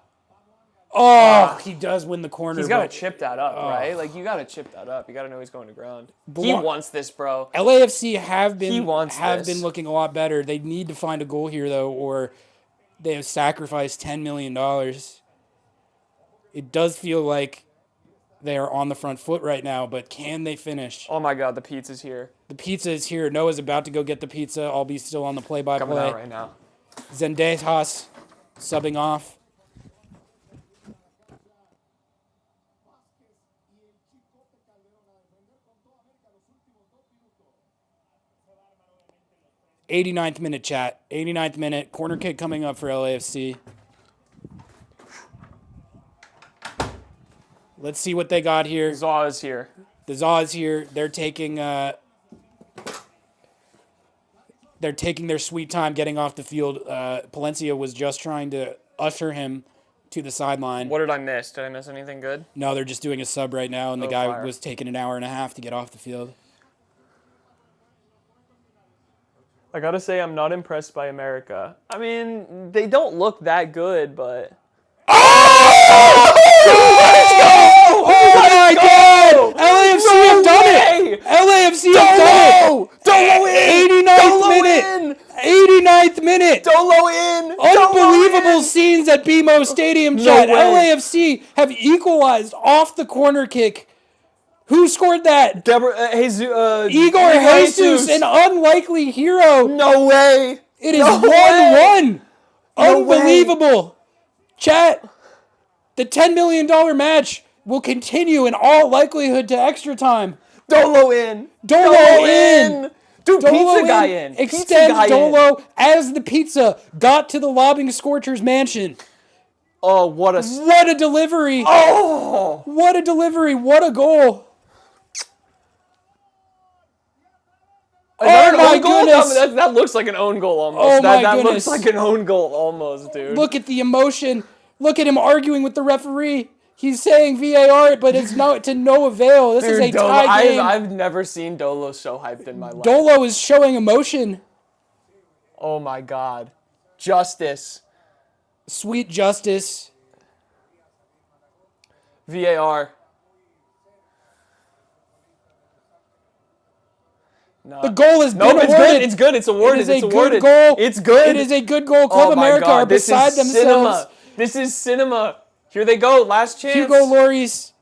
Oh, he does win the corner. He's got to but chip that up, right? Like, you got to chip that up. You got to know he's going to ground. He wants this, bro. LAFC have He wants this. been looking a lot better. They need to find a goal here, though, or they have sacrificed $10 million. It does feel like they are on the front foot right now, but can they finish? Oh my God, the pizza's here. The pizza is here. Noah's about to go get the pizza. I'll be still on the Coming play-by-play. out right now. Zendejas subbing off. '89th minute, chat. 89th minute. Corner kick coming up for LAFC. Let's see what they got here. Zaw is here. The Zaw is here. They're taking their sweet time getting off the field. Palencia was just trying to usher him to the sideline. What did I miss? Did I miss anything good? No, they're just doing a sub right now, and the Oh, guy fire. was taking an hour and a half to get off the field. I gotta say, I'm not impressed by America. I mean, they don't look that good, but... Oh my God! LAFC have done it! LAFC have done it! 89th minute! 89th minute. Dolo in. Unbelievable scenes at BMO Stadium, chat. way. LAFC have equalized off the corner kick. Who scored that? Igor Jesus, an unlikely hero. No way. It is 1-1. Unbelievable. Chat, the $10 million match will continue in all likelihood to extra time. Dolo in. Dolo in. Dude, Dolo pizza guy in. Extend Dolo as the pizza got to the Lobbing Scorchers mansion. Oh, what a delivery. Oh! What a delivery. What a goal. Oh my goodness. That looks like an own goal almost. Oh my that goodness. looks like an own goal almost, dude. Look at the emotion. Look at him arguing with the referee. He's saying VAR, but it's to no avail. This is a tie game. I've never seen Dolo so hyped in my life. Dolo is showing emotion. Oh my God. Justice. Sweet justice. VAR. No. The goal is no, it's good. It's good. It's awarded. It is it's a awarded. good goal. It's good. It is a good goal. Club America God. are beside themselves. Cinema. This is cinema. Here they go. Last chance. Hugo Lloris.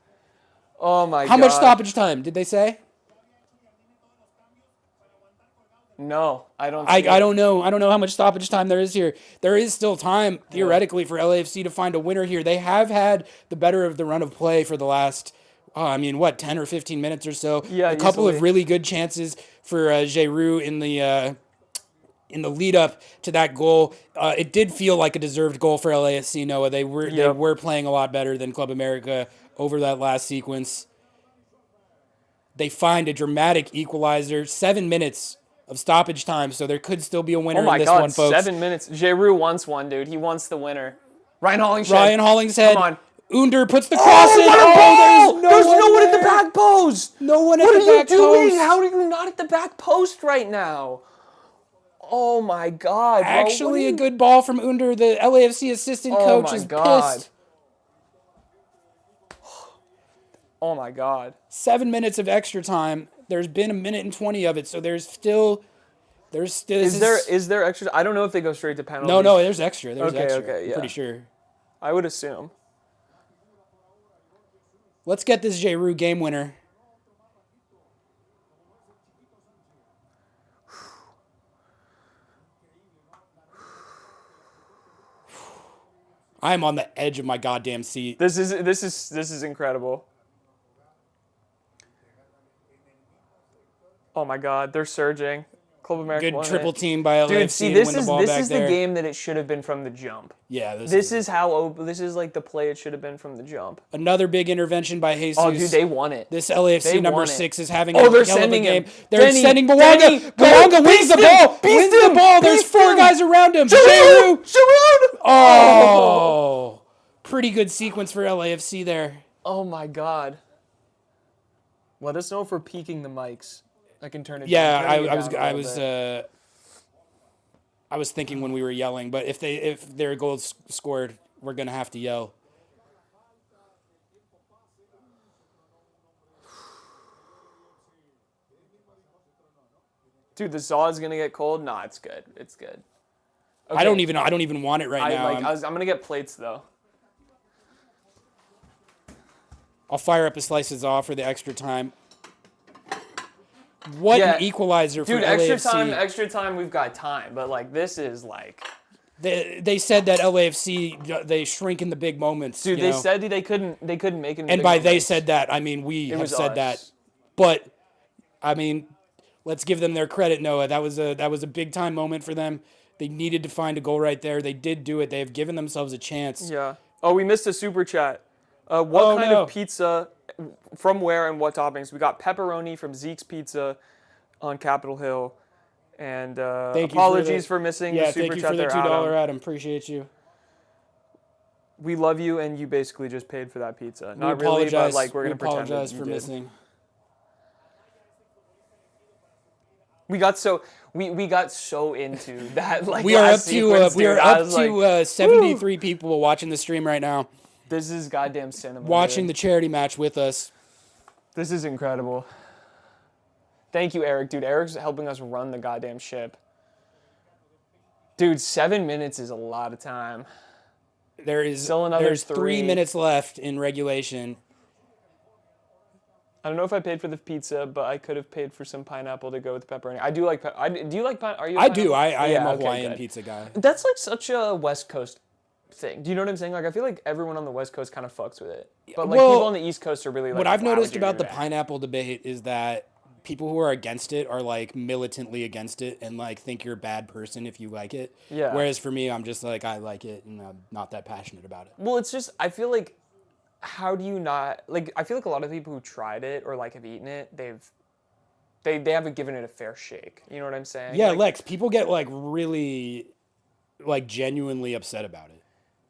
Oh my God. How much stoppage time did they say? No, I don't. I don't know. I don't know how much stoppage time there is here. There is still time theoretically for LAFC to find a winner here. They have had the better of the run of play for the last, 10 or 15 minutes or so. Yeah, a couple easily. of really good chances for Giroud in the lead up to that goal. It did feel like a deserved goal for LAFC. Noah, they were playing a lot better than Club America over that last sequence. They find a dramatic equalizer. 7 minutes of stoppage time, so there could still be a winner in this one, folks. 7 minutes. Giroud wants one, dude. He wants the winner. Ryan Hollingshead. Come on. Under puts the cross in. There's no one at the back post. No one at What the back post. What are you doing? How are you not at the back post right now? Oh my God, bro. Actually, a good ball from Under. The LAFC assistant coach is pissed. Oh my God. 7 minutes of extra time. There's been 1 minute and 20 of it, so there's still. Is there extra? I don't know if they go straight to penalties. No, there's extra. There's extra. Okay, yeah. I'm pretty sure. I would assume. Let's get this Giroud game winner. I'm on the edge of my goddamn seat. This is incredible. Oh my God, they're surging. Club America. Good triple team by LAFC. Dude, see, this is the game that it should have been from the jump. Yeah, this is like the play it should have been from the jump. Another big intervention by Jesus. Oh, dude, they won it. This LAFC number 6 is having they're hell of a sending game. him. They're sending Bouanga. Bouanga wins the ball. Wins the ball. There's 4 guys around him. Giroud. Oh, pretty good sequence for LAFC there. Oh my God. Let us know if we're peaking the mics. I can turn it. Yeah, down. I was thinking when we were yelling, but if their goal's scored, we're gonna have to yell. Dude, the saw is gonna get cold. Nah, it's good. It's good. Okay. I don't even want it right now. I'm gonna get plates though. I'll fire up the slices off for the extra time. What an equalizer for LAFC. Dude, extra time, we've got time. But, like, this is, like... They said that LAFC, they shrink in the big moments. Dude, they said they couldn't make it in the And big by moments. they said that, I mean, we have said that. But, I mean, let's give them their credit, Noah. That was a big-time moment for them. They needed to find a goal right there. They did do it. They have given themselves a chance. Yeah. Oh, we missed a super chat. What kind of pizza... From where and what toppings? We got pepperoni from Zeke's Pizza on Capitol Hill. And apologies for missing the super chat there, thank you for the $2 Adam. Appreciate you. We love you, and you basically just paid for that pizza. We Not apologize. really, but like we're going to pretend apologize that for you did. missing. We got so into that. Like we are up sequence, to 73 people watching the stream right now. This is goddamn cinema. Watching the charity match with us. This is incredible. Thank you, Eric. Dude, Eric's helping us run the goddamn ship. Dude, 7 minutes is a lot of time. There's 3 minutes left in regulation. I don't know if I paid for the pizza, but I could have paid for some pineapple to go with pepperoni. I do like. Do you like? Are you? I do. I am a okay, Hawaiian good. pizza guy. That's like such a West Coast thing. Do you know what I'm saying? Like, I feel like everyone on the West Coast kind of fucks with it, but like people on the East Coast are really like. What I've "Why would noticed you about do the that?" pineapple debate is that people who are against it are like militantly against it and like think you're a bad person if you like it. Yeah. Whereas for me, I'm just like, I like it and I'm not that passionate about it. Well, it's just I feel like. How do you not like? I feel like a lot of people who tried it or like have eaten it, they haven't given it a fair shake. You know what I'm saying? Yeah, like, Lex, people get like really, like genuinely upset about it.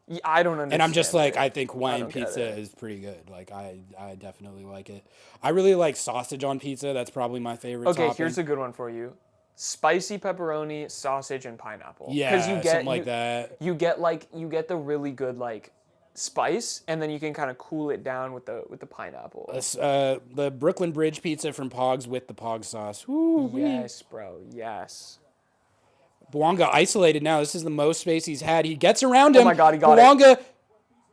Yeah, I don't understand. And I'm just like, it. I think Hawaiian pizza is pretty good. Like, I definitely like it. I really like sausage on pizza. That's probably my favorite Okay, topping. here's a good one for you. Spicy pepperoni, sausage, and pineapple. Yeah, you get, something like that. You get the really good like spice, and then you can kind of cool it down with the pineapple. The Brooklyn Bridge pizza from Pogs with the Pog sauce. Ooh, Yes, bro. Yes. Bouanga isolated now. This is the most space he's had. He gets around him. Oh my God, he got it.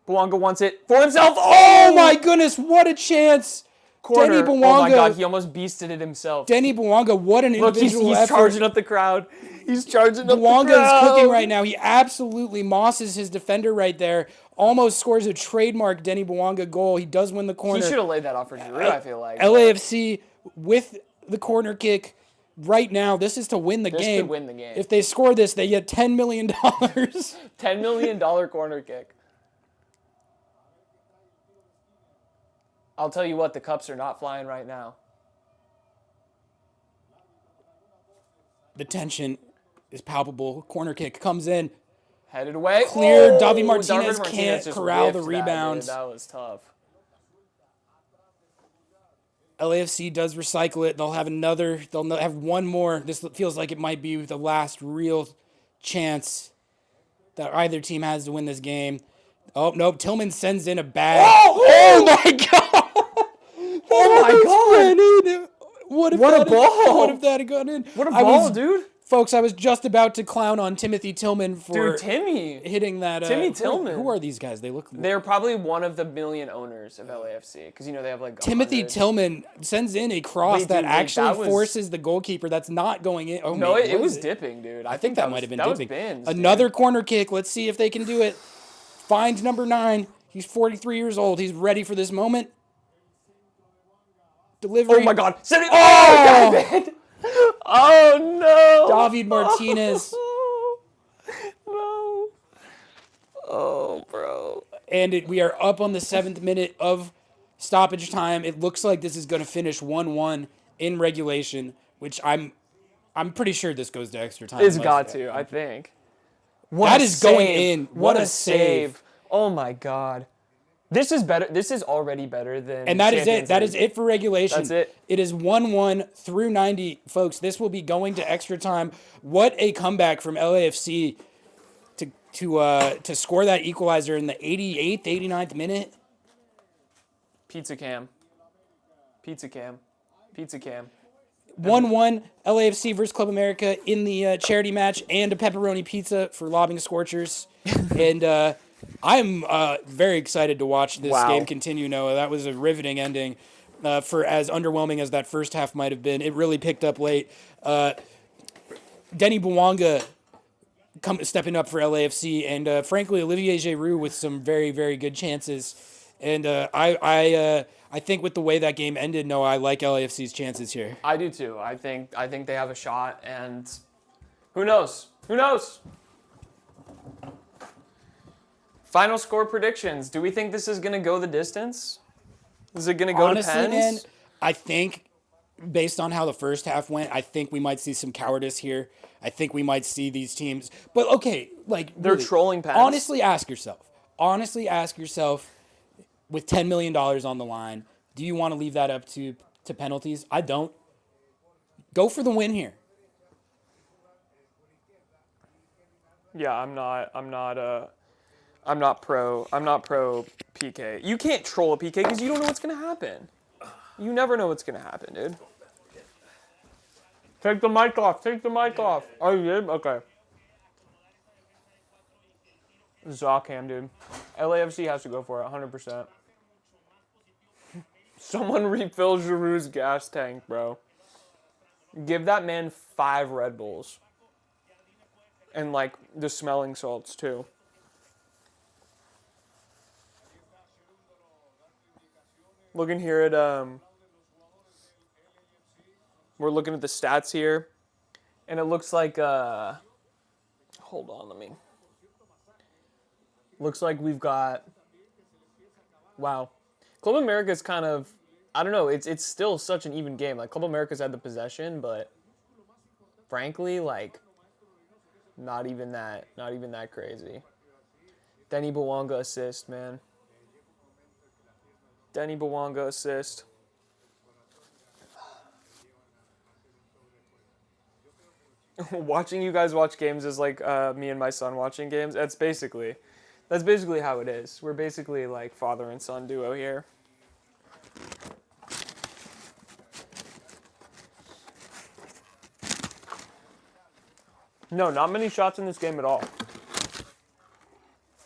Bouanga wants it for himself. Oh my goodness, what a chance. Corner. Denny Bouanga. Oh my God, he almost beasted it himself. Denny Bouanga, what an Look, individual he's effort. charging up the crowd. He's charging up the crowd. Bouanga is cooking right now. He absolutely mosses his defender right there. Almost scores a trademark Denny Bouanga goal. He does win the corner. He should have laid that off for Giroud, I feel like. LAFC with the corner kick right now. This is to win the game. This could win the game. If they score this, they get $10 million. $10 million corner kick. I'll tell you what, the cups are not flying right now. The tension is palpable. Corner kick comes in. Headed away. Clear. Oh, Davi Martinez Davi can't just corral the whiffed rebound. That was tough. LAFC does recycle it. They'll have one more. This feels like it might be the last real chance that either team has to win this game. Oh, nope. Tillman sends in a bag. Oh my God. Oh my God. What a ball. What if that had gone in? What a ball, dude. Folks, I was just about to clown on Timothy Tillman for Dude, Timmy. hitting that. Timmy Tillman. Who are these guys? They're probably one of the million owners of LAFC because, you know, they have like Timothy 100. Tillman sends in a cross that actually forces the goalkeeper. That's not going in. Oh, no, it was dipping, dude. I think that might have been dipping. Bins, Another corner kick. Let's see if they can do it. Finds number 9. He's 43 years old. He's ready for this moment. Delivery. Oh my God. Send it. Oh! Oh no. David Martinez. No. Oh, bro. And we are up on the 7th minute of stoppage time. It looks like this is going to finish 1-1 in regulation, which I'm pretty sure this goes to extra time. It's got to, I think. That is going in. What a save. Oh my God. This is better. This is already better than. And that is Champions it. That League. is it for regulation. That's it. It is 1-1 through 90, folks. This will be going to extra time. What a comeback from LAFC to score that equalizer in the 88th, 89th minute. Pizza cam. 1-1 LAFC versus Club America in the charity match, and a pepperoni pizza for Lobbing Scorchers. And I'm very excited to watch this game continue, Noah. That was a riveting ending. For as underwhelming as that first half might have been, it really picked up late. Denny Bouanga stepping up for LAFC, and frankly, Olivier Giroud with some very, very good chances. And I think with the way that game ended, Noah, I like LAFC's chances here. I do too. I think they have a shot, and who knows? Who knows? Final score predictions. Do we think this is going to go the distance? Is it going to go to pens? Man, I think based on how the first half went, I think we might see some cowardice here. I think we might see these teams. But okay, like they're really, trolling pens. Honestly, ask yourself, with $10 million on the line, do you want to leave that up to penalties? I don't. Go for the win here. Yeah, I'm not pro PK. You can't troll a PK because you don't know what's going to happen. You never know what's going to happen, dude. Take the mic off. Oh, you did? Okay. Zockham, dude. LAFC has to go for it, 100%. Someone refill Giroud's gas tank, bro. Give that man 5 Red Bulls. And, like, the smelling salts, too. Looking here at, we're looking at the stats here. And it looks like, hold on, looks like we've got, wow. Club America's kind of, I don't know, it's still such an even game. Like, Club America's had the possession, but frankly, like, not even that crazy. Denny Bawanga assist, man. Denny Bawanga assist. Watching you guys watch games is like me and my son watching games. That's basically how it is. We're basically like father and son duo here. No, not many shots in this game at all.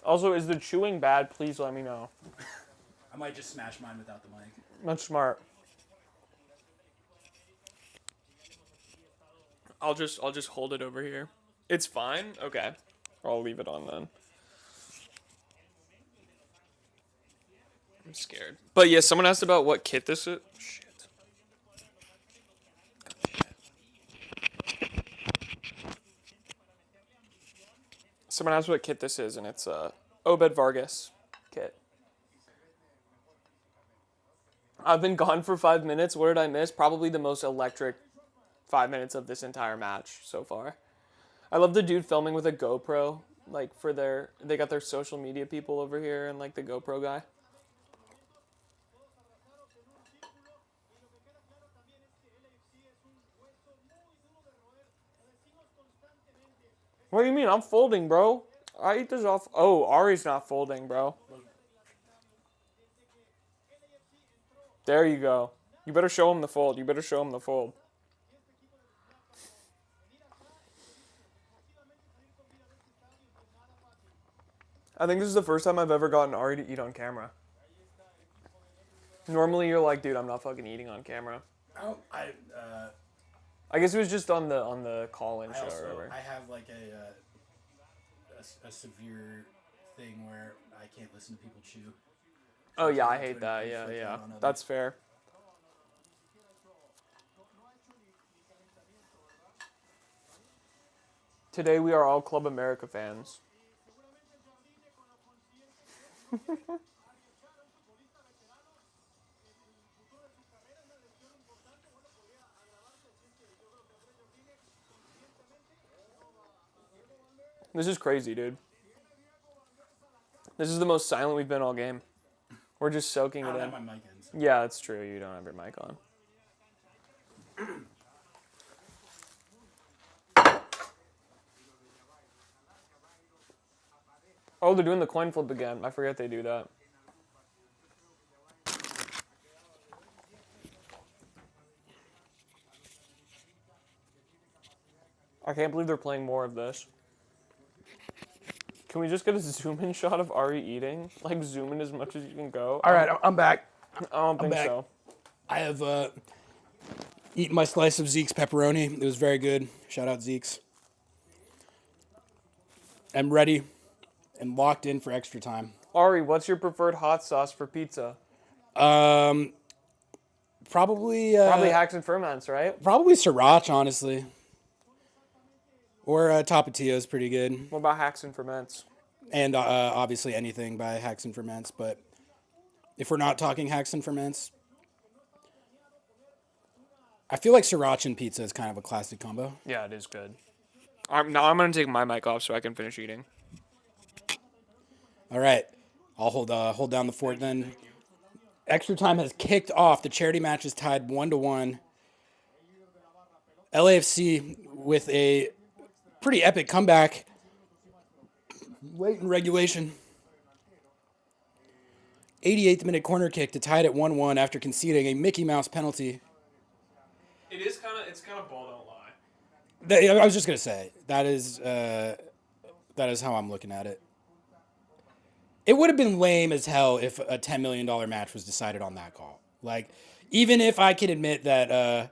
Also, is the chewing bad? Please let me know. I might just smash mine without the mic. That's smart. I'll just hold it over here. It's fine? Okay. I'll leave it on then. I'm scared. But yeah, someone asked about what kit this is. Shit. Someone asked what kit this is, and it's Obed Vargas kit. I've been gone for 5 minutes. What did I miss? Probably the most electric 5 minutes of this entire match so far. I love the dude filming with a GoPro, like they got their social media people over here and like the GoPro guy. What do you mean? I'm folding, bro. I eat this off. Oh, Ari's not folding, bro. There you go. You better show him the fold. I think this is the first time I've ever gotten Ari to eat on camera. Normally you're like, dude, I'm not fucking eating on camera. I guess it was just on the call-in show or whatever. I have like a severe thing where I can't listen to people chew. Oh yeah, I hate that. Yeah. That's fair. Today we are all Club America fans. This is crazy, dude. This is the most silent we've been all game. We're just soaking it in. I don't have my mic in. So. Yeah, that's true. You don't have your mic on. Oh, they're doing the coin flip again. I forget they do that. I can't believe they're playing more of this. Can we just get a zoom-in shot of Ari eating? Like, zoom in as much as you can go? All right, I'm back. I don't think so. I have eaten my slice of Zeke's pepperoni. It was very good. Shout out Zeke's. I'm ready and locked in for extra time. Ari, what's your preferred hot sauce for pizza? Probably Hacks and Ferments, right? Probably Sriracha, honestly. Or Tapatio is pretty good. What about Hacks and Ferments? And obviously anything by Hacks and Ferments. But if we're not talking Hacks and Ferments, I feel like Sriracha and pizza is kind of a classic combo. Yeah, it is good. Now I'm going to take my mic off so I can finish eating. All right. I'll hold down the fort then. Extra time has kicked off. The charity match is tied 1-1. LAFC with a pretty epic comeback. Late in regulation. 88th minute corner kick to tie it at 1-1 after conceding a Mickey Mouse penalty. It's kind of ball don't lie. I was just going to say, that is how I'm looking at it. It would have been lame as hell if a $10 million match was decided on that call. Like, even if I can admit that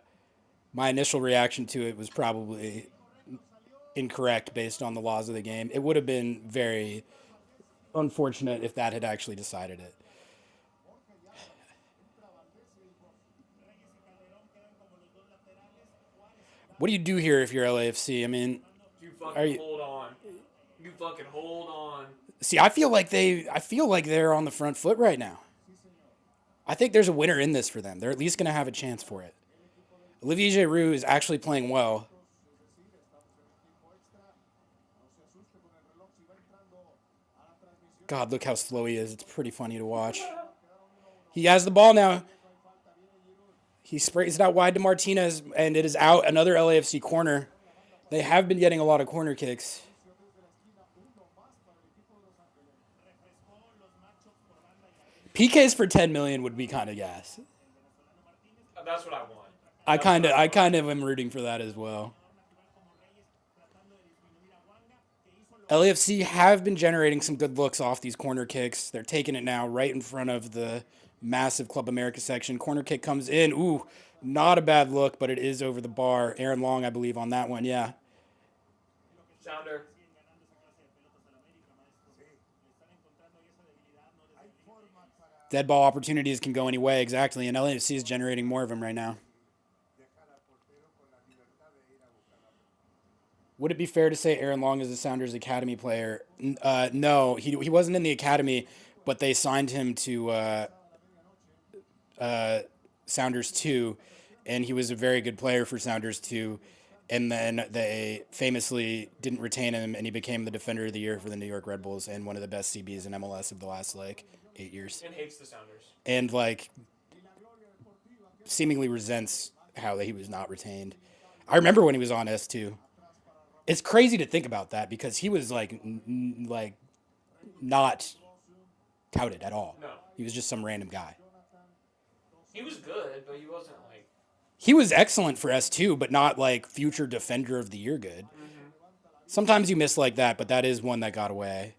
my initial reaction to it was probably incorrect based on the laws of the game, it would have been very unfortunate if that had actually decided it. What do you do here if you're LAFC? I mean, Hold on. You fucking hold on. see, I feel like they're on the front foot right now. I think there's a winner in this for them. They're at least going to have a chance for it. Olivier Giroud is actually playing well. God, look how slow he is. It's pretty funny to watch. He has the ball now. He sprays it out wide to Martinez, and it is out. Another LAFC corner. They have been getting a lot of corner kicks. PKs for 10 million would be kind of gas. That's what I want. I kind of am rooting for that as well. LAFC have been generating some good looks off these corner kicks. They're taking it now right in front of the massive Club America section. Corner kick comes in. Ooh, not a bad look, but it is over the bar. Aaron Long, I believe, on that one. Yeah. Sounder. Dead ball opportunities can go any way, exactly, and LAFC is generating more of them right now. Would it be fair to say Aaron Long is a Sounders Academy player? No, he wasn't in the Academy, but they signed him to Sounders 2, and he was a very good player for Sounders 2, and then they famously didn't retain him, and he became the Defender of the Year for the New York Red Bulls and one of the best CBs in MLS of the last, 8 years. And hates the Sounders. And, seemingly resents how he was not retained. I remember when he was on S2. It's crazy to think about that because he was not touted at all. No. He was just some random guy. He was good, but he wasn't He was excellent for S2, but not future Defender of the Year good. Mm-hmm. Sometimes you miss like that, but that is one that got away.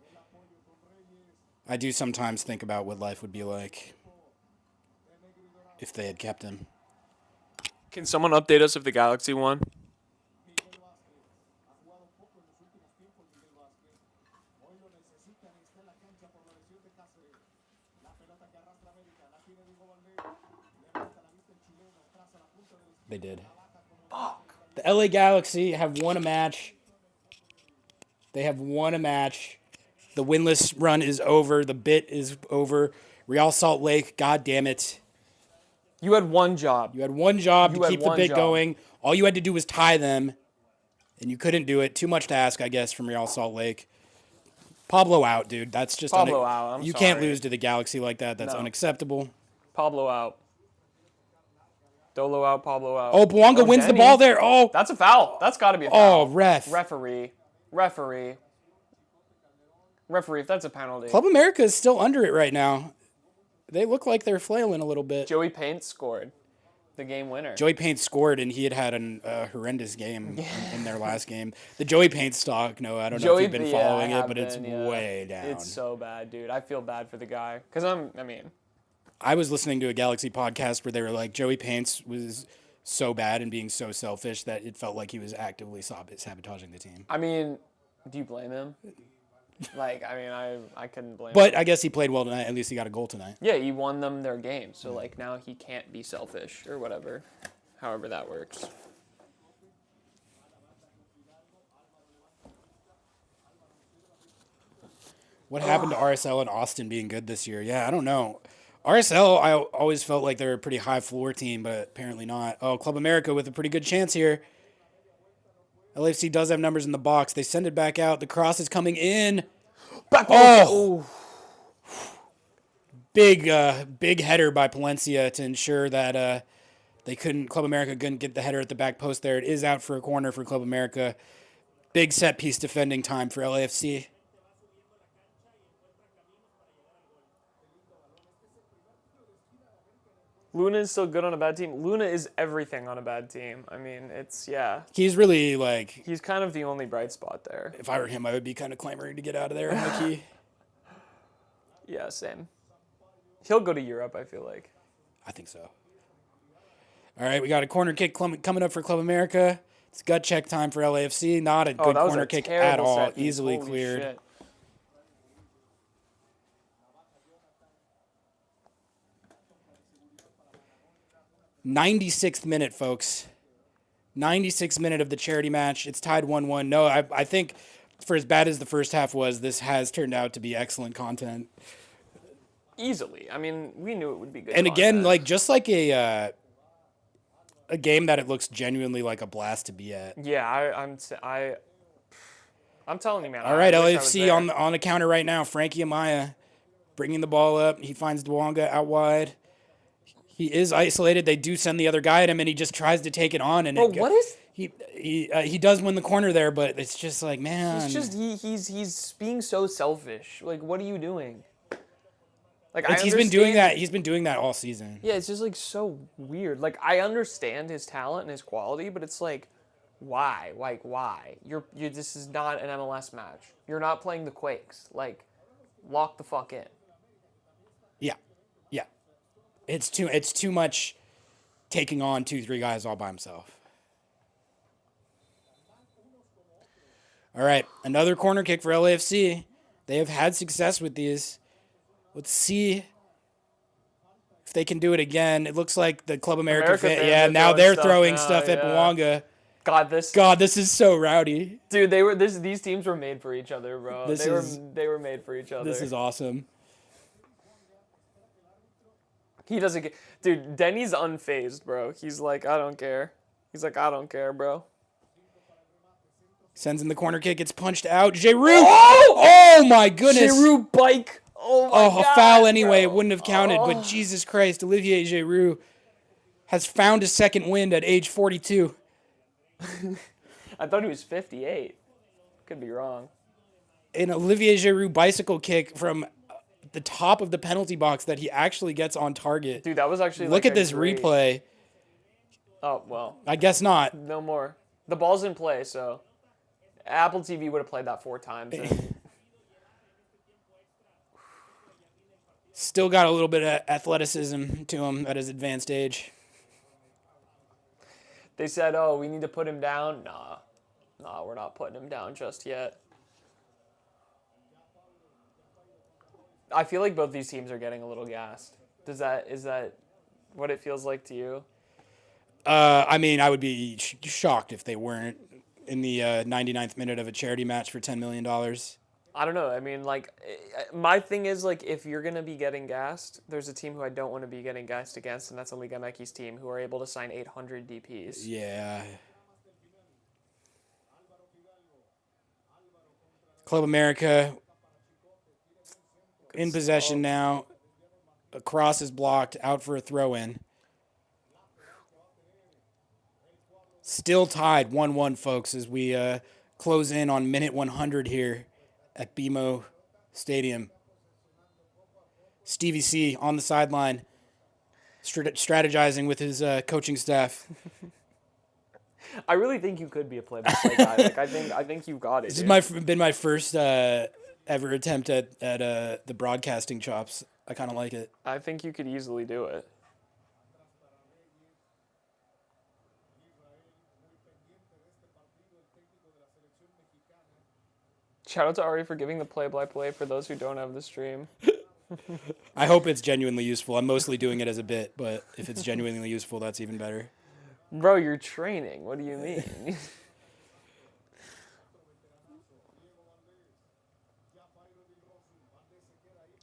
I do sometimes think about what life would be like if they had kept him. Can someone update us if the Galaxy won? They did. Fuck. The LA Galaxy have won a match. They have won a match. The winless run is over. The bit is over. Real Salt Lake, god damn it. You had one job. You had one job to keep the bit going. All you had to do was tie them, and you couldn't do it. Too much to ask, I guess, from Real Salt Lake. Pablo out, dude. That's just Pablo out. You can't lose to the Galaxy like that. That's unacceptable. Pablo out. Dolo out, Pablo out. Oh, Bouanga wins the ball there. Oh. That's a foul. That's got to be a foul. Oh, ref. Referee, if that's a penalty. Club America is still under it right now. They look like they're flailing a little bit. Joey Paint scored the game winner. Joey Paint scored, and he had a horrendous game in their last game. The Joey Paint stock, no, I don't know if you've been following it, but it's way down. It's so bad, dude. I feel bad for the guy. Because I was listening to a Galaxy podcast where they were like, Joey Paints was so bad and being so selfish that it felt like he was actively sabotaging the team. Do you blame him? I couldn't blame him. But I guess he played well tonight. At least he got a goal tonight. Yeah, he won them their game. So, now he can't be selfish or whatever. However that works. What happened to RSL and Austin being good this year? Yeah, I don't know. RSL, I always felt like they were a pretty high floor team, but apparently not. Oh, Club America with a pretty good chance here. LAFC does have numbers in the box. They send it back out. The cross is coming in. Big header by Palencia to ensure that Club America couldn't get the header at the back post there. It is out for a corner for Club America. Big set piece defending time for LAFC. Luna is still good on a bad team. Luna is everything on a bad team. He's really he's kind of the only bright spot there. If I were him, I would be kind of clamoring to get out of there. Yeah, same. He'll go to Europe, I feel like. I think so. All right, we got a corner kick coming up for Club America. It's gut check time for LAFC. Not a good corner kick at all. Easily cleared. Shit. 96th minute, folks. 96th minute of the charity match. It's tied 1-1. No, I think for as bad as the first half was, this has turned out to be excellent content. Easily. I mean, we knew it would be good. And again, like just like a game that it looks genuinely like a blast to be at. Yeah, I'm telling you, man. All right, LAFC on the counter right now. Frankie Amaya bringing the ball up. He finds Dwanga out wide. He is isolated. They do send the other guy at him, and he just tries to take it on. And what is he does win the corner there, but it's just like, man. It's just he's being so selfish. Like, what are you doing? Like, he's been doing that. He's been doing that all season. Yeah, it's just like so weird. Like, I understand his talent and his quality, but it's like, why? Like, why? You're this is not an MLS match. You're not playing the Quakes. Like, lock the fuck in. Yeah. It's too much taking on 2-3 guys all by himself. All right, another corner kick for LAFC. They have had success with these. Let's see if they can do it again. It looks like the Club America fan. Yeah, now they're throwing stuff at Bouanga. God, this is so rowdy. Dude, these teams were made for each other, bro. They were made for each other. This is awesome. He doesn't get... Dude, Denny's unfazed, bro. He's like, I don't care. He's like, I don't care, bro. Sends in the corner kick. It's punched out. Giroud! Oh my goodness. Giroud bike. Oh, my God, a foul anyway. bro. It wouldn't have counted. But Jesus Christ, Olivier Giroud has found a second wind at age 42. I thought he was 58. Could be wrong. An Olivier Giroud bicycle kick from the top of the penalty box that he actually gets on target. Dude, that was actually Look at this replay. Oh, well. I guess not. No more. The ball's in play, so Apple TV would have played that 4 times. Still got a little bit of athleticism to him at his advanced age. They said, oh, we need to put him down. Nah, we're not putting him down just yet. I feel like both these teams are getting a little gassed. Is that what it feels like to you? I mean, I would be shocked if they weren't in the 99th minute of a charity match for $10 million. I don't know. I mean, like, my thing is, like, if you're going to be getting gassed, there's a team who I don't want to be getting gassed against, and that's Liga MX's team, who are able to sign 800 DPs. Yeah. Club America in possession now. A cross is blocked, out for a throw-in. Still tied 1-1, folks, as we close in on minute 100 here at BMO Stadium. Stevie C on the sideline, strategizing with his coaching staff. I really think you could be a play-by-play guy. Like, I think you got it. This has been my first ever attempt at the broadcasting chops. I kind of like it. I think you could easily do it. Shout out to Ari for giving the play-by-play for those who don't have the stream. I hope it's genuinely useful. I'm mostly doing it as a bit, but if it's genuinely useful, that's even better. Bro, you're training. What do you mean?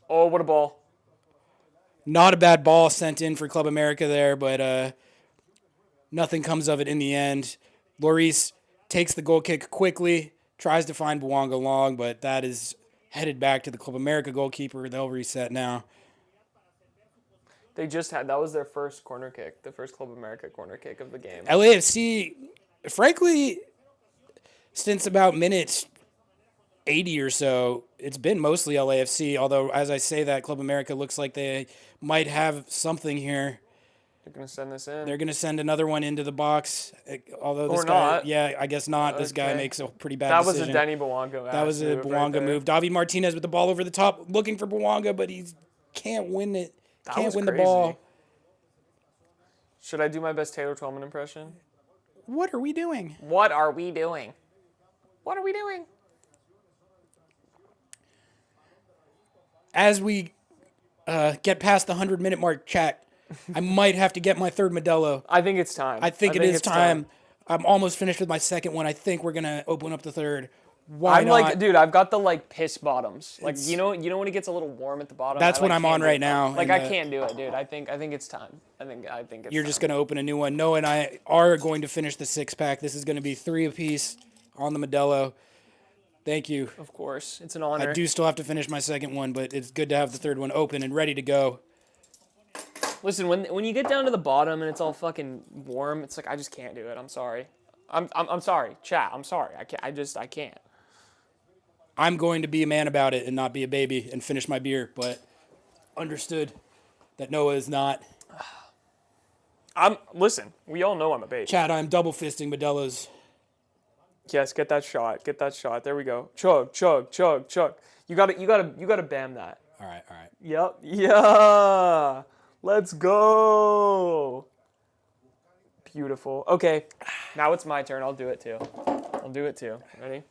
Oh, what a ball. Not a bad ball sent in for Club America there, but nothing comes of it in the end. Lloris takes the goal kick quickly, tries to find Bouanga long, but that is headed back to the Club America goalkeeper. They'll reset now. That was their first corner kick, the first Club America corner kick of the game. LAFC, frankly, since about minute 80 or so, it's been mostly LAFC, although as I say that, Club America looks like they might have something here. They're going to send this in. They're going to send another one into the box. Although this Or guy, not. yeah, I guess not. This guy Okay. makes a pretty bad That decision. was a Denny Bouanga. That was a Bouanga move. David Martinez with the ball over the top, looking for Bouanga, but he can't win it. Can't win the ball. Should I do my best Taylor Twellman impression? What are we doing? What are we doing? What are we doing? As we get past the 100-minute mark, chat, I might have to get my third Modelo. I think it's time. I think it is time. I'm almost finished with my second one. I think we're going to open up the third. Why I'm not? like, dude, I've got the like piss bottoms. Like, you know when it gets a little warm at the bottom. That's what I'm can't on do right it. now. Like, and, I can't do it, dude. I think it's time. I think it's. You're just going to open a new one. Noah and I are going to finish the 6-pack. This is going to be 3 apiece on the Modelo. Thank you. Of course, it's an honor. I do still have to finish my second one, but it's good to have the third one open and ready to go. Listen, when you get down to the bottom and it's all fucking warm, it's like I just can't do it. I'm sorry. I'm sorry, chat. I'm sorry. I can't. I'm going to be a man about it and not be a baby and finish my beer, but understood that Noah is not. Listen, we all know I'm a baby. Chad, I'm double fisting Modelo's. Yes, get that shot. Get that shot. There we go. Chug, chug, chug, chug. You gotta bam that. All right. Yep. Yeah. Let's go. Beautiful. Okay. Now it's my turn. I'll do it too. Ready?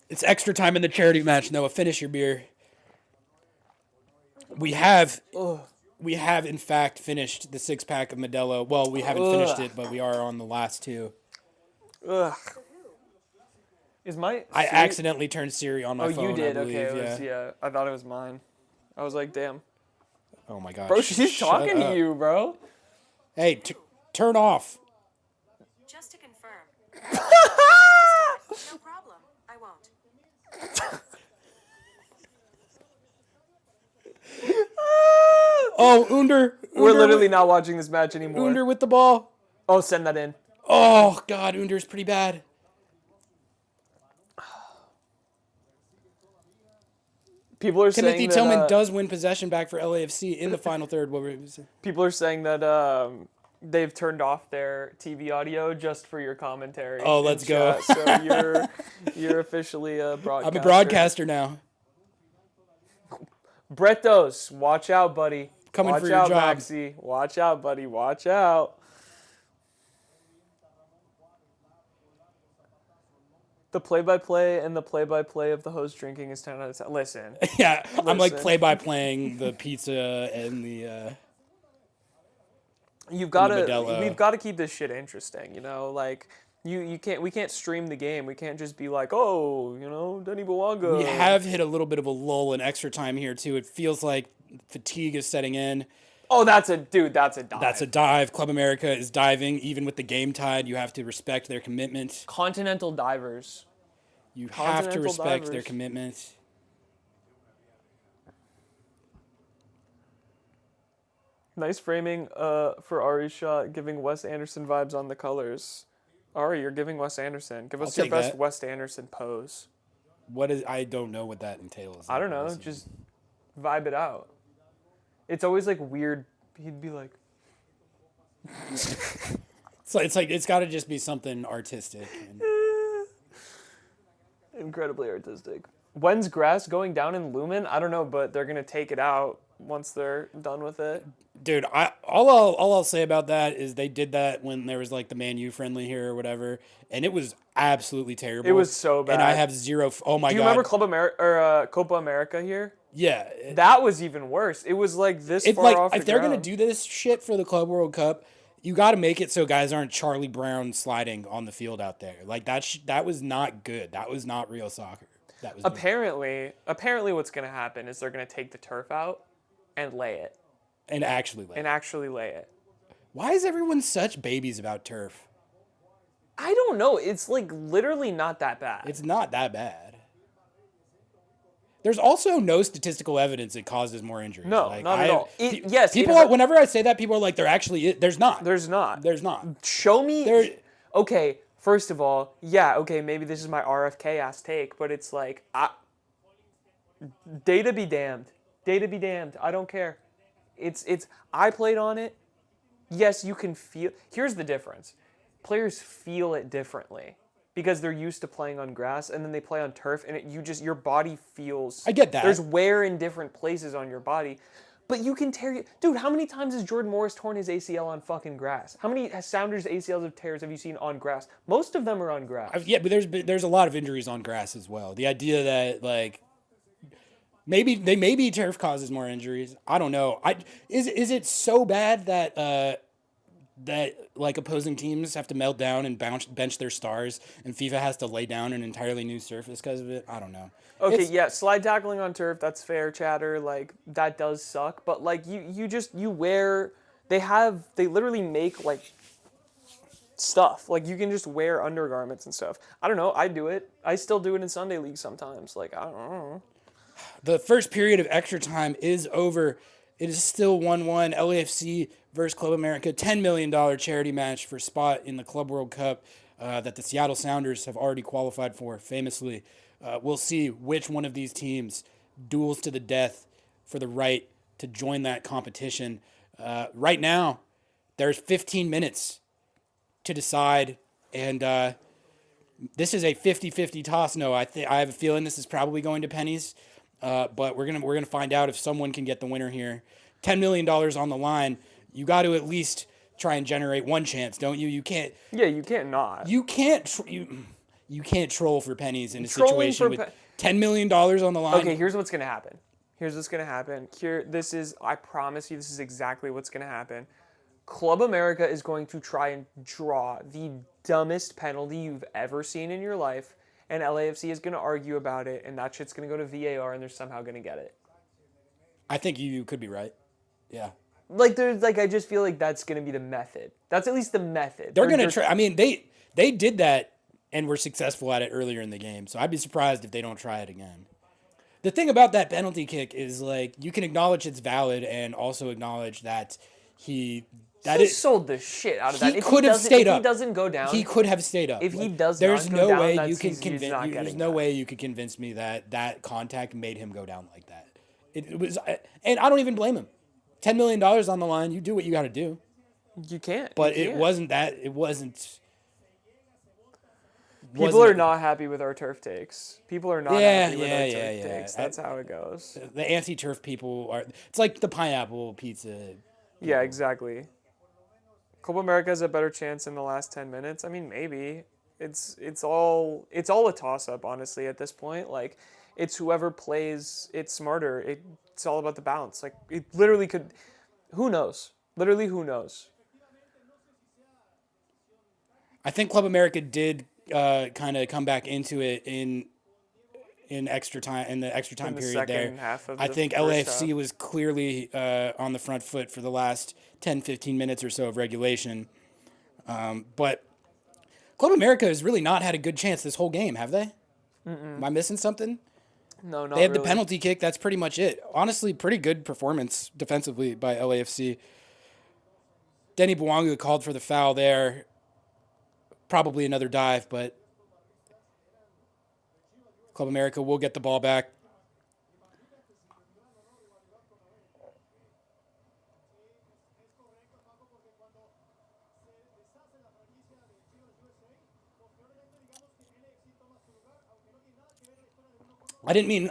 It's extra time in the charity match. Noah, finish your beer. We have in fact finished the 6-pack of Modelo. Well, we haven't finished it, but we are on the last 2. Ugh. I accidentally turned Siri on my phone. Oh, you did. I believe, Okay. I thought it was mine. I was like, damn. Oh my gosh. Bro, she's talking to you, bro. Hey, turn off. Just to confirm. No problem. I won't. Oh, Under. We're literally not watching this match anymore. Under with the ball. Oh, send that in. Oh, God, Under's pretty bad. People are Timothy saying Tillman that, does win possession back for LAFC in the final third. People are saying that they've turned off their TV audio just for your commentary. Oh, let's go. So you're officially a broadcaster. I'm a broadcaster now. Brettos, watch out, buddy. Coming watch for your out, job. Maxi. Watch out, buddy. Watch out. The play-by-play and the play-by-play of the host drinking is 10 out of 10. Listen. Yeah, I'm like Listen. play-by-playing the pizza and the. We've got Modelo. to keep this shit interesting, you know? Like we can't stream the game. We can't just be like, "Oh, you know, Denny Bouanga." We have hit a little bit of a lull in extra time here too. It feels like fatigue is setting in. Oh, that's a dive. That's a dive. Club America is diving. Even with the game tied, you have to respect their commitment. Continental divers. You have to Continental respect their divers. commitment. Nice framing for Ari's shot, giving Wes Anderson vibes on the colors. Ari, you're giving Wes Anderson. Give us I'll your take best that. Wes Anderson pose. I don't know what that entails. I don't know. Just vibe it out. It's always like weird. He'd be like, So it's got to just be something artistic. incredibly artistic. When's grass going down in Lumen? I don't know, but they're gonna take it out once they're done with it. Dude, all I'll say about that is they did that when there was like the Man U friendly here or whatever, and it was absolutely terrible. It was so bad. And I have zero. Oh my god. Do you remember Club America or Copa America here? Yeah. That was even worse. It was like this It's far like off if the they're ground. gonna do this shit for the Club World Cup, you got to make it so guys aren't Charlie Brown sliding on the field out there. Like that was not good. That was not real soccer. That was Apparently what's gonna happen is they're gonna take the turf out and lay it. and actually lay it. Why is everyone such babies about turf? I don't know. It's like literally not that bad. It's not that bad. There's also no statistical evidence it causes more injuries. No, Like, not at all. Yes, people are. Whenever I say that, people are like, "There actually, there's not. There's not. There's not." Show me. There. Okay, first of all, yeah, okay, maybe this is my RFK ass take, but it's like, data be damned. Data be damned. I don't care. I played on it. yes, you can feel. Here's the difference: players feel it differently because they're used to playing on grass, and then they play on turf, and your body feels. I get that. There's wear in different places on your body. But you can tear... Dude, how many times has Jordan Morris torn his ACL on fucking grass? How many Sounders ACLs of tears have you seen on grass? Most of them are on grass. Yeah, but there's a lot of injuries on grass as well. The idea that, like, maybe turf causes more injuries. I don't know. Is it so bad that like opposing teams have to melt down and bench their stars, and FIFA has to lay down an entirely new surface because of it? I don't know. Okay, yeah, slide tackling on turf, that's fair, chatter. Like, that does suck. But, like, you wear... They literally make, like, stuff. Like, you can just wear undergarments and stuff. I don't know. I do it. I still do it in Sunday League sometimes. Like, I don't know. The first period of extra time is over. It is still 1-1. LAFC versus Club America. $10 million charity match for spot in the Club World Cup that the Seattle Sounders have already qualified for, famously. We'll see which one of these teams duels to the death for the right to join that competition. Right now, there's 15 minutes to decide, and this is a 50-50 toss. No, I have a feeling this is probably going to pennies, but we're gonna find out if someone can get the winner here. $10 million on the line. You got to at least try and generate one chance, don't you? You can't. Yeah, you can't not. You can't. You can't troll for pennies in a situation with $10 million on the line. Okay, here's what's going to happen. I promise you, this is exactly what's going to happen. Club America is going to try and draw the dumbest penalty you've ever seen in your life, and LAFC is going to argue about it, and that shit's going to go to VAR, and they're somehow going to get it. I think you could be right. Yeah. I just feel like that's going to be the method. That's at least the method. They're going to try. I mean, they did that and were successful at it earlier in the game. So I'd be surprised if they don't try it again. The thing about that penalty kick is, like, you can acknowledge it's valid and also acknowledge that he sold the shit out of that. He could have stayed up. If he doesn't go down, he could have stayed up. If he does there's not go no down, way that's, you can he's convince. not There's getting no that. way you could convince me that contact made him go down like that. It was, and I don't even blame him. $10 million on the line. You do what you got to do. You can't. But you it can't. wasn't that. It wasn't. People are not happy with our turf takes. People are not happy with our turf takes. That's how it goes. The anti-turf people are. It's like the pineapple pizza. Yeah, exactly. Club America has a better chance in the last 10 minutes. I mean, maybe. It's all a toss-up, honestly, at this point. Like, it's whoever plays it smarter. It's all about the bounce. Like, it literally could... Who knows? Literally, who knows? I think Club America did kind of come back into it in extra time, in the extra time period there. I think LAFC was clearly on the front foot for the last 10-15 minutes or so of regulation. But Club America has really not had a good chance this whole game, have they? Am I missing something? No, not They had really. the penalty kick. That's pretty much it. Honestly, pretty good performance defensively by LAFC. Denny Bwanga called for the foul there. Probably another dive, but Club America will get the ball back. I didn't mean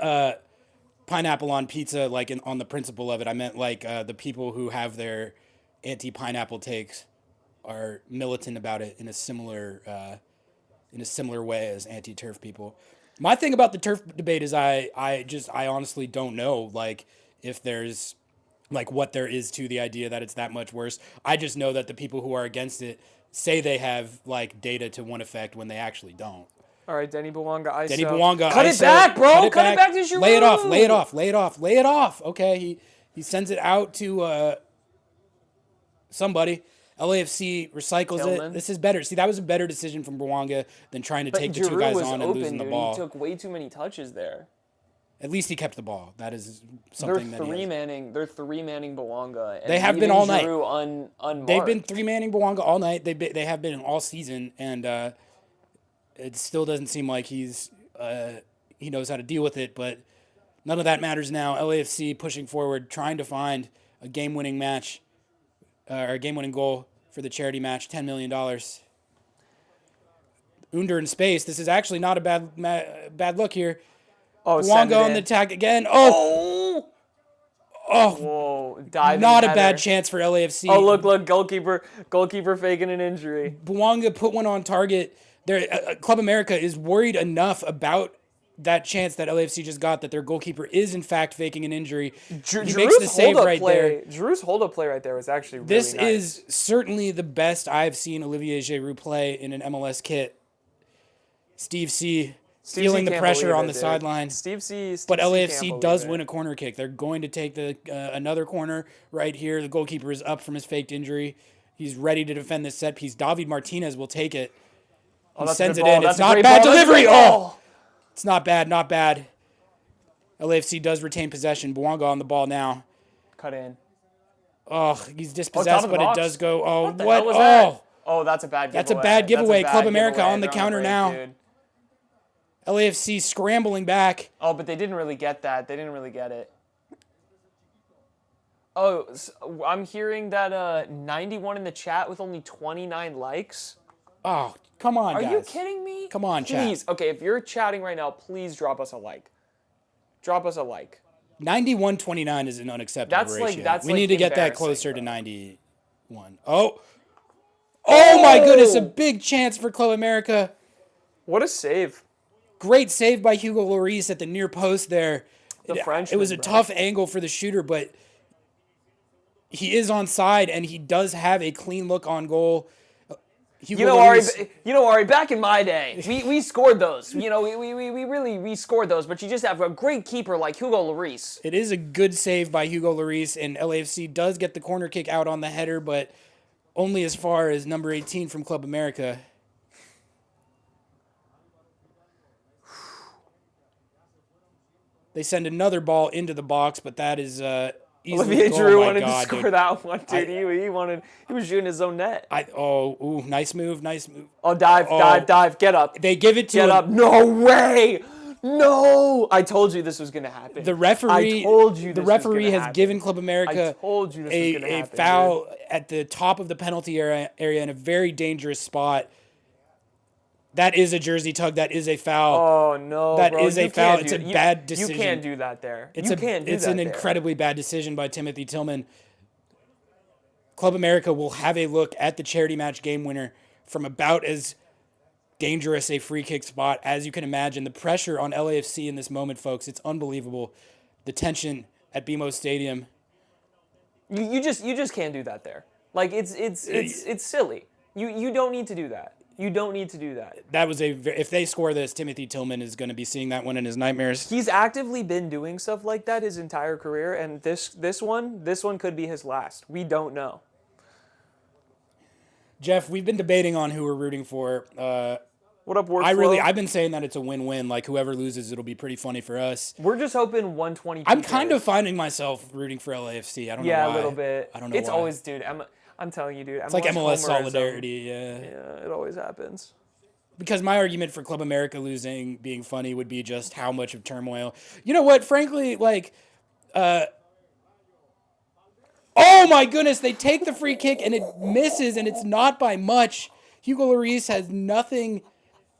pineapple on pizza like on the principle of it. I meant like the people who have their anti-pineapple takes are militant about it in a similar way as anti-turf people. My thing about the turf debate is I honestly don't know, like, if there's, like, what there is to the idea that it's that much worse. I just know that the people who are against it say they have, like, data to one effect when they actually don't. All right, Denny Bwanga, ISO. Denny Bwanga, Cut ISO, it back, bro. Cut back. it back to Giroud. Lay it off. Okay, he sends it out to somebody. LAFC recycles Tillman. it. This is better. See, that was a better decision from Bwanga than trying to take the two guys on and losing the ball. He took way too many touches there. At least he kept the ball. That is something They're three-manning Bwanga. And they have been all night. Unmarked. They've been three-manning Bwanga all night. They have been all season, and it still doesn't seem like he knows how to deal with it. But none of that matters now. LAFC pushing forward, trying to find a game-winning match. or game-winning goal for the charity match, $10 million. Under in space. This is actually not a bad look here. Oh, send it Buonga on in. the attack again. Oh, whoa! Diving Not a header. bad chance for LAFC. Oh, look, goalkeeper faking an injury. Buonga put one on target. Club America is worried enough about that chance that LAFC just got that their goalkeeper is in fact faking an injury. He makes the save right there. Drew's hold-up play right there was actually really This nice. is certainly the best I've seen Olivier Giroud play in an MLS kit. Steve C. feeling the pressure on the sideline. Steve C. But LAFC does win a corner kick. They're going to take another corner right here. The goalkeeper is up from his faked injury. He's ready to defend this set piece. David Martinez will take it. He sends it in. It's not bad delivery. Oh, it's not bad. Not bad. LAFC does retain possession. Buonga on the ball now. Cut in. Oh, he's dispossessed, but it does go. Oh, what? The what? hell was that? Oh, Oh, that's a bad giveaway. that's a bad giveaway. Club America giveaway. on the They're counter break, now. dude. LAFC scrambling back. Oh, but they didn't really get that. They didn't really get it. Oh, I'm hearing that 91 in the chat with only 29 likes. Oh, come on, Are guys. you kidding me? Come on, chat. Please. Okay, if you're chatting right now, please drop us a like. Drop us a like. 91-29 is an unacceptable ratio. We like need to get that embarrassing, closer bro. to 91. Oh my goodness, a big chance for Club America. What a save. Great save by Hugo Lloris at the near post there. Frenchman, it was a bro. tough angle for the shooter, but he is onside and he does have a clean look on goal. Hugo Ari, back in my day, we scored those. We really scored those, but you just have a great keeper like Hugo Lloris. It is a good save by Hugo Lloris, and LAFC does get the corner kick out on the header, but only as far as number 18 from Club America. They send another ball into the box, but that is easily. Olivier Giroud wanted to score that one, dude. He was shooting his own net. Nice move. Oh, dive, get up. They give it to him. Get up. No way. No. I told you this was going to happen. The referee has given Club America a foul at the top of the penalty area in a very dangerous spot. That is a jersey tug. That is a foul. Oh, no, That bro. is a foul. It's a bad decision. You can't do that there. It's an incredibly bad decision by Timothy Tillman. Club America will have a look at the charity match game winner from about as dangerous a free kick spot as you can imagine. The pressure on LAFC in this moment, folks, it's unbelievable. The tension at BMO Stadium. You just can't do that there. Like it's silly. You don't need to do that. You don't need to do that. That was if they score this, Timothy Tillman is going to be seeing that one in his nightmares. He's actively been doing stuff like that his entire career, and this one could be his last. We don't know. Jeff, we've been debating on who we're rooting for. What up, Workflow? I've been saying that it's a win-win. Like whoever loses, it'll be pretty funny for us. We're just hoping 120. I'm kind of finding myself rooting for LAFC. I don't know why. Yeah, a little bit. I don't know It's why. always, dude. I'm telling you, dude. It's like MLS solidarity. Yeah, it always happens. Because my argument for Club America losing being funny would be just how much of turmoil. You know what? Frankly, like, oh my goodness, they take the free kick and it misses, and it's not by much. Hugo Lloris has nothing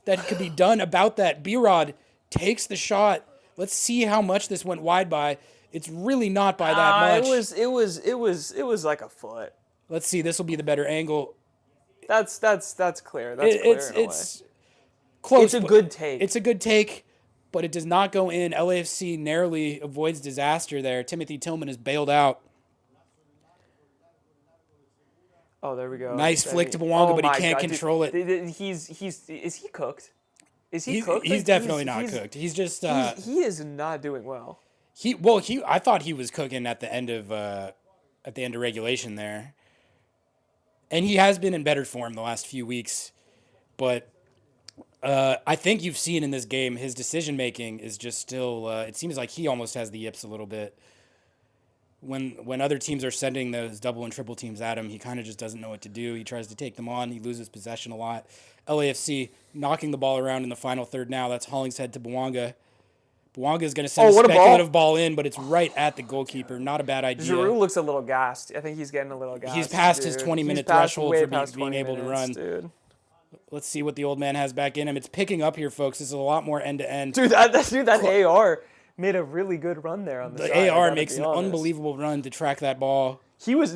that could be done about that. B-Rod takes the shot. Let's see how much this went wide by. It's really not by that much. It was like a foot. Let's see. This will be the better angle. That's clear. That's clear. It's close. It's a good take. It's a good take, but it does not go in. LAFC narrowly avoids disaster there. Timothy Tillman is bailed out. Oh, there we go. Nice flick to Buonga, but he can't control it. Is he cooked? Is he cooked? He's definitely not cooked. He's just he is not doing well. I thought he was cooking at the end of regulation there. And he has been in better form the last few weeks. But I think you've seen in this game his decision-making is just still it seems like he almost has the yips a little bit. When other teams are sending those double and triple teams at him, he kind of just doesn't know what to do. He tries to take them on. He loses possession a lot. LAFC knocking the ball around in the final third now. That's Hollingshead to Buonga. Bouanga is going to send a what a ball. speculative ball in, but it's right at the goalkeeper. Not a bad idea. Giroud looks a little gassed. I think he's getting a little gassed. He's past his dude. 20-minute He's passed threshold way for past being 20 able to run. Dude. Let's see what the old man has back in him. It's picking up here, folks. This is a lot more end-to-end. Dude, that AR made a really good run there on the side. The AR makes an unbelievable run to track that ball. He was.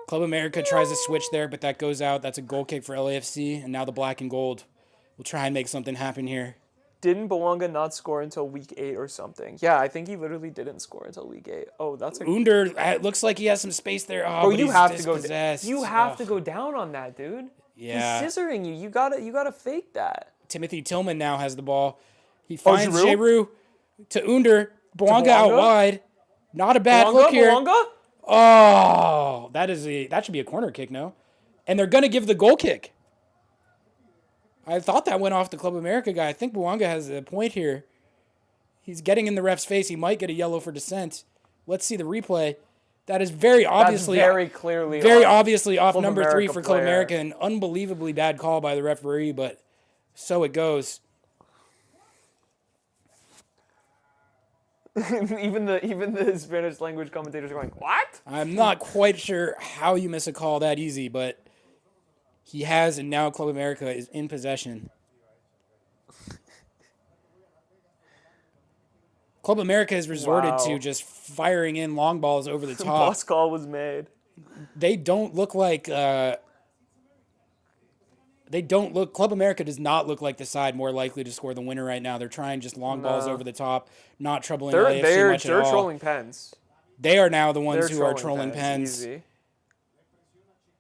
Club America tries to switch there, but that goes out. That's a goal kick for LAFC, and now the black and gold will try and make something happen here. Didn't Bouanga not score until week 8 or something? Yeah, I think he literally didn't score until week 8. Oh, that's a... Under, it looks like he has some space there. Oh, Bro, but you have to go. You have to to go down on that, dude. Yeah. He's scissoring you. You gotta fake that. Timothy Tillman now has the ball. He finds Giroud? Giroud to Under. Bouanga out wide. Not a bad Bouanga, look here. Bouanga? Oh, that should be a corner kick, no? And they're gonna give the goal kick. I thought that went off the Club America guy. I think Bouanga has a point here. He's getting in the ref's face. He might get a yellow for dissent. Let's see the replay. That is very obviously obviously off Club number 3 America for Club player. America. An unbelievably bad call by the referee, but so it goes. even the Spanish language commentators are going, what? I'm not quite sure how you miss a call that easy, but he has, and now Club America is in possession. Club America has resorted to just firing in long balls over the top. Boss call was made. They don't look like... Club America does not look like the side more likely to score the winner right now. They're trying just long balls over the top, not troubling LAFC much at all. They're trolling pens. They are now the ones who are trolling pens. Easy.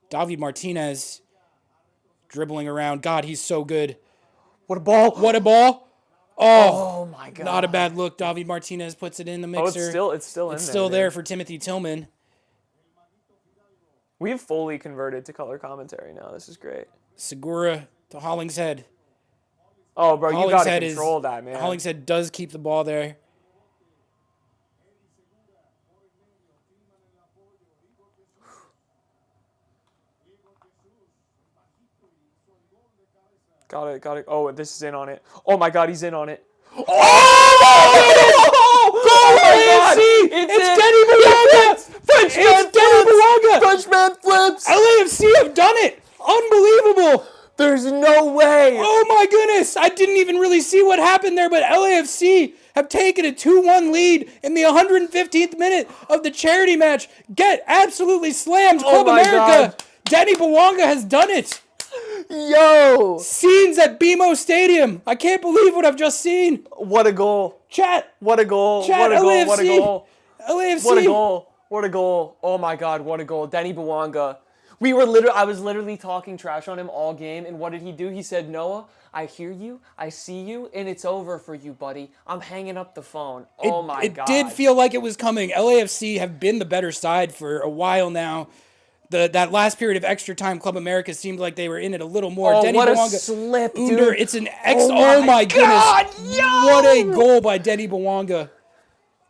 David Martinez dribbling around. God, he's so good. What a ball. What a ball. Oh my God. Not a bad look. David Martinez puts it in the mixer. It's still It's still there for Timothy Tillman. We've fully converted to color commentary now. This is great. Segura to Hollingshead. Oh, bro, you got to control that, man. Hollingshead does keep the ball there. Got it. Oh, this is in on it. Oh my God, he's in on it. Oh my God! It's Denny Bouanga! Frenchman flips! LAFC have done it! Unbelievable! There's no way! Oh my goodness! I didn't even really see what happened there, but LAFC have taken a 2-1 lead in the 115th minute of the charity match. Get absolutely slammed, Club America! God. Denny Bouanga has done it! Yo! Scenes at BMO Stadium. I can't believe what I've just seen. What a goal. Chat. What a goal. Chat, What a goal. LAFC. What a goal. LAFC. What a goal. What a goal. Oh my God, what a goal. Denny Bouanga. I was literally talking trash on him all game, and what did he do? He said, Noah, I hear you, I see you, and it's over for you, buddy. I'm hanging up the phone. Oh my God. It did feel like it was coming. LAFC have been the better side for a while now. That last period of extra time, Club America seemed like they were in it a little more. Oh, Denny what Bouanga, a slip, Under, dude. it's an Oh my God, goodness. yo! What a goal by Denny Bouanga.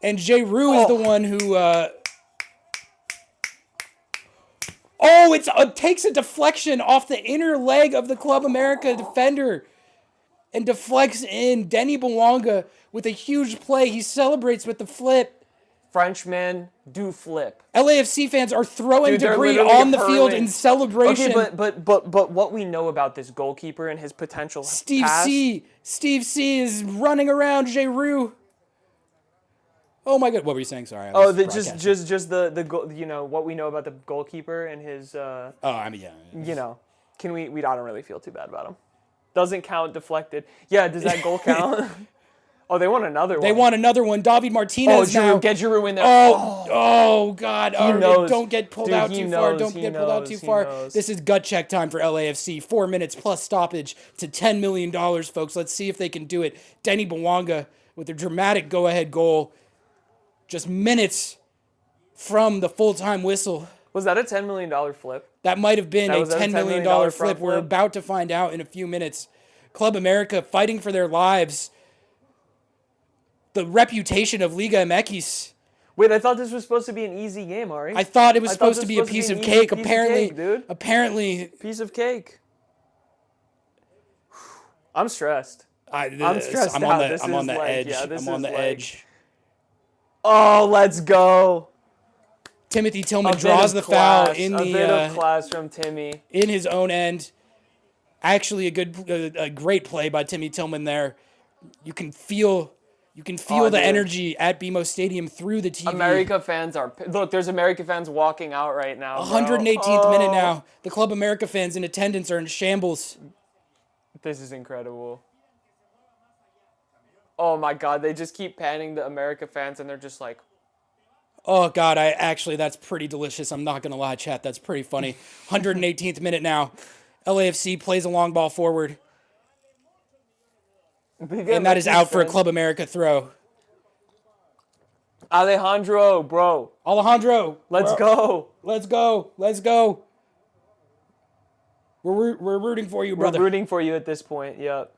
And Giroud is the one who... it takes a deflection off the inner leg of the Club America defender and deflects in. Denny Bouanga with a huge play. He celebrates with the flip. Frenchmen do flip. LAFC fans are throwing Dude, they're debris literally on the field hurling. in celebration. Okay, but what we know about this goalkeeper and his potential Steve pass, C is running around Giroud. Oh my God! What were you saying? Sorry. just the goal, what we know about the goalkeeper and his. yeah. I don't really feel too bad about him. Doesn't count deflected. Yeah, does that goal count? Oh, they want another one. They want another one. David Martinez Giroud, now. get Giroud in there. Oh God! knows. Don't get pulled Dude, out he too far. knows, Don't he get pulled out too knows, he far. knows. This is gut check time for LAFC. 4 minutes plus stoppage to $10 million, folks. Let's see if they can do it. Denny Bouanga with a dramatic go-ahead goal. Just minutes from the full-time whistle. Was that a $10 million flip? That might have been a $10 million front flip. We're flip? about to find out in a few minutes. Club America fighting for their lives. The reputation of Liga MX. Wait, I thought this was supposed to be an easy game, Ari. I thought it was supposed to be a piece of cake. Apparently, Piece of cake. I'm stressed. I'm stressed I'm out. I'm on the edge. Yeah, I'm on the edge. Oh, let's go. Timothy Tillman A bit draws of the foul class, in a bit of class from Timmy. in his own end. Actually, a great play by Timmy Tillman there. You can feel the dude. energy at BMO Stadium through the TV. America fans are look. There's America fans walking out right now. 118th minute now. The Club America fans in attendance are in shambles. This is incredible. Oh my God! They just keep panning the America fans, and they're just like, Oh God, that's pretty delicious. I'm not gonna lie, chat. That's pretty funny. 118th minute now. LAFC plays a long ball forward. And that is out for a Club America throw. Alejandro, bro. Alejandro. Let's go. Let's go. Let's go. We're rooting for you, brother. We're rooting for you at this point, yep.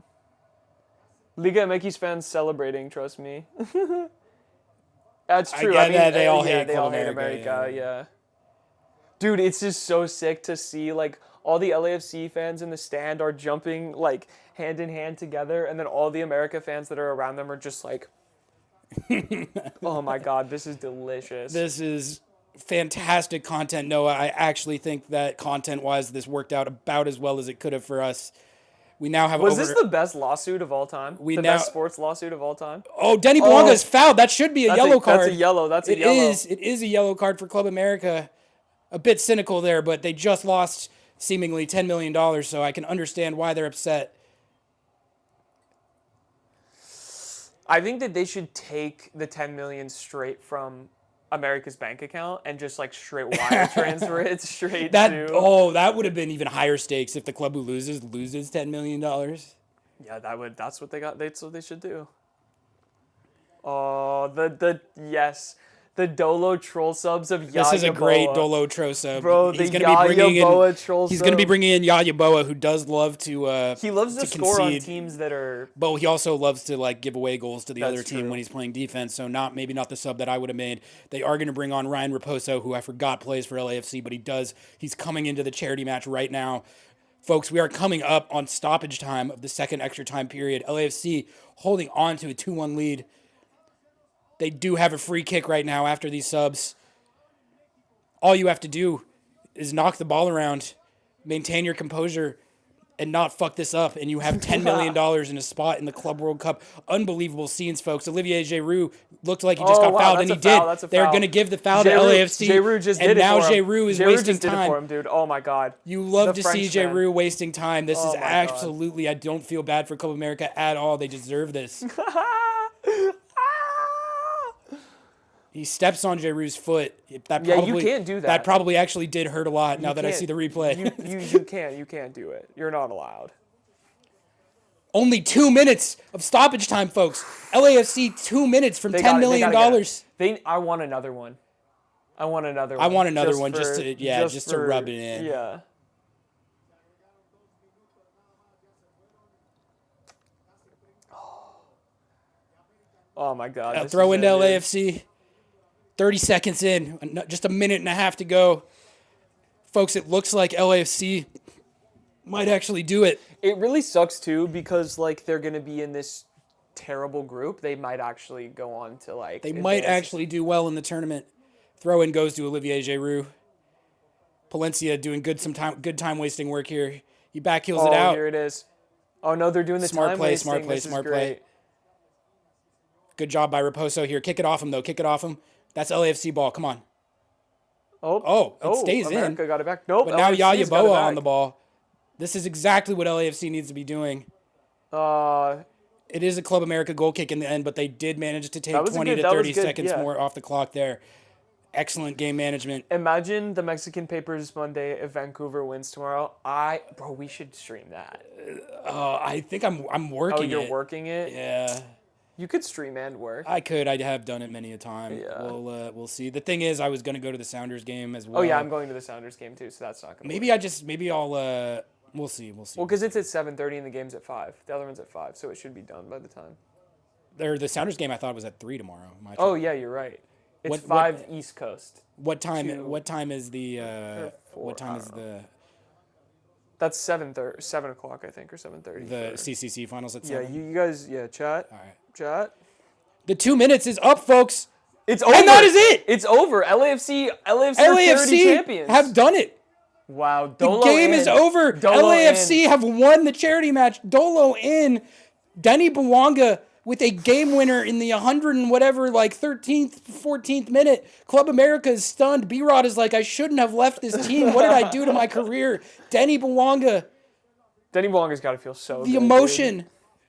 Liga MX fans celebrating, trust me. That's true. I get that they all hate Club America, yeah. Dude, it's just so sick to see, like, all the LAFC fans in the stand are jumping, like, hand in hand together, and then all the America fans that are around them are just like, oh my God, this is delicious. This is fantastic content, Noah. I actually think that content-wise, this worked out about as well as it could have for us. We now have Was this the best lawsuit of all time? Best sports lawsuit of all time? Oh, Denny Blanca is fouled. That should be a yellow card. That's a yellow. It is a yellow card for Club America. A bit cynical there, but they just lost seemingly $10 million, so I can understand why they're upset. I think that they should take the $10 million straight from America's bank account and just like straight wire transfer it straight to. Oh, that would have been even higher stakes if the club who loses $10 million. Yeah, that's what they got. That's what they should do. Oh, yes. The Dolo troll subs of Yaya Boa. This is a great Dolo troll sub. Bro, he's going to be bringing Boa troll sub. He's going to be bringing in Yaya Boa, who does love to he loves to score concede. On teams that are. But he also loves to like give away goals to the other team true. when he's playing defense. So maybe not the sub that I would have made. They are going to bring on Ryan Raposo, who I forgot plays for LAFC, but he's coming into the charity match right now. Folks, we are coming up on stoppage time of the second extra time period. LAFC holding on to a 2-1 lead. They do have a free kick right now after these subs. All you have to do is knock the ball around, maintain your composure, and not fuck this up, and you have $10 million in a spot in the Club World Cup. Unbelievable scenes, folks. Olivier Giroud looked like he just got fouled, and he did. They're going to give the foul to LAFC. Giroud just did it for him. And now Giroud is wasting time. Giroud just did it for him, dude. Oh, my God. You love to see Giroud wasting time. This is absolutely, I don't feel bad for Club America at all. They deserve this. He steps on Giroud's foot. You can't do that. That probably actually did hurt a lot now that I see the replay. You can't do it. You're not allowed. Only 2 minutes of stoppage time, folks. LAFC 2 minutes from $10 million. I want another one. I want another one just to rub it in. Yeah. Oh my God. Throw into LAFC. 30 seconds in, just a minute and a half to go. Folks, it looks like LAFC might actually do it. It really sucks too because like they're going to be in this terrible group. They might actually go on to like might actually do well in the tournament. Throw in goes to Olivier Giroud. Palencia doing good time wasting work here. He backheels it out. Here it is. Oh no, they're doing the smart time play, wasting. Smart play. Good job by Raposo here. Kick it off him though. That's LAFC ball. Come on. It stays America got it back. Nope. But now Yaya Boa on the ball. This is exactly what LAFC needs to be doing. It is a Club America goal kick in the end, but they did manage to take 20 to 30 seconds more off the clock there. Excellent game management. Imagine the Mexican Papers Monday if Vancouver wins tomorrow. We should stream that. I think I'm working it. Oh, you're working it? Yeah. You could stream and work. I could. I have done it many a time. Yeah. We'll see. The thing is, I was going to go to the Sounders game as well. Oh yeah, I'm going to the Sounders game too, so that's not going to Maybe I'll we'll see. Well, because it's at 7:30 and the game's at 5. The other one's at 5, so it should be done by the time. The Sounders game I thought was at 3 tomorrow. Oh yeah, you're right. It's 5 East Coast. What time is the That's 7:30, 7 o'clock, I think, or 7:30. The CCC finals at Yeah, 7. you guys, chat. All right. Chat. The 2 minutes is up, folks. It's over. And that is it. It's over. LAFC are charity champions. have done it. Wow. The Dolo game is over. Dolo LAFC have won the charity match. Dolo in. Denny Bwanga with a game winner in the 100 and whatever, like 13th, 14th minute. Club America is stunned. B-Rod is like, I shouldn't have left this team. What did I do to my career? Denny Bwanga. Denny Bwanga's got to feel so The good, emotion. dude.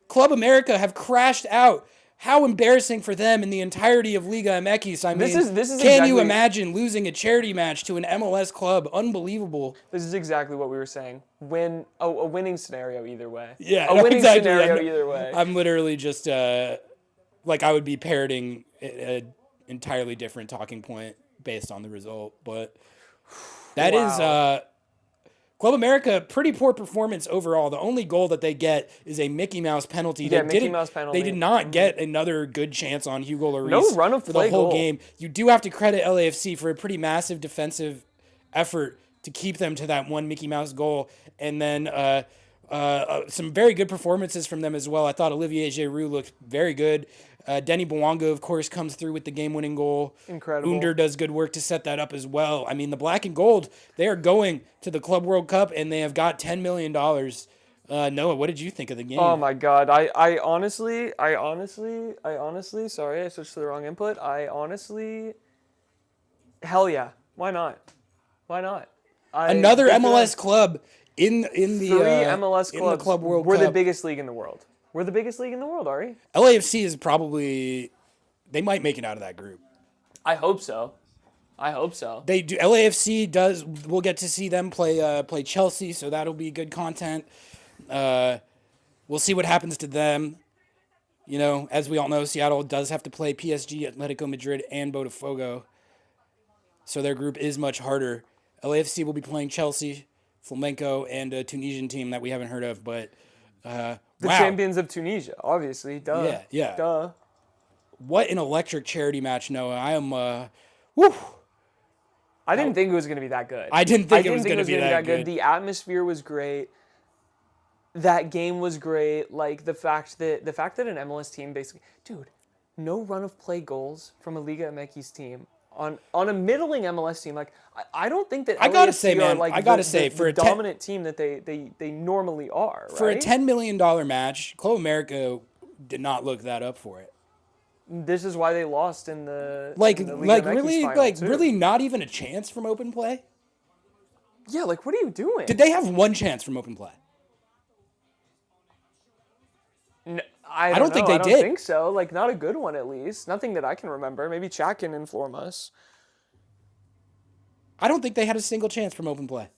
Club America have crashed out. How embarrassing for them in the entirety of Liga MX. I mean, This is can exactly- you imagine losing a charity match to an MLS club? Unbelievable. This is exactly what we were saying. A winning scenario either way. Yeah, a no, winning exactly. scenario either way. I'm literally just like I would be parroting an entirely different talking point based on the result, but that is Club America, pretty poor performance overall. The only goal that they get is a Mickey Mouse penalty. Yeah, Mickey Mouse penalty. They did not get another good chance on Hugo Lloris No run of for play the whole goal. game. You do have to credit LAFC for a pretty massive defensive effort to keep them to that one Mickey Mouse goal. And then some very good performances from them as well. I thought Olivier Giroud looked very good. Denny Bwanga, of course, comes through with the game-winning goal. Incredible. Under does good work to set that up as well. I mean, the Black and Gold, they are going to the Club World Cup, and they have got $10 million. Noah, what did you think of the game? Oh my God! I honestly, sorry, I switched to the wrong input. Hell yeah! Why not? Another MLS club in the Three MLS in clubs. the Club World We're Cup. the biggest league in the world. We're the biggest league in the world, Ari. LAFC is probably, they might make it out of that group. I hope so. They do. LAFC does. We'll get to see them play Chelsea, so that'll be good content. We'll see what happens to them. You know, as we all know, Seattle does have to play PSG, Atletico Madrid, and Botafogo. So their group is much harder. LAFC will be playing Chelsea, Flamenco, and a Tunisian team that we haven't heard of, but The champions of Tunisia, obviously. Duh. Yeah. Duh. What an electric charity match, Noah. I am, I didn't think it was going to be that good. I didn't think it was going to be gonna that good. The atmosphere was great. That game was great. Like the fact that an MLS team basically, dude, no run of play goals from a Liga MX team on a middling MLS team. Like I don't think that I gotta LAFC say, are man, like I gotta the, say, the, for the a dominant team that they normally are. Right? For a $10 million match, Club America did not look that up for it. This is why they lost in the Like in the Liga MX really, final, like too. really, not even a chance from open play. Yeah, like what are you doing? Did they have one chance from open play? No, I don't think know. they I don't did. think so. Like not a good one at least. Nothing that I can remember. Maybe Chat can inform us. I don't think they had a single chance from open play.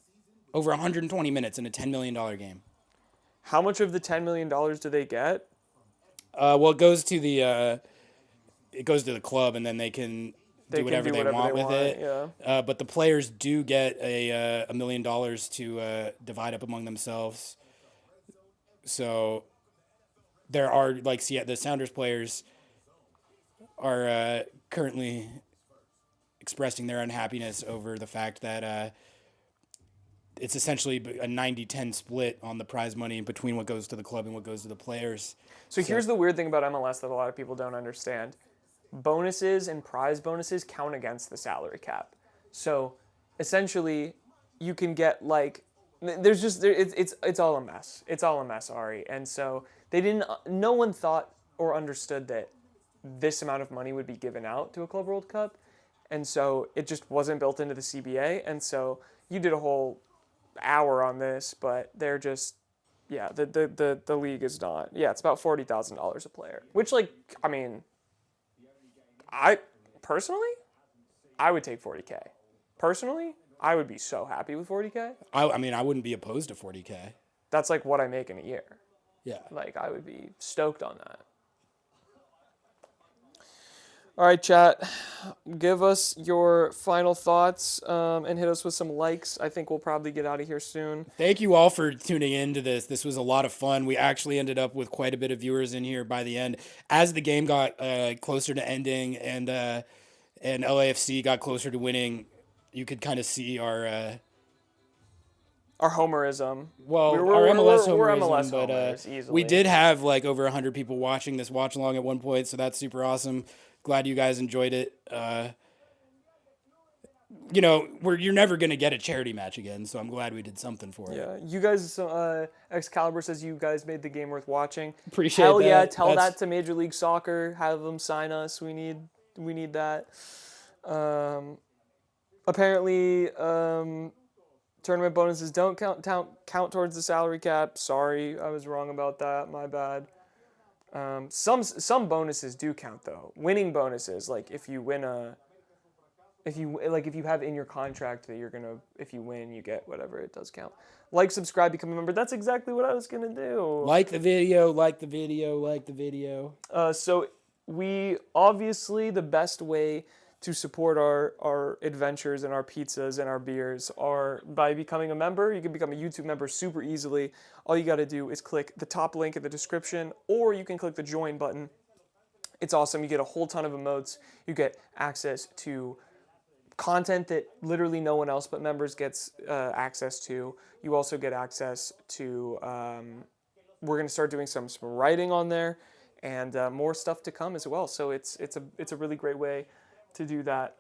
Over 120 minutes in a $10 million game. How much of the $10 million do they get? Well, it goes to the club, and then they can do whatever they want with it. Yeah. But the players do get a $1 million to divide up among themselves. So there are the Sounders players are currently expressing their unhappiness over the fact that it's essentially a 90-10 split on the prize money between what goes to the club and what goes to the players. So here's the weird thing about MLS that a lot of people don't understand. Bonuses and prize bonuses count against the salary cap. So essentially you can get it's all a mess. It's all a mess, Ari. And so no one thought or understood that this amount of money would be given out to a Club World Cup. And so it just wasn't built into the CBA. And so you did a whole hour on this, but they're just, the league is not. Yeah, it's about $40,000 a player. Which, I would take 40K. Personally, I would be so happy with 40K. I wouldn't be opposed to 40K. That's like what I make in a year. Yeah. Like, I would be stoked on that. All right, chat. Give us your final thoughts and hit us with some likes. I think we'll probably get out of here soon. Thank you all for tuning into this. This was a lot of fun. We actually ended up with quite a bit of viewers in here by the end. As the game got closer to ending and LAFC got closer to winning, you could kind of see our Our homerism. Well, We're- our we're- MLS we're homerism, MLS but homers, we easily. did have like over 100 people watching this watch along at one point, so that's super awesome. Glad you guys enjoyed it. You know, you're never gonna get a charity match again, so I'm glad we did something for it. Yeah, you guys. Excalibur says you guys made the game worth watching. Appreciate Hell that. yeah! Tell That's- that to Major League Soccer. Have them sign us. We need that. Apparently, tournament bonuses don't count towards the salary cap. Sorry, I was wrong about that. My bad. Some bonuses do count though. Winning bonuses, like if you have in your contract that if you win, you get whatever, it does count. Like, subscribe, become a member. That's exactly what I was gonna do. Like the video, like the video, like the video. So we obviously, the best way to support our adventures and our pizzas and our beers are by becoming a member. You can become a YouTube member super easily. All you got to do is click the top link in the description, or you can click the join button. It's awesome. You get a whole ton of emotes. You get access to content that literally no one else but members gets access to. You also get access to, we're going to start doing some writing on there, and more stuff to come as well. So it's a really great way to do that.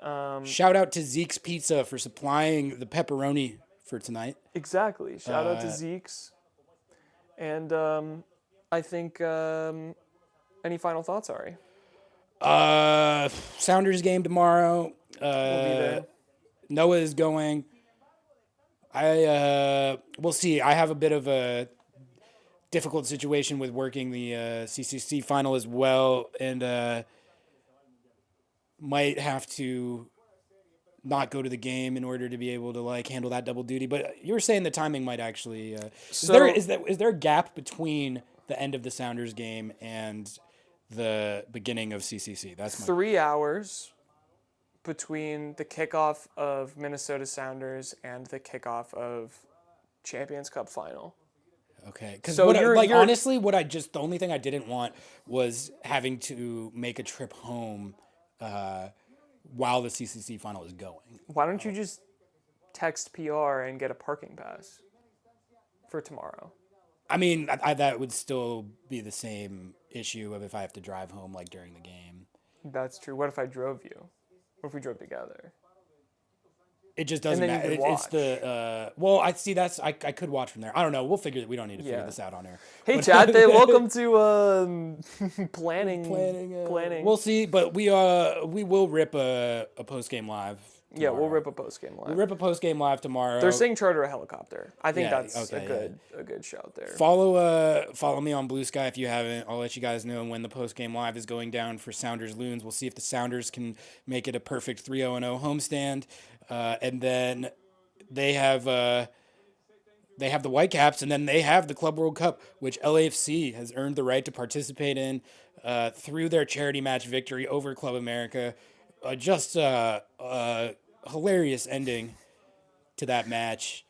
Shout out to Zeke's Pizza for supplying the pepperoni for tonight. Exactly. Shout out to Zeke's. And I think, any final thoughts, Ari? Sounders game tomorrow. We'll be there. Noah is going. We'll see. I have a bit of a difficult situation with working the CCC final as well, and might have to not go to the game in order to be able to like handle that double duty. But you were saying the timing might actually. Is there a gap between the end of the Sounders game and the beginning of CCC? That's 3 hours between the kickoff of Minnesota Sounders and the kickoff of Champions Cup final. Okay, because So honestly, the only thing I didn't want was having to make a trip home while the CCC final is going. Why don't you just text PR and get a parking pass for tomorrow? I mean, that would still be the same issue of if I have to drive home like during the game. That's true. What if I drove you? What if we drove together? It just doesn't And then you matter. could It's the I see. I could watch from there. I don't know. We'll figure. We don't need to figure Yeah. this out on air. Hey, Chad. Welcome to planning. We'll see, but we will rip a post game live. Yeah, we'll tomorrow. rip a post game live. We'll rip a post game live tomorrow. They're saying charter a helicopter. I think Yeah, that's okay, a good shout there. Follow me on Blue Sky if you haven't. I'll let you guys know when the post game live is going down for Sounders Loons. We'll see if the Sounders can make it a perfect 3-0-0 homestand, and then they have the Whitecaps, and then they have the Club World Cup, which LAFC has earned the right to participate in through their charity match victory over Club America. Just a hilarious ending to that match.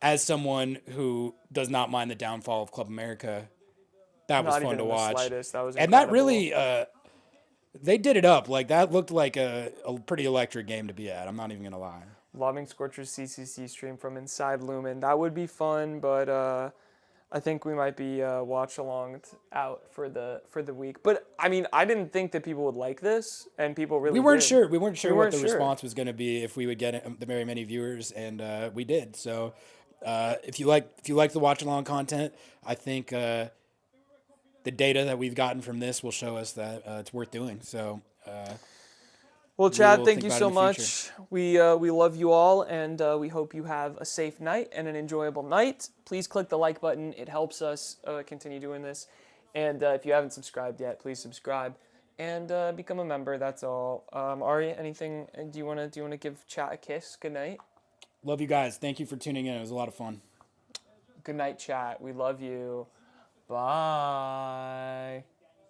As someone who does not mind the downfall of Club America, that was Not fun even to in the watch. slightest. That was And that incredible. really, they did it up. Like that looked like a pretty electric game to be at. I'm not even gonna lie. Lobbing Scorchers CCC stream from inside Lumen. That would be fun, but I think we might be watch along out for the week. But I mean, I didn't think that people would like this, and people really We weren't did. sure. We weren't sure what weren't the sure. response was going to be if we would get the very many viewers, and we did. So, if you like the watch along content, I think the data that we've gotten from this will show us that it's worth doing. So, Well, Chad, will thank think you about it so in the much. future. We love you all, and we hope you have a safe night and an enjoyable night. Please click the like button; it helps us continue doing this. And if you haven't subscribed yet, please subscribe and become a member. That's all. Ari, anything? Do you wanna give chat a kiss? Good night. love you guys. Thank you for tuning in. It was a lot of fun. Good night, chat. We love you. Bye.